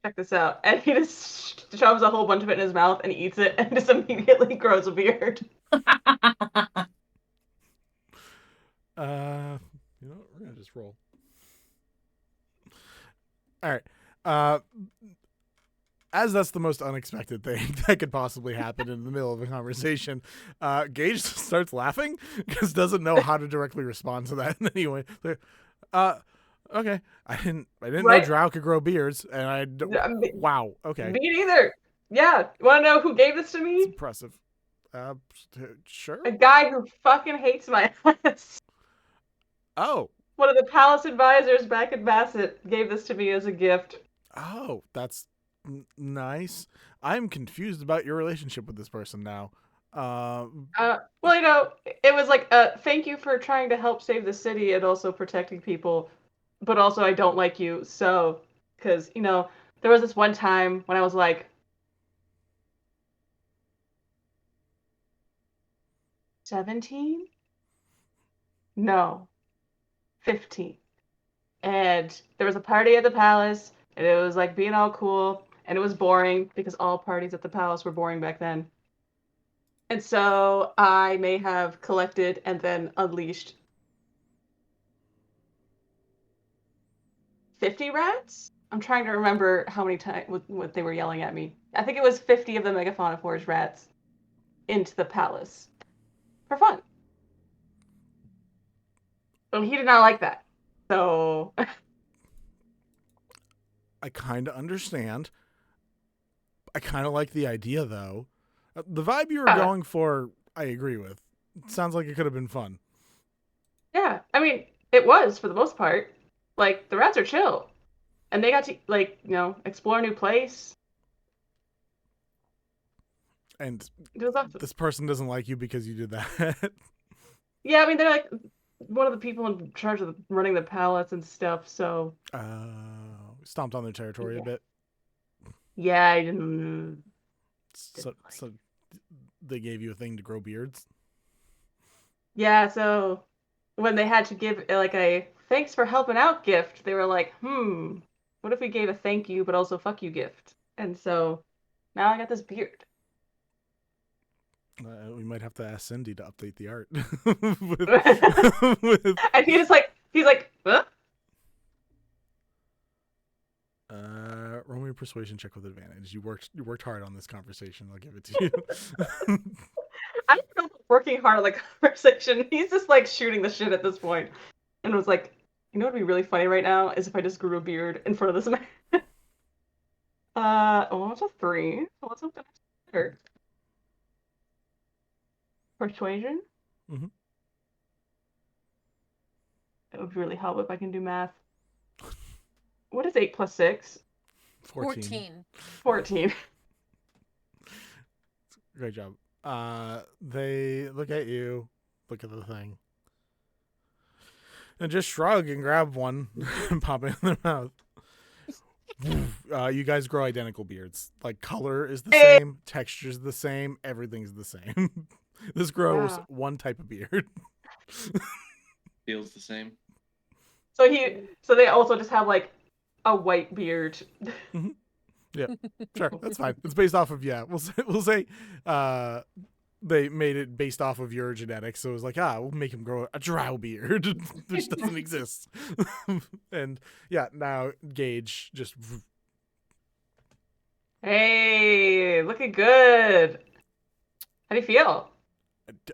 Check this out. And he just shoves a whole bunch of it in his mouth and eats it and just immediately grows a beard.
You know, we're gonna just roll. All right. As that's the most unexpected thing that could possibly happen in the middle of a conversation, Gage starts laughing because doesn't know how to directly respond to that in any way. Okay, I didn't know Drow could grow beards, and wow. Okay,
Me neither. Yeah, you want to know who gave this to me?
Impressive. Sure.
A guy who fucking hates my ass.
Oh.
One of the palace advisors back in Bassett gave this to me as a gift.
Oh, that's nice. I'm confused about your relationship with this person now.
Well, you know, it was like, thank you for trying to help save the city and also protecting people, but also I don't like you, so, because, you know, there was this one time when I was like, 17? No, 15. And there was a party at the palace, and it was like being all cool, and it was boring because all parties at the palace were boring back then. And so I may have collected and then unleashed 50 rats? I'm trying to remember how many times what they were yelling at me. I think it was 50 of the Megaphoniforge rats into the palace for fun. But he did not like that. So
I kind of understand. I kind of like the idea, though. The vibe you were going for, I agree with. It sounds like it could have been fun.
Yeah, I mean, it was for the most part. Like, the rats are chill. And they got to, like, you know, explore a new place.
And
It was awesome.
this person doesn't like you because you did that.
Yeah, I mean, they're like one of the people in charge of running the palace and stuff, so.
Stomped on their territory a bit.
Yeah, I didn't.
So they gave you a thing to grow beards?
Yeah, so when they had to give like a thanks for helping out gift, they were like, what if we gave a thank you but also fuck you gift? And so now I got this beard.
We might have to ask Cindy to update the art.
And he's like, what?
Roll me a persuasion check with advantage. You worked hard on this conversation. I'll give it to you.
I don't know if I'm working hard on the conversation. He's just like shooting the shit at this point. And was like, you know what would be really funny right now is if I just grew a beard in front of this man. It's a 3. So let's hope that's better. Persuasion?
Mm-hmm.
It would really help if I can do math. What is 8 plus 6?
14.
14.
Great job. They look at you, look at the thing, and just shrug and grab one and pop it in their mouth. You guys grow identical beards. Like, color is the same, texture's the same, everything's the same. This grows one type of beard.
Feels the same.
So they also just have like a white beard.
Mm-hmm. Yeah, sure, that's fine. It's based off of we'll say they made it based off of your genetics, so it was like we'll make him grow a drow beard, which doesn't exist. And yeah, now Gage just.
Hey, looking good. How do you feel?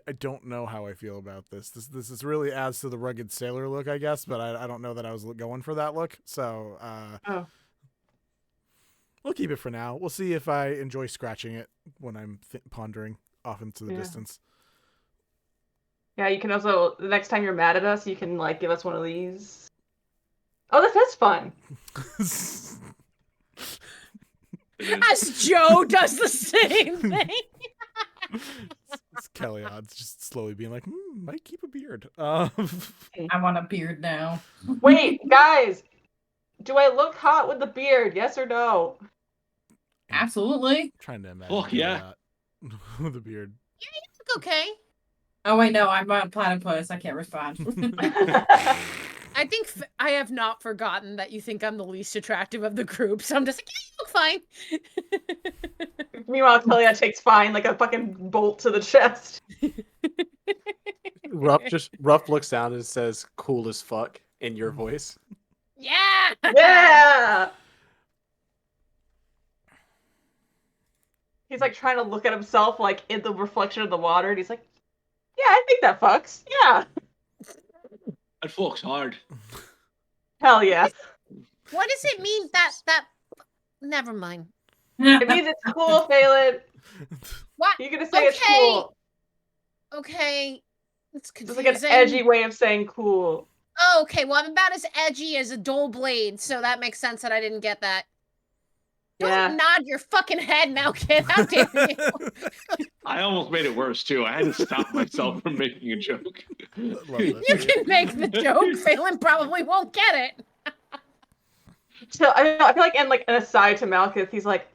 I don't know how I feel about this. This is really adds to the rugged sailor look, I guess, but I don't know that I was going for that look. So we'll keep it for now. We'll see if I enjoy scratching it when I'm pondering off into the distance.
Yeah, you can also, the next time you're mad at us, you can like give us one of these. Oh, this is fun.
As Joe does the same thing.
It's Kelliat's just slowly being like, might keep a beard.
I want a beard now.
Wait, guys, do I look hot with the beard? Yes or no?
Absolutely.
Trying to imagine.
Oh yeah.
With a beard.
Yeah, you look okay.
Oh wait, no, I'm a platypus. I can't respond.
I think I have not forgotten that you think I'm the least attractive of the group, so I'm just like, yeah, you look fine.
Meanwhile, Kelliat takes fine like a fucking bolt to the chest.
Ruff looks down and says, "Cool as fuck" in your voice.
Yeah.
Yeah. He's like trying to look at himself like in the reflection of the water, and he's like, "Yeah, I think that fucks. Yeah."
That fucks hard.
Hell yeah.
What does it mean that never mind.
It means it's cool, Phelan.
What?
You're gonna say it's cool.
Okay. It's
It's
confusing.
like an edgy way of saying cool.
Oh, okay. Well, I'm about as edgy as a dull blade, so that makes sense that I didn't get that. Don't nod your fucking head now, kid. How dare you?
I almost made it worse too. I had to stop myself from making a joke.
You can make the joke. Phelan probably won't get it.
So I feel like, and like an aside to Malkuth, he's like,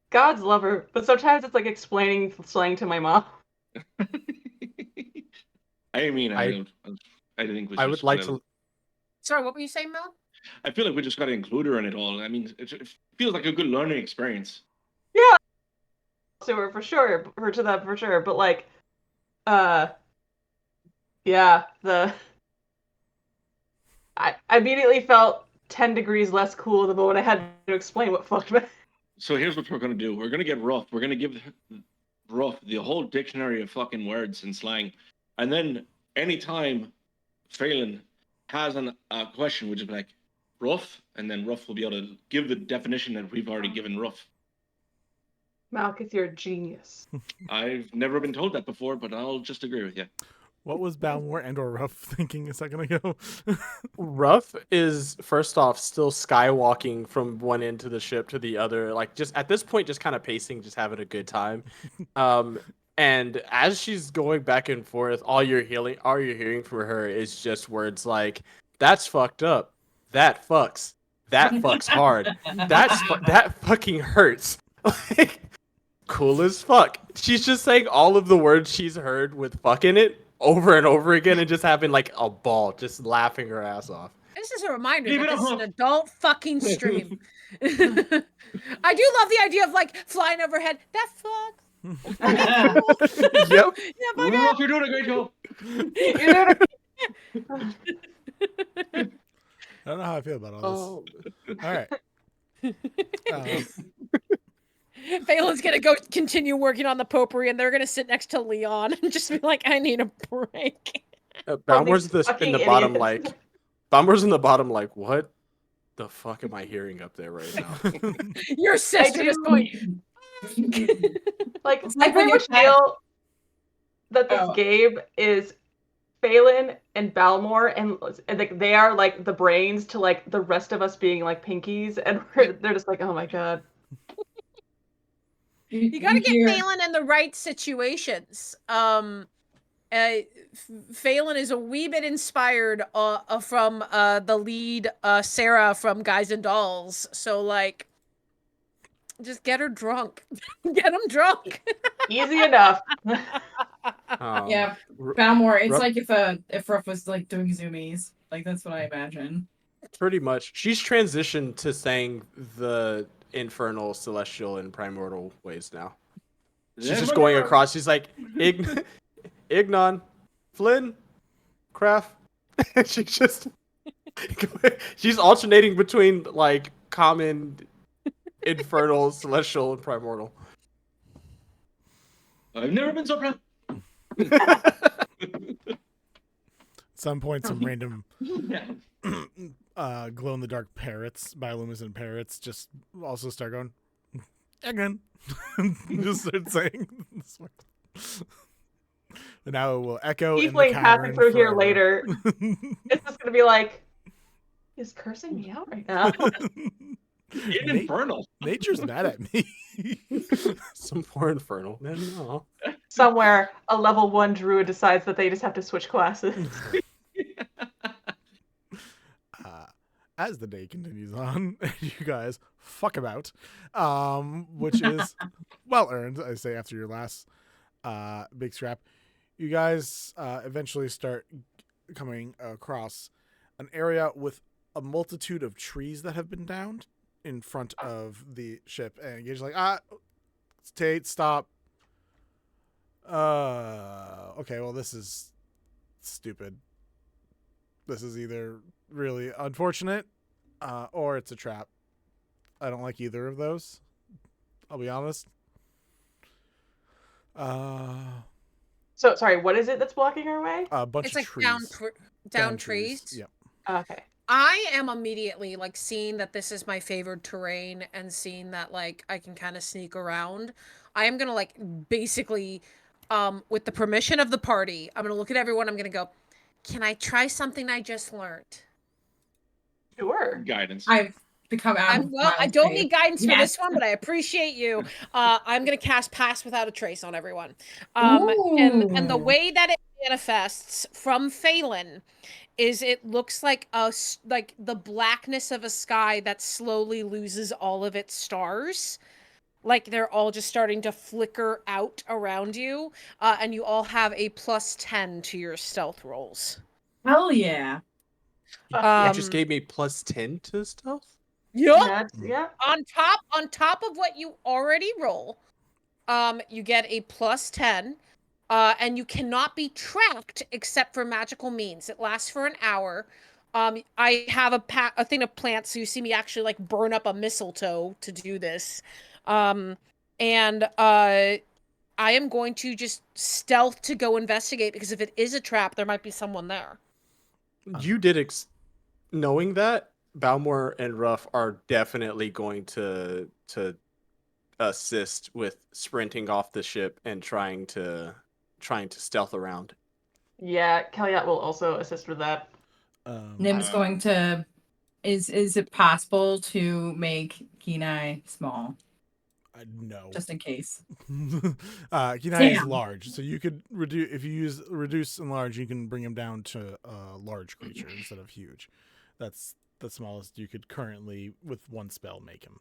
God's lover, but sometimes it's like explaining slang to my mom.
I mean, I think
I would like to.
Sorry, what were you saying, Mel?
I feel like we just got to include her in it all. I mean, it feels like a good learning experience.
Yeah, to her for sure, her to that for sure. But like, yeah, I immediately felt 10 degrees less cool the moment I had to explain what fucked me.
So here's what we're gonna do. We're gonna get Ruff. We're gonna give Ruff the whole dictionary of fucking words and slang, and then anytime Phelan has a question, we'll just be like, Ruff, and then Ruff will be able to give the definition that we've already given Ruff.
Malkuth, you're a genius.
I've never been told that before, but I'll just agree with you.
What was Balmor and or Ruff thinking a second ago?
Ruff is, first off, still skywalking from one end to the ship to the other. Like, just at this point, just kind of pacing, just having a good time. And as she's going back and forth, all you're hearing from her is just words like, "That's fucked up. That fucks. That fucks hard. That fucking hurts." Like, cool as fuck. She's just saying all of the words she's heard with "fuck" in it over and over again, and just having like a ball, just laughing her ass off.
This is a reminder that this is an adult fucking stream. I do love the idea of like flying overhead. That fucks.
Yep.
Yeah,
Ruff, you're doing a great job.
I don't know how I feel about all this. All right.
Phelan's gonna go continue working on the potpourri, and they're gonna sit next to Leon and just be like, "I need a break."
Balmor's in the bottom, like, Balmor's in the bottom, like, what the fuck am I hearing up there right now?
Your sister is going.
Like, I pretty much feel that this game is Phelan and Balmor, and like they are like the brains to like the rest of us being like pinkies, and they're just like, oh my god.
You gotta get Phelan in the right situations. Phelan is a wee bit inspired from the lead Sarah from Guys and Dolls. So like, just get her drunk. Get him drunk.
Easy enough.
Yeah, Balmor. It's like if Ruff was like doing zoomies. Like that's what I imagine.
Pretty much. She's transitioned to saying the infernal, celestial, and primordial ways now. She's just going across. She's like, Ignon, Flynn, Craft. She's alternating between like common, infernal, celestial, and primordial.
I've never been so proud.
At some point, some random glow-in-the-dark parrots, bioluminescent parrots, just also start going, again. Just start saying this one. And now it will echo in the
Tiefling passing through here
forever.
later. It's just gonna be like, he's cursing me out right now.
Infernal.
Nature's mad at me.
Some more infernal. No.
Somewhere, a level 1 druid decides that they just have to switch classes.
As the day continues on, you guys fuck about, which is well earned, I say, after your last big scrap. You guys eventually start coming across an area with a multitude of trees that have been downed in front of the ship, and you're just like, Tate, stop. Okay, well, this is stupid. This is either really unfortunate or it's a trap. I don't like either of those. I'll be honest.
So, sorry, what is it that's blocking our way?
A bunch
It's
of
like
trees.
down trees.
Yep.
Okay.
I am immediately like seeing that this is my favored terrain and seeing that like I can kind of sneak around. I am gonna like basically, with the permission of the party, I'm gonna look at everyone. I'm gonna go, can I try something I just learned?
Sure.
Guidance.
I've become out of
I don't need guidance for
Yes.
this one, but I appreciate you. I'm gonna cast Pass Without a Trace on everyone. And the
Ooh.
way that it manifests from Phelan is it looks like like the blackness of a sky that slowly loses all of its stars. Like they're all just starting to flicker out around you, and you all have a +10 to your stealth rolls.
Hell yeah.
You just gave me +10 to stealth?
Yup.
Yeah.
On top of what you already roll, you get a +10, and you cannot be tracked except for magical means. It lasts for an hour. I have a thing of plants, so you see me actually like burn up a mistletoe to do this. I am going to just stealth to go investigate because if it is a trap, there might be someone there.
You did knowing that Balmor and Ruff are definitely going to assist with sprinting off the ship and trying to stealth around.
Yeah, Kelliat will also assist with that.
Nim's going to. Is it possible to make Kenai small?
No.
Just in case.
Kenai is
Damn.
large, so you could reduce if you use reduce and large. You can bring him down to a large creature instead of huge. That's the smallest you could currently, with one spell, make him.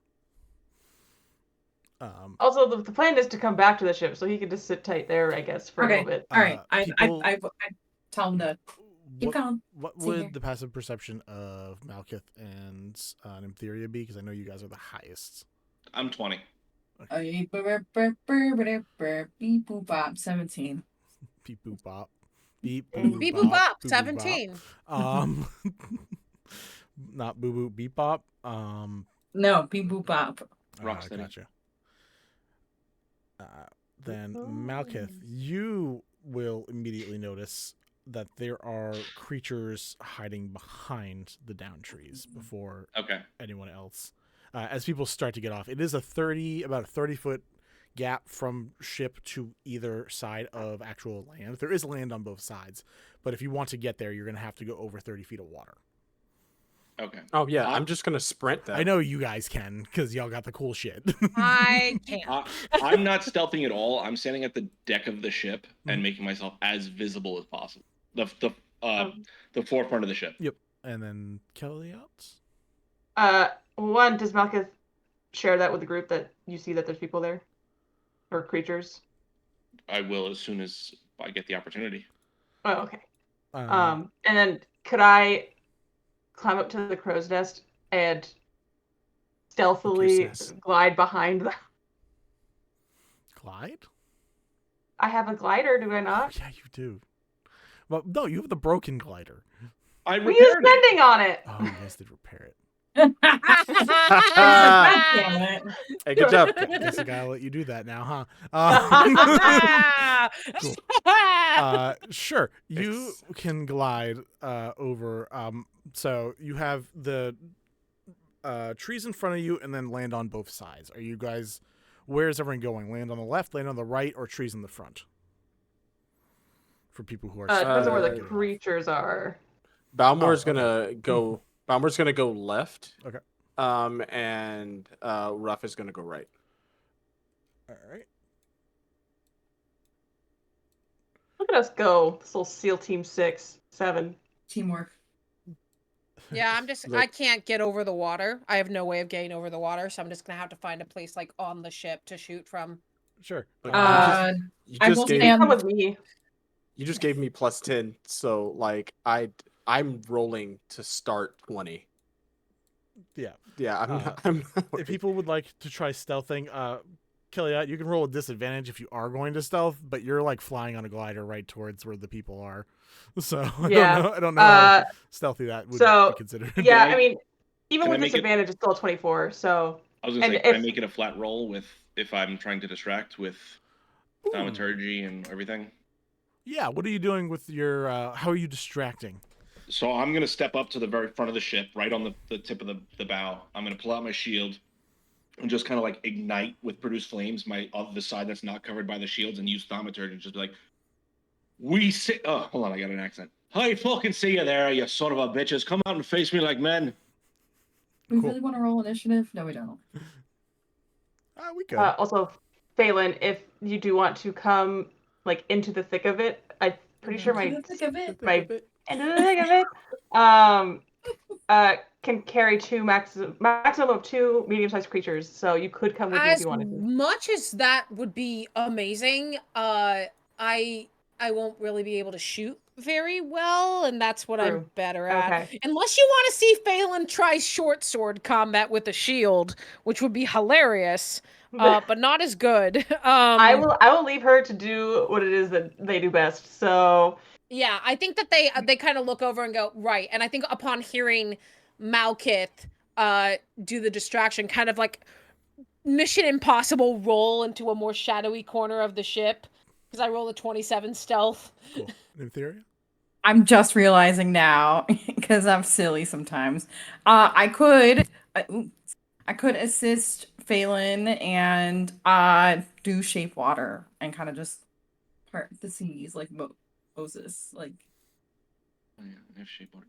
Also, the plan is to come back to the ship, so he can just sit tight there, I guess, for a little bit.
All right. I tell him to keep
What,
going.
what
See
would
here.
the passive perception of Malkith and Nymtheria be? Because I know you guys are the highest.
I'm 20.
Beep boop bop 17.
Beep boop bop. Beep boop
Beep
bop.
boop bop,
boo, boo,
17.
bop. Not boo boo beep bop.
No, beep boop bop.
Rocksteady.
Gotcha. Then Malkith, you will immediately notice that there are creatures hiding behind the down trees before anyone else. As people start to get off, it is about a 30-foot gap from ship to either side of actual land. There is land on both sides, but if you want to get there, you're going to have to go over 30 feet of water.
Okay.
Oh yeah, I'm just gonna sprint that.
I know you guys can because y'all got the cool shit.
I can't.
I'm not stealthing at all. I'm standing at the deck of the ship and making myself as visible as possible. The forefront of the ship.
Yep. And then Kelliat.
One, does Malkith share that with the group that you see that there's people there? Or creatures?
I will as soon as I get the opportunity.
Oh, okay. And then could I climb up to the crow's nest and stealthily glide behind them?
Glide?
I have a glider, do I not?
Yeah, you do. Well, no, you have the broken glider.
We used mending on it.
Oh, you guys did repair it.
Hey, good job.
Guess I gotta let you do that now, huh? Cool. Sure, you can glide over. So you have the trees in front of you, and then land on both sides. Are you guys? Where is everyone going? Land on the left, land on the right, or trees in the front? For people who are
depends on where the creatures are.
Balmor's gonna go. Balmor's gonna go left.
Okay.
And Ruff is gonna go right.
All right.
Look at us go. This little SEAL Team 6, 7.
Teamwork.
Yeah, I can't get over the water. I have no way of getting over the water, so I'm just gonna have to find a place like on the ship to shoot from.
Sure.
I will stand
with me.
You just gave me +10, so like I'm rolling to start 20.
Yeah.
Yeah, I'm not
if people would like to try stealthing, Kelliat, you can roll a disadvantage if you are going to stealth, but you're like flying on a glider right towards where the people are. So I don't know how stealthy that would be considered.
Yeah, I mean, even
can
with
I make
disadvantage, it's still 24. So
I was gonna say, can I make it a flat roll with if I'm trying to distract with thaumaturgy and everything?
Yeah, what are you doing with your how are you distracting?
So I'm going to step up to the very front of the ship, right on the tip of the bow. I'm going to pull out my shield and just kind of like ignite with produce flames the side that's not covered by the shields, and use thaumaturge and just be like, hold on, I got an accent. I fucking see you there, you son of a bitches. Come out and face me like men.
We really want to roll initiative? No, we don't.
We could.
Also, Phelan, if you do want to come like into the thick of it, I'm pretty sure
Into the thick of it.
into the thick of it, can carry maximum of 2 medium-sized creatures. So you could come with me if you wanted to.
As much as that would be amazing, I won't really be able to shoot very well, and that's what I'm better at.
Okay.
Unless you want to see Phelan try short sword combat with a shield, which would be hilarious, but not as good.
I will leave her to do what it is that they do best. So
yeah, I think that they kind of look over and go, right. And I think upon hearing Malkith do the distraction, kind of like Mission Impossible roll into a more shadowy corner of the ship, because I rolled a 27 stealth.
Cool. Nymtheria?
I'm just realizing now, because I'm silly sometimes. I could assist Phelan and do shape water and kind of just part the seas like Moses. Like,
Oh, yeah, I have shape water.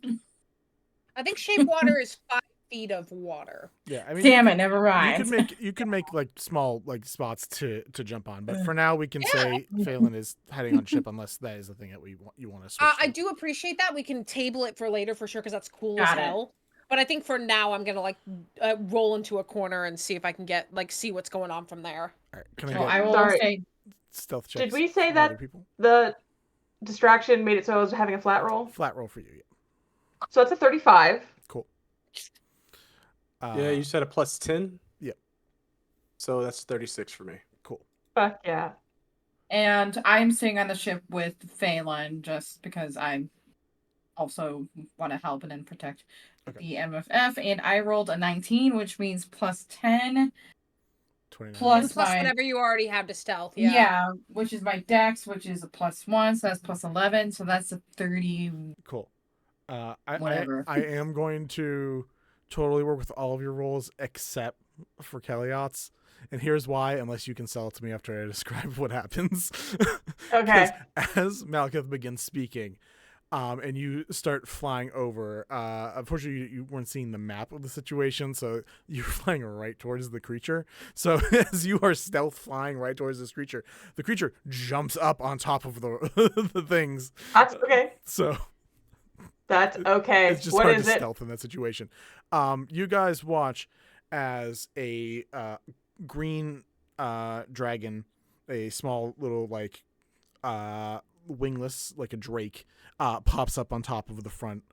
I think shape water is 5 feet of water.
Yeah, I mean,
damn it, never mind.
You can make like small like spots to jump on, but for now we can say Phelan is heading on ship unless that is the thing that you want to switch.
I do appreciate that. We can table it for later for sure, because that's cool
Got
as
it.
hell. But I think for now I'm gonna like roll into a corner and see if I can get see what's going on from there.
All right, can I
Well,
get
I will
Sorry.
say
stealth checks?
Did we say
from other
that
people?
the distraction made it so I was having a flat roll?
Flat roll for you? Yeah.
So that's a 35.
Cool.
Yeah, you said a plus 10?
Yep.
So that's 36 for me.
Cool.
Fuck yeah.
And I'm staying on the ship with Phelan just because I also want to help and then protect the MFF. And I rolled a 19, which means plus 10.
29.
Plus
my
whatever you already have to stealth.
yeah, which is my dex, which is a plus 1, so that's plus 11, so that's a 30.
Cool. I am going to totally work with all of your rolls except for Kelliat's. And here's why, unless you can sell it to me after I describe what happens.
Okay.
As Malkith begins speaking, and you start flying over, unfortunately you weren't seeing the map of the situation, so you're flying right towards the creature. So as you are stealth flying right towards this creature, the creature jumps up on top of the things.
That's okay.
So
that's okay.
it's just
what
hard
is
to
it?
stealth in that situation. You guys watch as a green dragon, a small little like wingless like a drake, pops up on top of the front,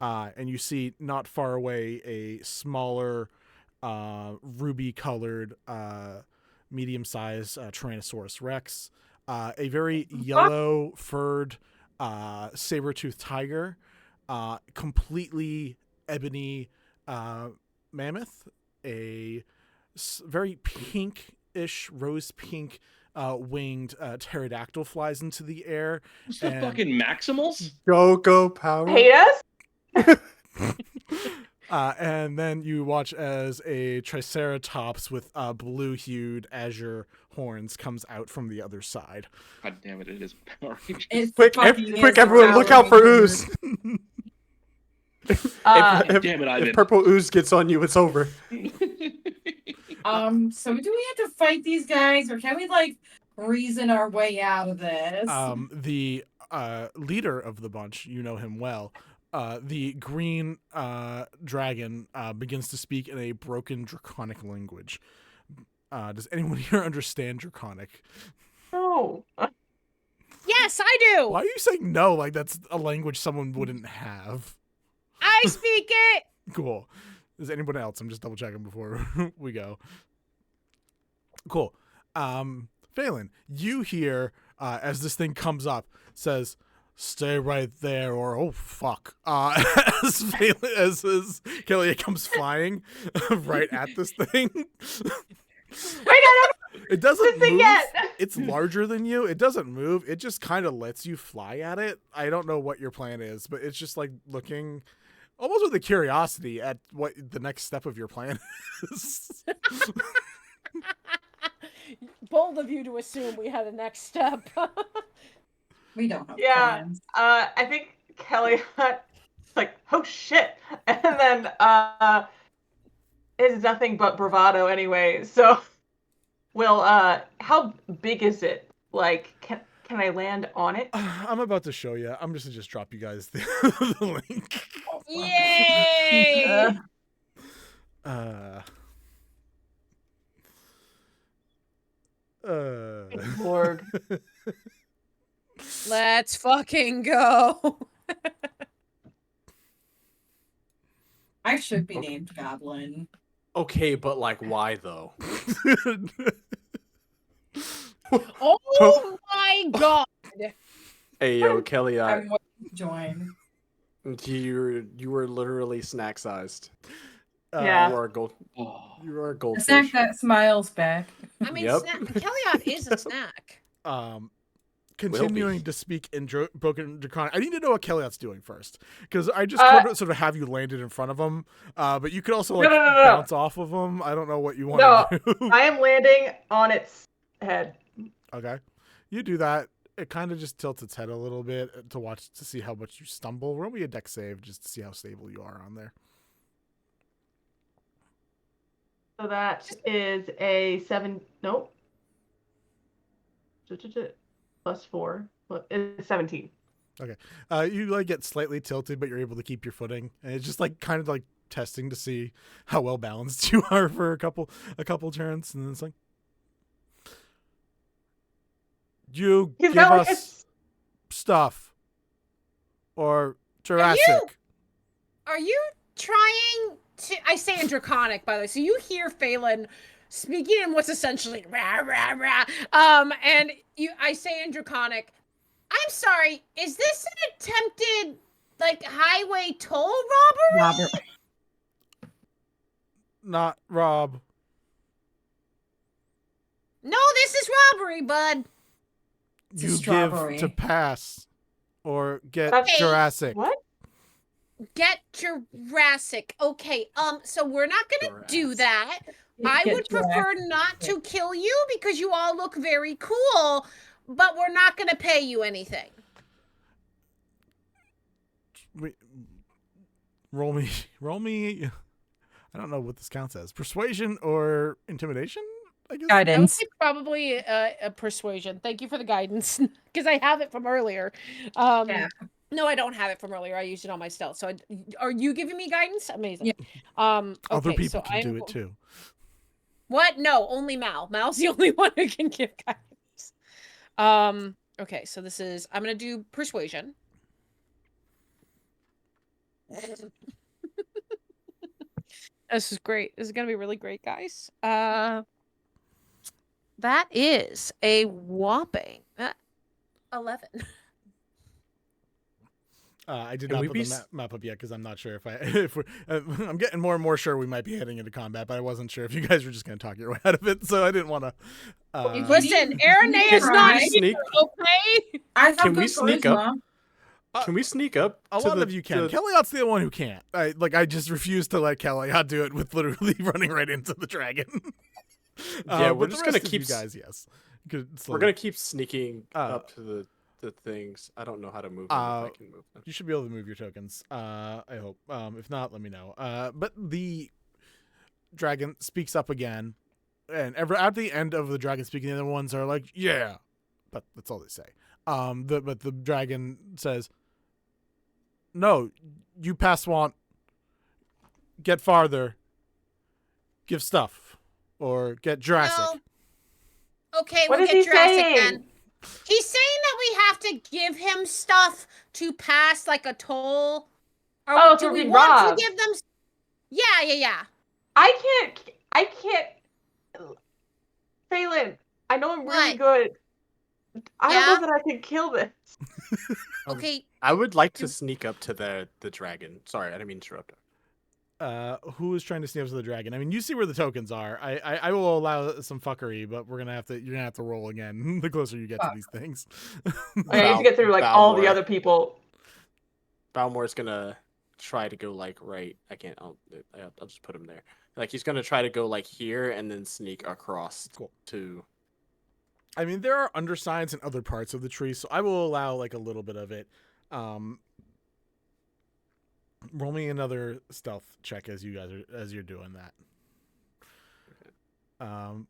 and you see not far away a smaller ruby colored medium-sized Tyrannosaurus Rex, a very yellow furred saber-toothed tiger, completely ebony mammoth, a very pink-ish, rose pink winged pterodactyl flies into the air.
What's the fucking Maximals?
Go power.
Hate us?
And then you watch as a triceratops with blue-hued azure horns comes out from the other side.
God damn it! It is Power Rangers.
Quick, everyone, look out for ooze. if
Damn it, Ivan.
purple ooze gets on you, it's over.
So do we have to fight these guys, or can we like reason our way out of this?
The leader of the bunch, you know him well, the green dragon begins to speak in a broken draconic language. Does anyone here understand draconic?
No.
Yes, I do.
Why are you saying no? Like that's a language someone wouldn't have.
I speak it.
Cool. Is anyone else? I'm just double checking before we go. Cool. Phelan, you hear as this thing comes up, says, "Stay right there," or "Oh fuck!" As Kelliat comes flying right at this thing. It doesn't move.
Yet.
It's larger than you. It doesn't move. It just kind of lets you fly at it. I don't know what your plan is, but it's just like looking almost with a curiosity at what the next step of your plan is.
Bold of you to assume we had a next step.
We don't have
plans. I think Kelliat like, oh shit, and then is nothing but bravado anyway. So, well, how big is it? Like, can I land on it?
I'm about to show you. I'm just drop you guys the link.
Yay!
Lord.
Let's fucking go.
I should be named Goblin.
Okay, but like, why though?
Oh my god!
Hey yo, Kelly,
I'm willing to join.
You were literally snack sized.
Yeah.
You are a gold. You are a
A
goldfish.
snack that smiles back.
I mean,
Yep.
Kelliat is a snack.
Continuing to speak in broken Draconic. I need to know what Kelliat's doing first, because I just sort of have you landed in front of him, but you could also like
No.
bounce off of him. I don't know what you want to do.
I am landing on its head.
Okay, you do that. It kind of just tilts its head a little bit to see how much you stumble. Roll me a dex save just to see how stable you are on there.
So that is a 7. Nope. Plus 4. It's 17.
Okay. You like get slightly tilted, but you're able to keep your footing, and it's just like kind of like testing to see how well balanced you are for a couple turns, and then it's like, you
He's
give
got, like,
us stuff or Jurassic.
Are you trying to? I say in Draconic, by the way. So you hear Phelan speaking in what's essentially rah rah rah. And I say in Draconic, I'm sorry. Is this an attempted like highway toll robbery?
Not Rob.
No, this is robbery, bud.
It's a
You
strawberry.
give to pass or get
Okay.
Jurassic.
What?
Get Jurassic. Okay, so we're not gonna do that. I
Get
would prefer
Jurassic.
not to kill you because you all look very cool, but we're not gonna pay you anything.
Wait, roll me. I don't know what this counts as. Persuasion or intimidation? I guess.
I would say probably a persuasion. Thank you for the guidance, because I have it from earlier. No, I don't have it from earlier. I used it on my stealth. So, are you giving me guidance? Amazing.
Other
Okay,
people
so
can do it too.
What? No, only Mal. Mal's the only one who can give guidance. Okay, so this is. I'm gonna do persuasion. This is great. This is gonna be really great, guys. That is a whopping 11.
I did
Can
not
we
put
be
the map up yet because I'm not sure if we're. I'm getting more and more sure we might be heading into combat, but I wasn't sure if you guys were just going to talk your way out of it, so I didn't want to.
Listen, Aranea is not here, okay?
I have
Can
good
we sneak
charisma.
up? Can we sneak up?
A
to
lot
the,
of you can.
to-
Kelliat's the one who can't. I just refuse to let Kelliat do it with literally running right into the dragon.
Yeah, we're
but
just
the
gonna
rest of
keep
you guys. Yes,
We're gonna keep sneaking up to the things. I don't know how to move them. If I can move them.
You should be able to move your tokens. I hope. If not, let me know. But the dragon speaks up again, and at the end of the dragon speaking, the other ones are like, "Yeah," but that's all they say. But the dragon says, "No, you pass want. Get farther. Give stuff, or get Jurassic."
No. Okay,
What
we'll
is
get
he
Jurassic
saying?
then. He's saying that we have to give him stuff to pass like a toll. Or do
so
we
we
want
rob.
to give them? Yeah.
I can't. Phelan, I know I'm really good. I don't know that I can kill this.
Okay.
I would like to sneak up to the dragon. Sorry, I didn't mean to interrupt.
Who is trying to sneak up to the dragon? I mean, you see where the tokens are. I will allow some fuckery, but you're gonna have to roll again the closer you get to these things.
I need to get through like all the other people.
Balmor's gonna try to go like right. I can't. I'll just put him there. Like he's gonna try to go like here and then sneak across to.
I mean, there are undersides in other parts of the tree, so I will allow like a little bit of it. Roll me another stealth check as you're doing that. All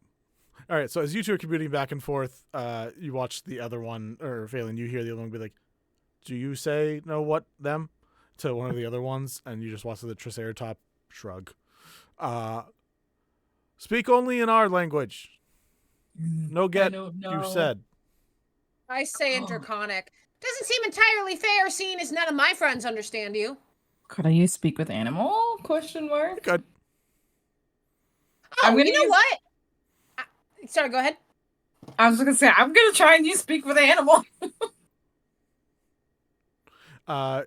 right, so as you two are commuting back and forth, you watch the other one, or Phelan, you hear the other one be like, "Do you say no what them?" to one of the other ones, and you just watch the Triceratops shrug. Speak only in our language. No get, you said.
I say in Draconic. Doesn't seem entirely fair, seeing as none of my friends understand you.
Could I use speak with animal? Question mark.
Good.
Oh, you know what? Sorry, go ahead.
I was gonna say I'm gonna try and use speak with animal.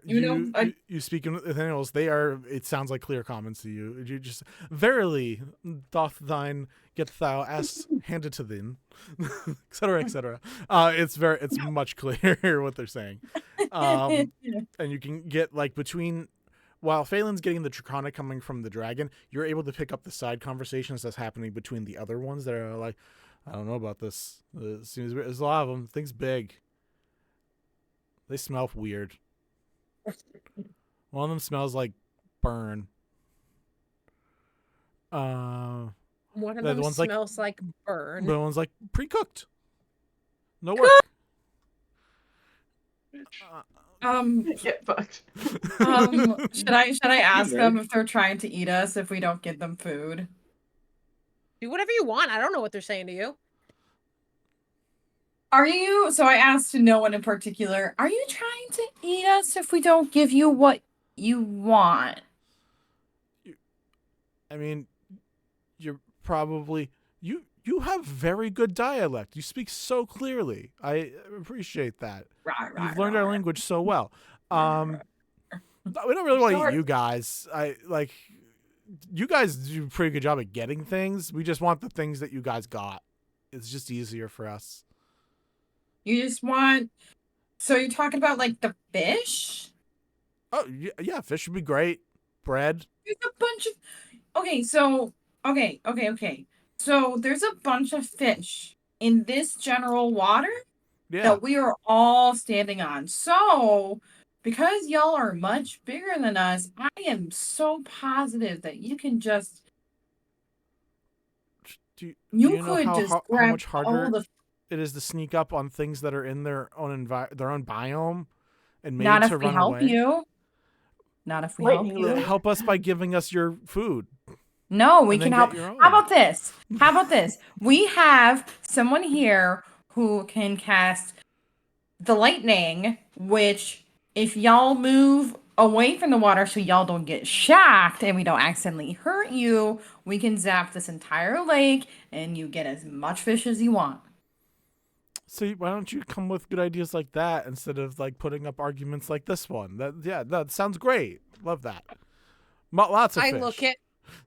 You speak with animals. They are. It sounds like clear comments to you. You just verily doth thine get thou ass handed to thee, etc., etc. It's much clearer what they're saying, and you can get like between. While Phelan's getting the Draconic coming from the dragon, you're able to pick up the side conversations that's happening between the other ones that are like, I don't know about this. Seems there's a lot of them. Things big. They smell weird. One of them smells like burn.
One of them smells like burn.
The one's like pre-cooked. No work.
Get fucked. Should I ask them if they're trying to eat us if we don't give them food?
Do whatever you want. I don't know what they're saying to you.
Are you? So I asked no one in particular. Are you trying to eat us if we don't give you what you want?
I mean, you're probably you have very good dialect. You speak so clearly. I appreciate that. You've learned our language so well. We don't really want to eat you guys. You guys do a pretty good job at getting things. We just want the things that you guys got. It's just easier for us.
You just want. So you're talking about like the fish?
Oh yeah, fish would be great. Bread.
There's a bunch of. Okay, so okay. So there's a bunch of fish in this general water that we are all standing on. So because y'all are much bigger than us, I am so positive that you can just.
Do you know how much harder
all the.
It is to sneak up on things that are in their own biome and made
Not
to
if we
run
help
away?
you. Not if we help you.
Help us by giving us your food.
No, we
And
can
then
help.
get your own.
How about this? We have someone here who can cast the lightning, which if y'all move away from the water so y'all don't get shocked and we don't accidentally hurt you, we can zap this entire lake and you get as much fish as you want.
See, why don't you come with good ideas like that instead of like putting up arguments like this one? That sounds great. Love that. Lots of fish.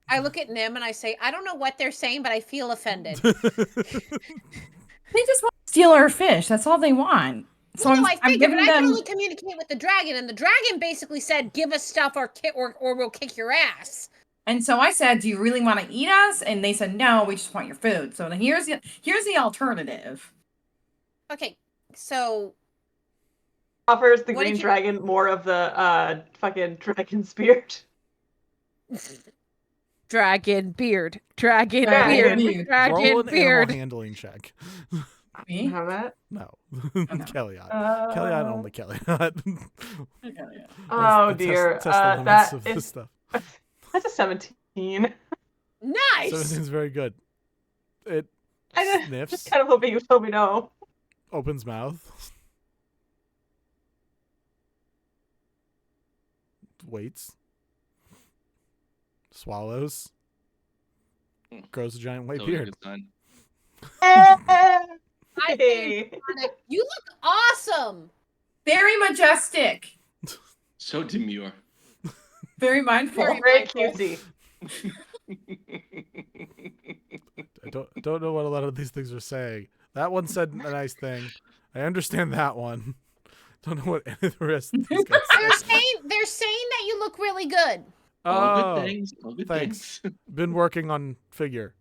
I look at Nim and I say, I don't know what they're saying, but I feel offended.
They just want to steal our fish. That's all they want. So
I
I'm
figured,
giving
but I can
them.
only communicate with the dragon, and the dragon basically said, "Give us stuff, or we'll kick your ass."
And so I said, "Do you really want to eat us?" And they said, "No, we just want your food." So here's the alternative.
Okay, so
offers the green dragon more of the fucking dragon spirit.
Dragon beard.
Roll an animal handling check.
Me?
Have that?
No. Kelliat. Kelliat only Kelliat.
Oh dear.
Test the limits of this stuff.
That's a 17.
Nice.
17 is very good. It
I
sniffs.
just kind of hoping you told me no.
Opens mouth. Waits. Swallows. Grows a giant white beard.
You look awesome.
Very majestic.
So demure.
Very mindful.
Very cutesy.
I don't know what a lot of these things are saying. That one said a nice thing. I understand that one. Don't know what any of the rest of these guys say.
They're saying that you look really good.
All good things. All good
Thanks.
things.
Been working on figure.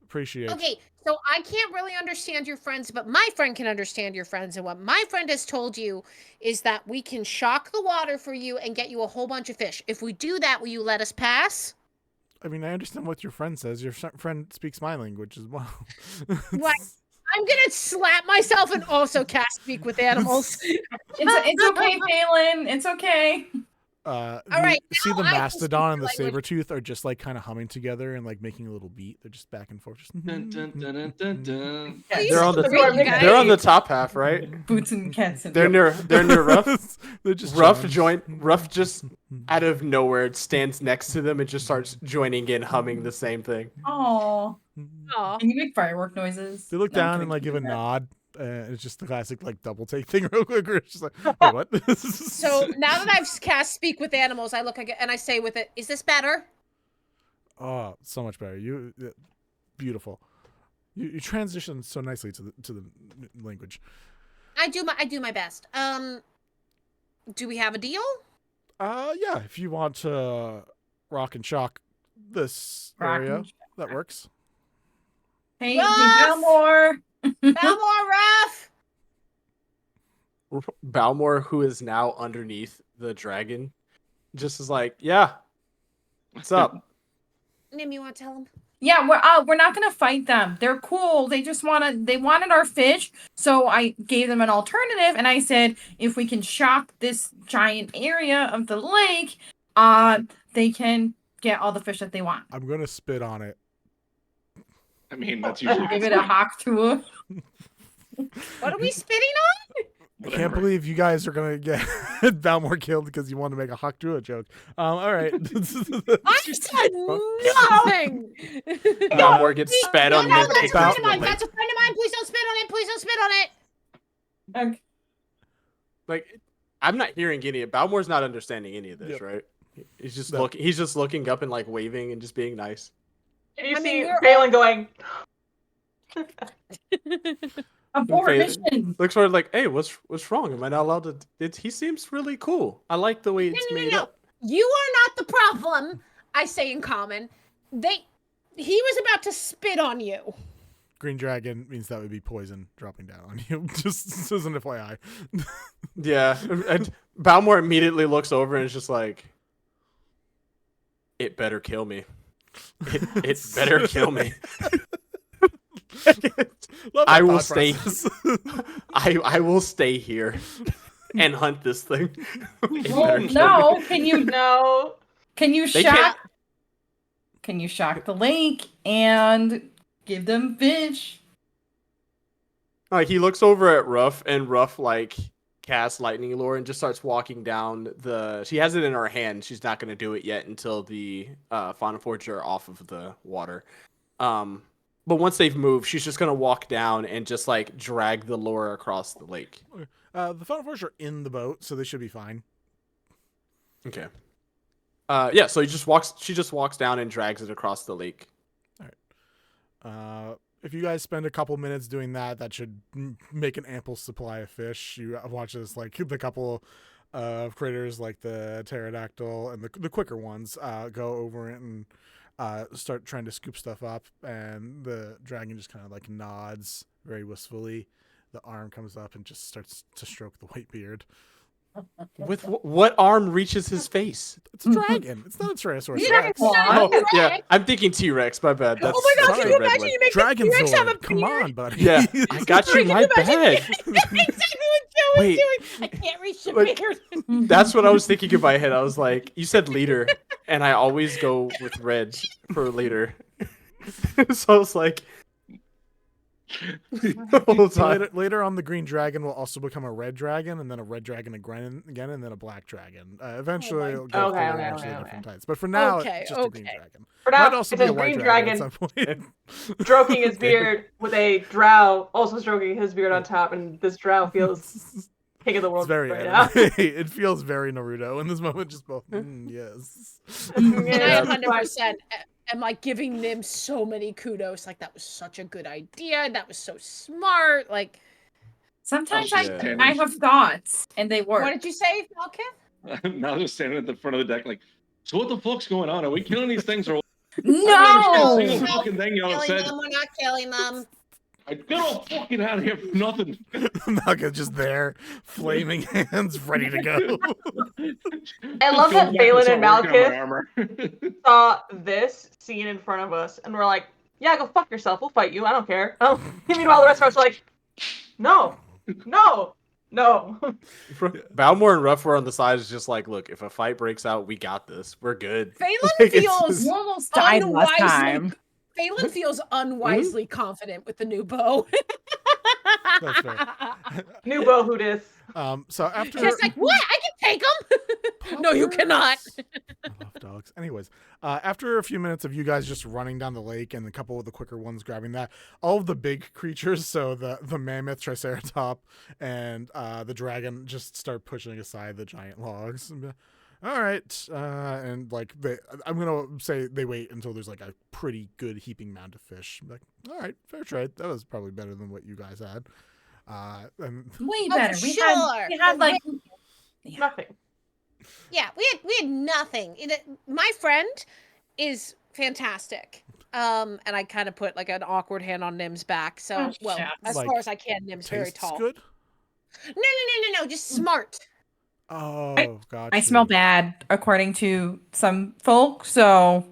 Appreciate.
Okay, so I can't really understand your friends, but my friend can understand your friends. And what my friend has told you is that we can shock the water for you and get you a whole bunch of fish. If we do that, will you let us pass?
I mean, I understand what your friend says. Your friend speaks my language as well.
What? I'm gonna slap myself and also cast Speak with Animals.
It's okay, Phelan. It's okay.
All
right,
see
now
the
I can
mastodon and the
speak your language.
saber tooth are just like kind of humming together and like making a little beat. They're just back and forth. Just
Dun, dun, dun, dun, dun, dun.
They're on the
you guys.
they're on the top half, right?
Boots and cats. And
They're near Ruff.
They're just
Ruff
chilling.
Ruff just out of nowhere stands next to them and just starts joining in, humming the same thing.
Aw.
Aw.
Can you make firework noises?
They look
No, I'm
down
kidding,
and like give a
do that.
nod. It's just the classic like double take thing real quick. Where it's just like, wait, what?
So now that I've cast Speak with Animals, I look and I say with it, "Is this better?"
Oh, so much better. You beautiful. You transition so nicely to the language.
I do my best. Do we have a deal?
Yeah. If you want to rock and shock this
Rock
area,
and shock.
that works.
Hey,
Ruff!
Balmor.
Balmor, Ruff!
Balmor, who is now underneath the dragon, just is like, yeah. What's up?
Nim, you want to tell him?
Yeah, we're not gonna fight them. They're cool. They wanted our fish, so I gave them an alternative, and I said if we can shock this giant area of the lake, they can get all the fish that they want.
I'm gonna spit on it.
I mean, that's usually
Give it a hawk tour.
What are we spitting on?
I can't believe you guys are gonna get Balmor killed because you want to make a Hawk Druid joke. All right.
I said nothing.
Balmor gets spat on.
That's a
and
friend of
kicked
mine.
into the
That's a friend of mine. Please don't spit on it. Please don't spit on it.
Okay.
Like, I'm not hearing any. Balmor's not understanding any of this, right? He's just looking. He's just looking up and like waving and just being nice.
And you
I
see
mean,
Phelan going.
Abort
Phelan
mission.
looks sort of like, hey, what's wrong? Am I not allowed to? He seems really cool. I like the way it's made up.
You are not the problem. I say in common. He was about to spit on you.
Green dragon means that would be poison dropping down on you. Just as an FYI.
Yeah, and Balmor immediately looks over and is just like, it better kill me. It better kill me. I will stay. I will stay here and hunt this thing.
Well, no, can you
No.
Can you
They
shock?
can't-
Can you shock the lake and give them fish?
He looks over at Ruff, and Ruff like casts lightning lure and just starts walking down the. She has it in her hand. She's not going to do it yet until the Fauna Forge are off of the water. But once they've moved, she's just going to walk down and just like drag the lure across the lake.
The Fauna Forge are in the boat, so they should be fine.
Okay. Yeah. So she just walks down and drags it across the lake.
If you guys spend a couple minutes doing that, that should make an ample supply of fish. You watch this, like the couple of critters, like the pterodactyl and the quicker ones, go over it and start trying to scoop stuff up. And the dragon just kind of like nods very wistfully. The arm comes up and just starts to stroke the white beard.
With what arm reaches his face?
It's a dragon. It's not a Tyrannosaurus
Yeah,
Rex.
Oh, yeah. I'm thinking T-Rex. My bad. That's,
Oh my god,
that's
can
the
you
red
imagine
one.
you make
Dragon
the T-Rex have a
Zord. Come on, buddy.
Yeah, I got you. My bad.
exactly what Joe
Wait.
is doing. I can't reach the
Like,
beard.
That's what I was thinking in my head. I was like, you said leader, and I always go with red for leader. So I was like, the whole
So
time.
later on, the green dragon will also become a red dragon, and then a red dragon again, and then a black dragon. Eventually, it'll go
Okay,
through
okay,
each of the
okay,
different
okay.
types. But for now,
Okay,
it's just a green
okay.
dragon.
For now,
Might also
it
be
says
a white
green
dragon,
dragon
at some point.
stroking his beard with a drow also stroking his beard on top, and this drow feels king of the world
It's very
right now.
anime. It feels very Naruto in this moment. Just both. Yes.
And I 100% am like giving them so many kudos. Like that was such a good idea. That was so smart. Like
Sometimes I have thoughts and they work.
What did you say, Falcon?
Now they're standing at the front of the deck like, so what the fuck's going on? Are we killing these things or
No!
I don't understand a single fucking thing y'all said.
We're not killing them.
Get all fucking out of here for nothing.
Naga just there, flaming hands, ready to go.
I love that Balin and
armor.
Malekith saw this scene in front of us and we're like, yeah, go fuck yourself. We'll fight you. I don't care. Oh. Meanwhile, the rest of us are like, no.
Balmor and Ruff were on the side. Is just like, look, if a fight breaks out, we got this. We're good.
Phelan feels
You almost died last time.
Phelan feels unwisely confident with the new bow.
That's fair.
New bow, who dis?
So after
Just like, what? I can take them? No, you cannot.
I love dogs. Anyways, after a few minutes of you guys just running down the lake and a couple of the quicker ones grabbing that, all of the big creatures, so the mammoth, triceratop, and the dragon just start pushing aside the giant logs. All right, and like I'm gonna say they wait until there's like a pretty good heaping mound of fish. Like, all right, fair trade. That was probably better than what you guys had. And
Way better. We
sure.
had like
nothing.
Yeah, we had nothing. My friend is fantastic. And I kind of put like an awkward hand on Nim's back. So, as
like,
far as I can, Nim's very
tastes
tall.
good?
No, just smart.
Oh, gotcha.
I smell bad according to some folk, so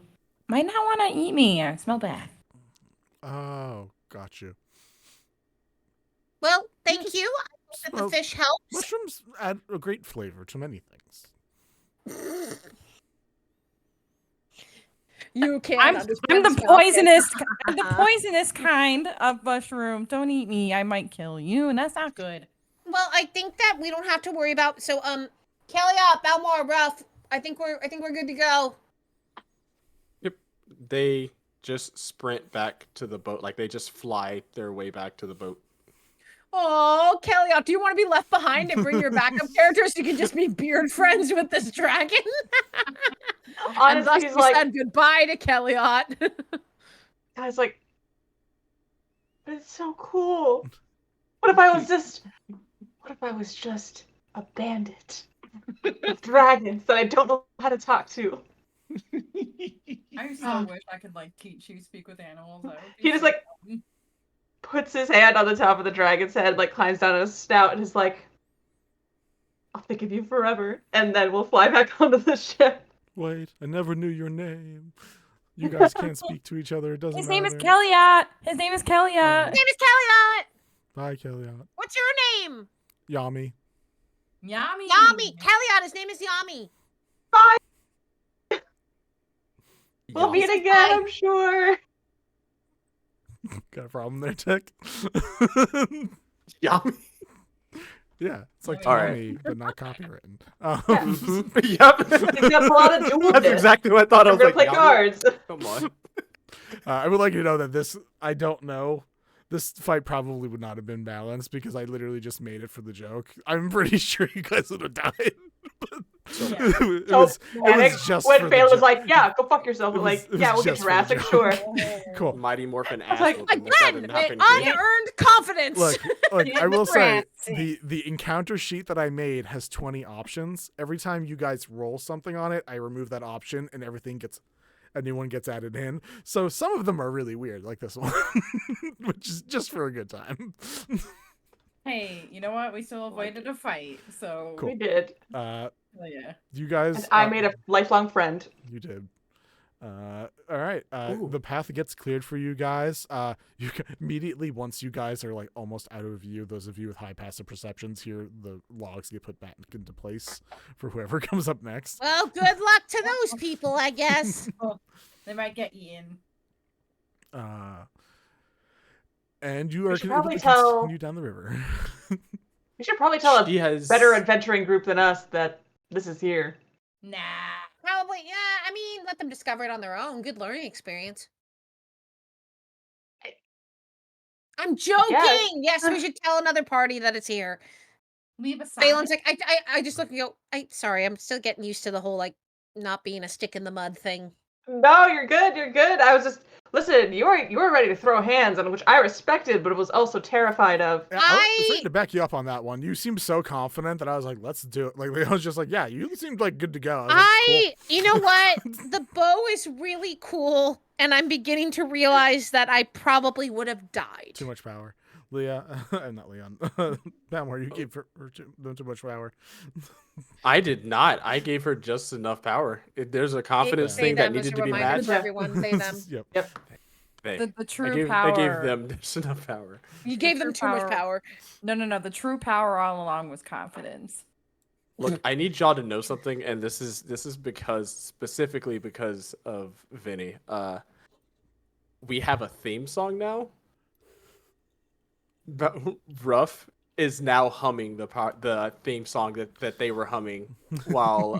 might not want to eat me. I smell bad.
Oh, got you.
Well, thank you. I hope that the fish helps.
Mushrooms add a great flavor to many things.
You can't.
I'm
understand
the
smell.
poisonous. I'm the poisonous kind of mushroom. Don't eat me. I might kill you, and that's not good.
Well, I think that we don't have to worry about. So, Kelliat, Balmor, Ruff. I think we're good to go.
Yep. They just sprint back to the boat. Like they just fly their way back to the boat.
Oh, Kelliat, do you want to be left behind and bring your backup characters so you can just be beard friends with this dragon?
Honestly, he's like,
said goodbye to Kelliat.
I was like, but it's so cool. What if I was just a bandit of dragons that I don't know how to talk to?
I so wish I could like teach you speak with animals.
He just like puts his hand on the top of the dragon's head, like climbs down his snout, and is like, I'll think of you forever, and then we'll fly back onto the ship.
Wait, I never knew your name. You guys can't speak to each other. It doesn't
His
matter.
name is Kelliat. His name is Kelliat.
Bye, Kelliat.
What's your name?
Yami.
Yami.
Kelliat, his name is Yami.
Bye. We'll meet again, I'm sure.
Got a problem there, Tech?
Yami.
Yeah, it's like
All
Tommy,
right.
but not copywritten.
Yep.
There's a lot of dual
That's
this.
exactly what I thought. I
I'm
was
gonna
like,
play
Yami?
cards.
Come on.
I would like you to know that I don't know. This fight probably would not have been balanced because I literally just made it for the joke. I'm pretty sure you guys would have died. It was just
when
for the
Phelan was
joke.
like, yeah, go fuck yourself.
It
We're
was-
like,
it was
yeah, we'll get
just for the
Jurassic,
joke.
sure.
Cool.
Mighty Morphin ass.
like,
whooping. That didn't happen yet.
Unearned confidence.
Look, I will say
Fancy.
the encounter sheet that I made has 20 options. Every time you guys roll something on it, I remove that option and a new one gets added in. So some of them are really weird, like this one, which is just for a good time.
Hey, you know what? We still avoided a fight, so
Cool.
We did.
yeah.
You guys,
And I made a lifelong friend.
You did. All right. The path gets cleared for you guys. Immediately once you guys are like almost out of view, those of you with high passive perceptions hear the logs get put back into place for whoever comes up next.
Well, good luck to those people, I guess.
They might get eaten.
And you are
should
able
probably
to
tell-
continue down the river.
We should probably tell
She
a
has-
better adventuring group than us that this is here.
Nah.
Probably, yeah. I mean, let them discover it on their own. Good learning experience. I'm joking. Yes, we should tell another party that it's here.
leave aside.
Phelan's like, I just look and go, sorry, I'm still getting used to the whole, like, not being a stick in the mud thing.
No, you're good. You're good. I was just listen. You were ready to throw hands on, which I respected, but was also terrified of.
Yeah, I was trying to back you up on that one. You seemed so confident that I was like, let's do it. Like I was just like, yeah, you seemed like good to go. I was like, cool.
You know what? The bow is really cool, and I'm beginning to realize that I probably would have died.
Too much power. Leah, not Leon. Balmor, you gave her too much power.
I did not. I gave her just enough power. There's a confidence thing that needed to be matched.
For everyone, say them.
Yep.
The true power.
I gave them just enough power.
You gave them too much power.
No. The true power all along was confidence.
Look, I need y'all to know something, and this is specifically because of Vinny. We have a theme song now. But Ruff is now humming the theme song that they were humming while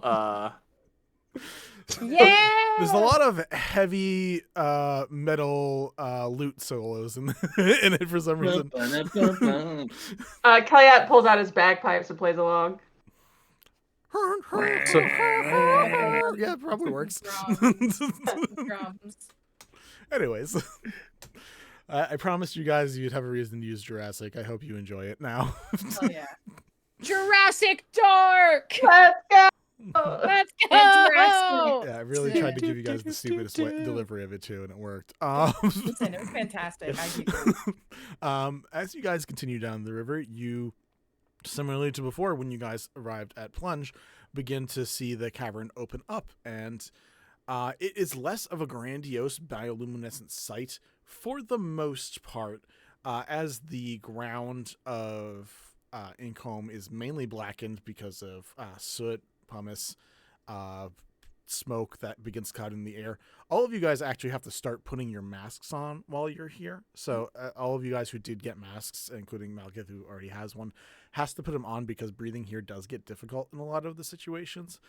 Yeah.
There's a lot of heavy metal lute solos in it for some reason.
Kelliat pulls out his bagpipes and plays along.
Yeah, it probably works.
Drums.
Anyways. I promised you guys you'd have a reason to use Jurassic. I hope you enjoy it now.
Oh yeah.
Jurassic Dark!
Let's go!
Let's go!
Yeah, I really tried to give you guys the stupidest delivery of it too, and it worked.
Listen, it was fantastic.
As you guys continue down the river, you, similarly to before when you guys arrived at Plunge, begin to see the cavern open up, and it is less of a grandiose bioluminescent sight for the most part, as the ground of Incombe is mainly blackened because of soot, pumice, smoke that begins clouding the air. All of you guys actually have to start putting your masks on while you're here. So all of you guys who did get masks, including Malkith, who already has one, has to put them on because breathing here does get difficult in a lot of the situations.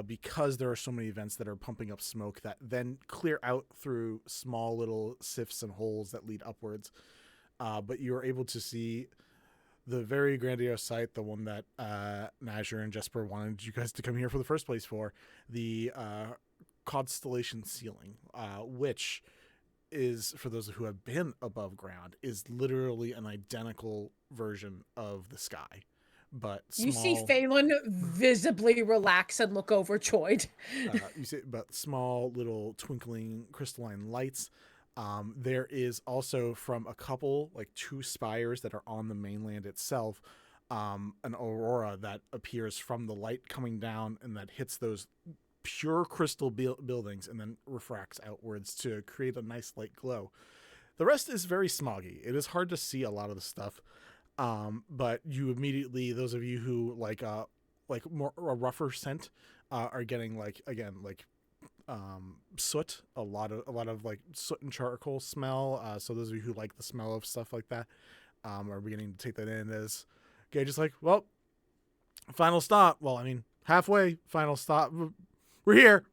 Because there are so many events that are pumping up smoke that then clear out through small little sifts and holes that lead upwards. But you are able to see the very grandiose sight, the one that Nazir and Jesper wanted you guys to come here for the first place for, the constellation ceiling, which is, for those who have been above ground, is literally an identical version of the sky. But small,
you see Phelan visibly relax and look overjoyed.
You see, but small little twinkling crystalline lights. There is also, from a couple, like 2 spires that are on the mainland itself, an aurora that appears from the light coming down and that hits those pure crystal buildings and then refracts outwards to create a nice light glow. The rest is very smoggy. It is hard to see a lot of the stuff. But you immediately, those of you who like more a rougher scent, are getting soot, a lot of like soot and charcoal smell. So those of you who like the smell of stuff like that, are beginning to take that in as Gage is like, well, final stop. Well, I mean, halfway, final stop. We're here.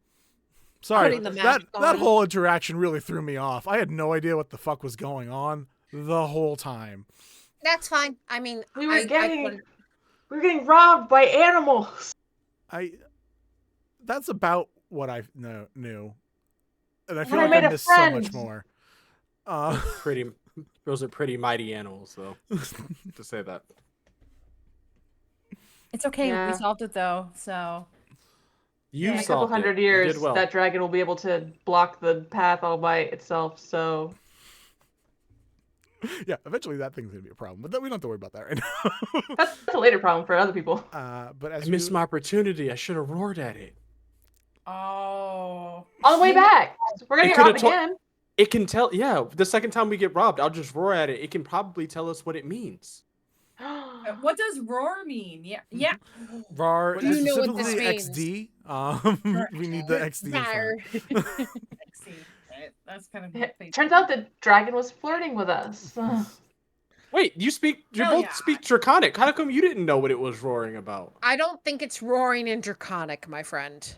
Sorry, that whole interaction really threw me off. I had no idea what the fuck was going on the whole time.
That's fine. I mean,
we were getting robbed by animals.
That's about what I knew, and I feel
I
like I missed so much more.
Those are pretty mighty animals, though. To say that.
It's okay.
Yeah.
We solved it though. So.
In
a couple hundred years, that dragon will be able to block the path all by itself. So.
Yeah, eventually that thing's gonna be a problem, but then we don't have to worry about that right now.
That's a later problem for other people.
But as
I missed my opportunity. I should have roared at it.
Oh.
On the way back, we're gonna get robbed again.
It can tell. Yeah, the second time we get robbed, I'll just roar at it. It can probably tell us what it means.
What does roar mean? Yeah.
Roar
Do
is
you know what
specifically
this
XD. We need the XD.
XD. Right? That's kind of.
Turns out the dragon was flirting with us.
Wait, you both speak Draconic. How come you didn't know what it was roaring about?
I don't think it's roaring in Draconic, my friend.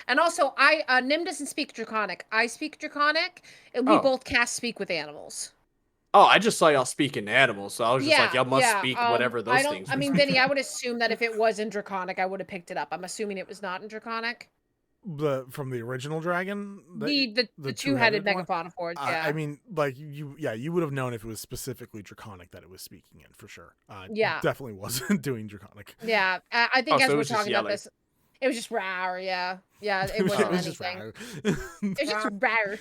And also, Nim doesn't speak Draconic. I speak Draconic, and we both cast Speak with Animals.
Oh, I just saw y'all speaking animals, so I was just like, y'all must speak whatever
I
those
don't.
things.
I mean, Vinny, I would assume that if it was in Draconic, I would have picked it up. I'm assuming it was not in Draconic.
From the original dragon,
The two-headed
one?
Megafauniforms, yeah.
I mean, like you would have known if it was specifically Draconic that it was speaking in for sure.
Yeah.
Definitely wasn't doing Draconic.
Yeah, I think
Oh,
as
so it
we're
was just
talking about
yelling.
this, it was just rawr, yeah. It
It was
wasn't
just
anything.
rawr.
It was just rawr.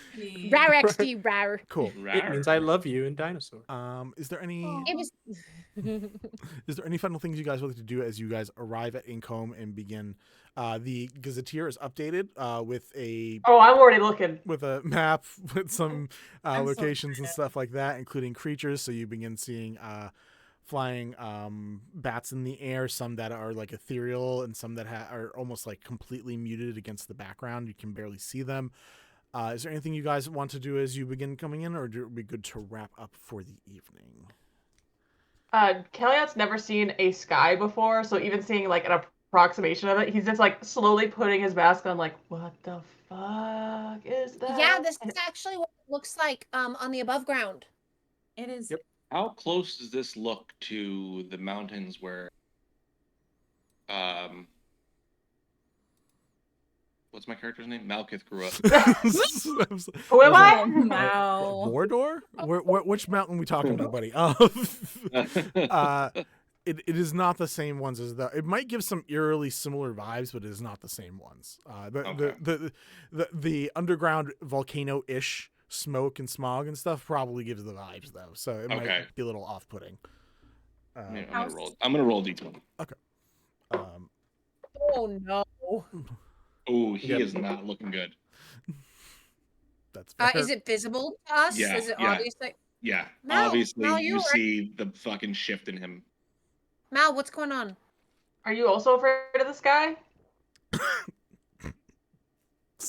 Rawr XD rawr.
Cool.
It means I love you in dinosaur.
Is there any?
It was.
Is there any final things you guys would like to do as you guys arrive at Incombe and begin? The Gazetteer is updated with a.
Oh, I'm already looking.
With a map with some
I'm so
locations and stuff like that, including creatures. So you begin seeing flying bats in the air, some that are like ethereal and some that are almost like completely muted against the background. You can barely see them. Is there anything you guys want to do as you begin coming in, or would it be good to wrap up for the evening?
Kelliat's never seen a sky before, so even seeing like an approximation of it, he's just like slowly putting his mask on, like, what the fuck is that?
Yeah, this is actually what it looks like on the above ground.
It is.
Yep.
How close does this look to the mountains where what's my character's name? Malkith grew up.
Who am I?
Mordor? Which mountain are we talking about, buddy? It is not the same ones as the. It might give some eerily similar vibes, but it is not the same ones. The underground volcano-ish smoke and smog and stuff probably gives the vibes though, so it might be a little off-putting.
Yeah, I'm gonna roll D20.
Okay.
Oh no.
Oh, he is not looking good.
That's
is it visible to us?
Yeah,
Is it
yeah.
obvious?
Yeah,
Mal,
obviously
Mal,
you
you
see the fucking shift in him.
Mal, what's going on?
Are you also afraid of the sky?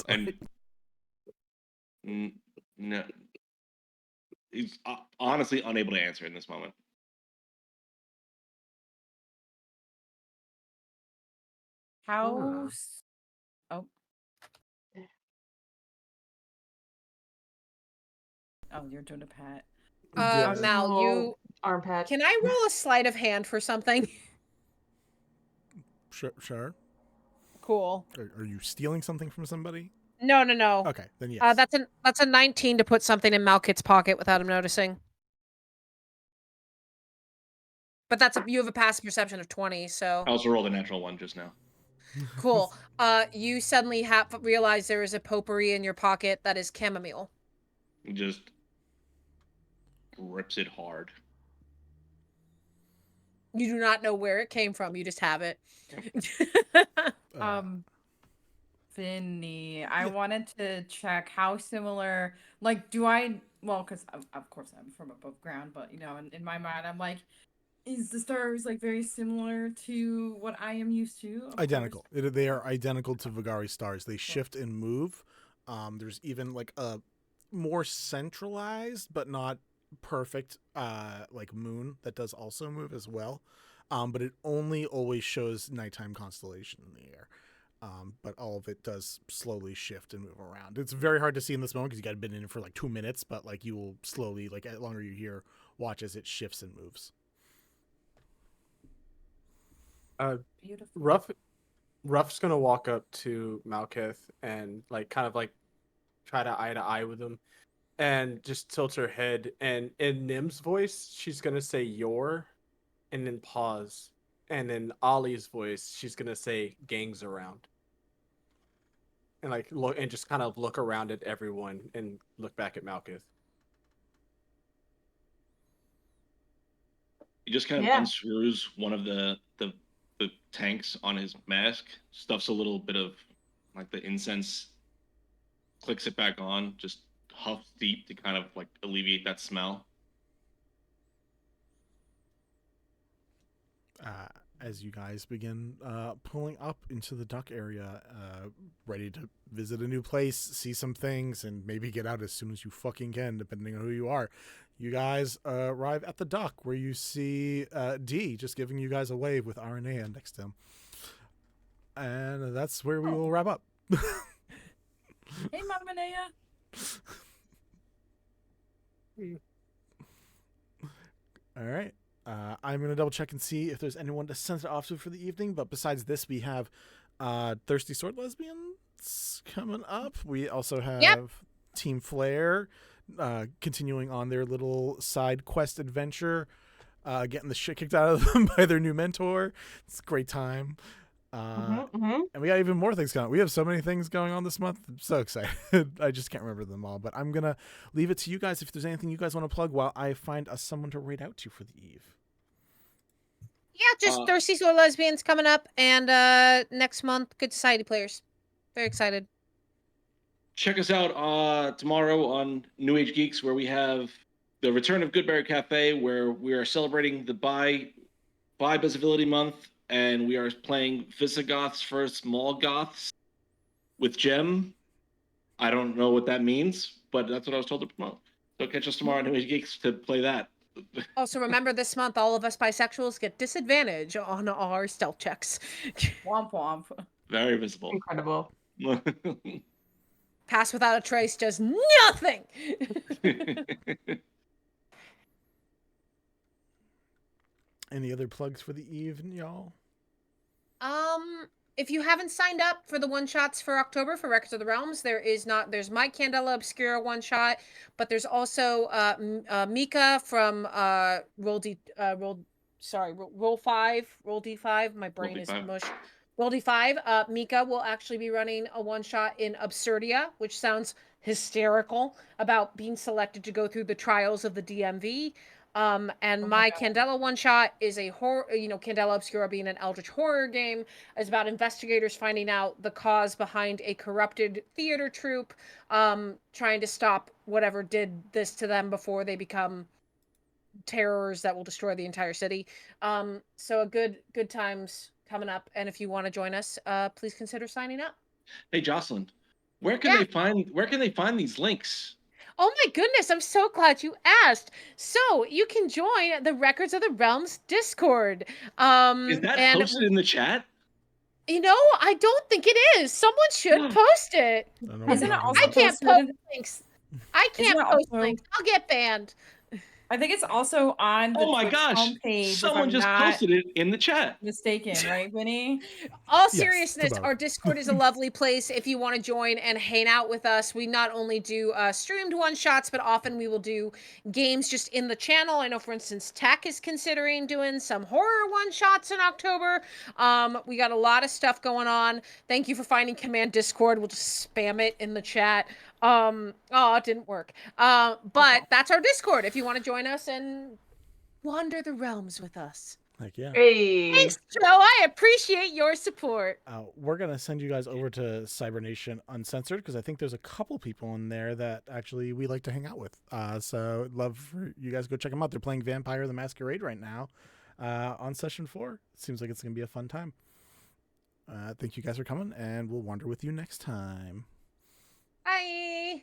And no, he's honestly unable to answer in this moment.
How? Oh. Oh, you're doing a pat.
Mal, you
arm pat.
Can I roll a sleight of hand for something?
Sure.
Cool.
Are you stealing something from somebody?
No.
Okay, then yes.
That's a 19 to put something in Malkit's pocket without him noticing. But you have a passive perception of 20, so.
I also rolled a natural one just now.
Cool. You suddenly realize there is a potpourri in your pocket that is chamomile.
He just grips it hard.
You do not know where it came from. You just have it.
Vinny, I wanted to check how similar, like, because of course I'm from above ground, but, in my mind, I'm like, is the stars, like, very similar to what I am used to?
Identical. They are identical to Vagari stars. They shift and move. There's even, like, a more centralized, but not perfect, like, moon that does also move as well. But it only always shows nighttime constellation in the air. But all of it does slowly shift and move around. It's very hard to see in this moment because you got to been in it for like 2 minutes, but like you will slowly, like the longer you're here, watch as it shifts and moves.
Beautiful.
Ruff's gonna walk up to Malkith and like kind of like try to eye with him, and just tilt her head, and in Nim's voice she's gonna say "your," and then pause, and in Ollie's voice she's gonna say "gangs around," and like look and just kind of look around at everyone and look back at Malkith.
He just kind of unscrews one of the tanks on his mask, stuffs a little bit of like the incense, clicks it back on, just huffs deep to kind of like alleviate that smell.
As you guys begin pulling up into the dock area, ready to visit a new place, see some things, and maybe get out as soon as you fucking can, depending on who you are. You guys arrive at the dock where you see D just giving you guys a wave with RNA next to him. And that's where we will wrap up.
Hey, Mama Manea.
All right. I'm going to double check and see if there's anyone to send it off to for the evening. But besides this, we have Thirsty Sword Lesbians coming up. We also have Team Flare continuing on their little side quest adventure, getting the shit kicked out of them by their new mentor. It's a great time. And we got even more things going on. We have so many things going on this month. I'm so excited. I just can't remember them all. But I'm going to leave it to you guys if there's anything you guys want to plug while I find someone to raid out to for the eve.
Yeah, just Thirsty Sword Lesbians coming up. And next month, Good Society Players. Very excited.
Check us out tomorrow on New Age Geeks, where we have the return of Goodberry Cafe, where we are celebrating the Bi Visibility Month. And we are playing Visigoths versus Molgoths with Gem. I don't know what that means, but that's what I was told to promote. So catch us tomorrow on New Age Geeks to play that.
Also, remember this month, all of us bisexuals get disadvantage on our stealth checks.
Womp womp.
Very visible.
Incredible.
Pass without a trace does nothing.
Any other plugs for the evening, y'all?
If you haven't signed up for the one-shots for October for Records of the Realms, there's my Candela Obscura one-shot, but there's also Mika from Roll D5. My brain is mush. Roll D5. Mika will actually be running a one-shot in Absurdia, which sounds hysterical, about being selected to go through the trials of the DMV. And my Candela one shot is a horror, Candela Obscura being an eldritch horror game, is about investigators finding out the cause behind a corrupted theater troupe, trying to stop whatever did this to them before they become terrors that will destroy the entire city. So a good times coming up. And if you want to join us, please consider signing up.
Hey, Jocelyn, where can they find these links?
Oh my goodness, I'm so glad you asked. So you can join the Records of the Realms Discord.
Is that posted in the chat?
I don't think it is. Someone should post it. I can't post links. I can't post links. I'll get banned.
I think it's also on the Twitch homepage.
Someone just posted it in the chat.
Mistaken, right, Vinny?
All seriousness, our Discord is a lovely place if you want to join and hang out with us. We not only do streamed one-shots, but often we will do games just in the channel. I know, for instance, Tech is considering doing some horror one-shots in October. We got a lot of stuff going on. Thank you for finding Command Discord. We'll just spam it in the chat. It didn't work. But that's our Discord if you want to join us and wander the realms with us.
Heck yeah.
Hey.
Thanks, Joe. I appreciate your support.
We're going to send you guys over to Cybernation Uncensored because I think there's a couple people in there that actually we like to hang out with. So I'd love for you guys to go check them out. They're playing Vampire the Masquerade right now on session 4. Seems like it's going to be a fun time. Thank you guys for coming, and we'll wander with you next time.
Bye.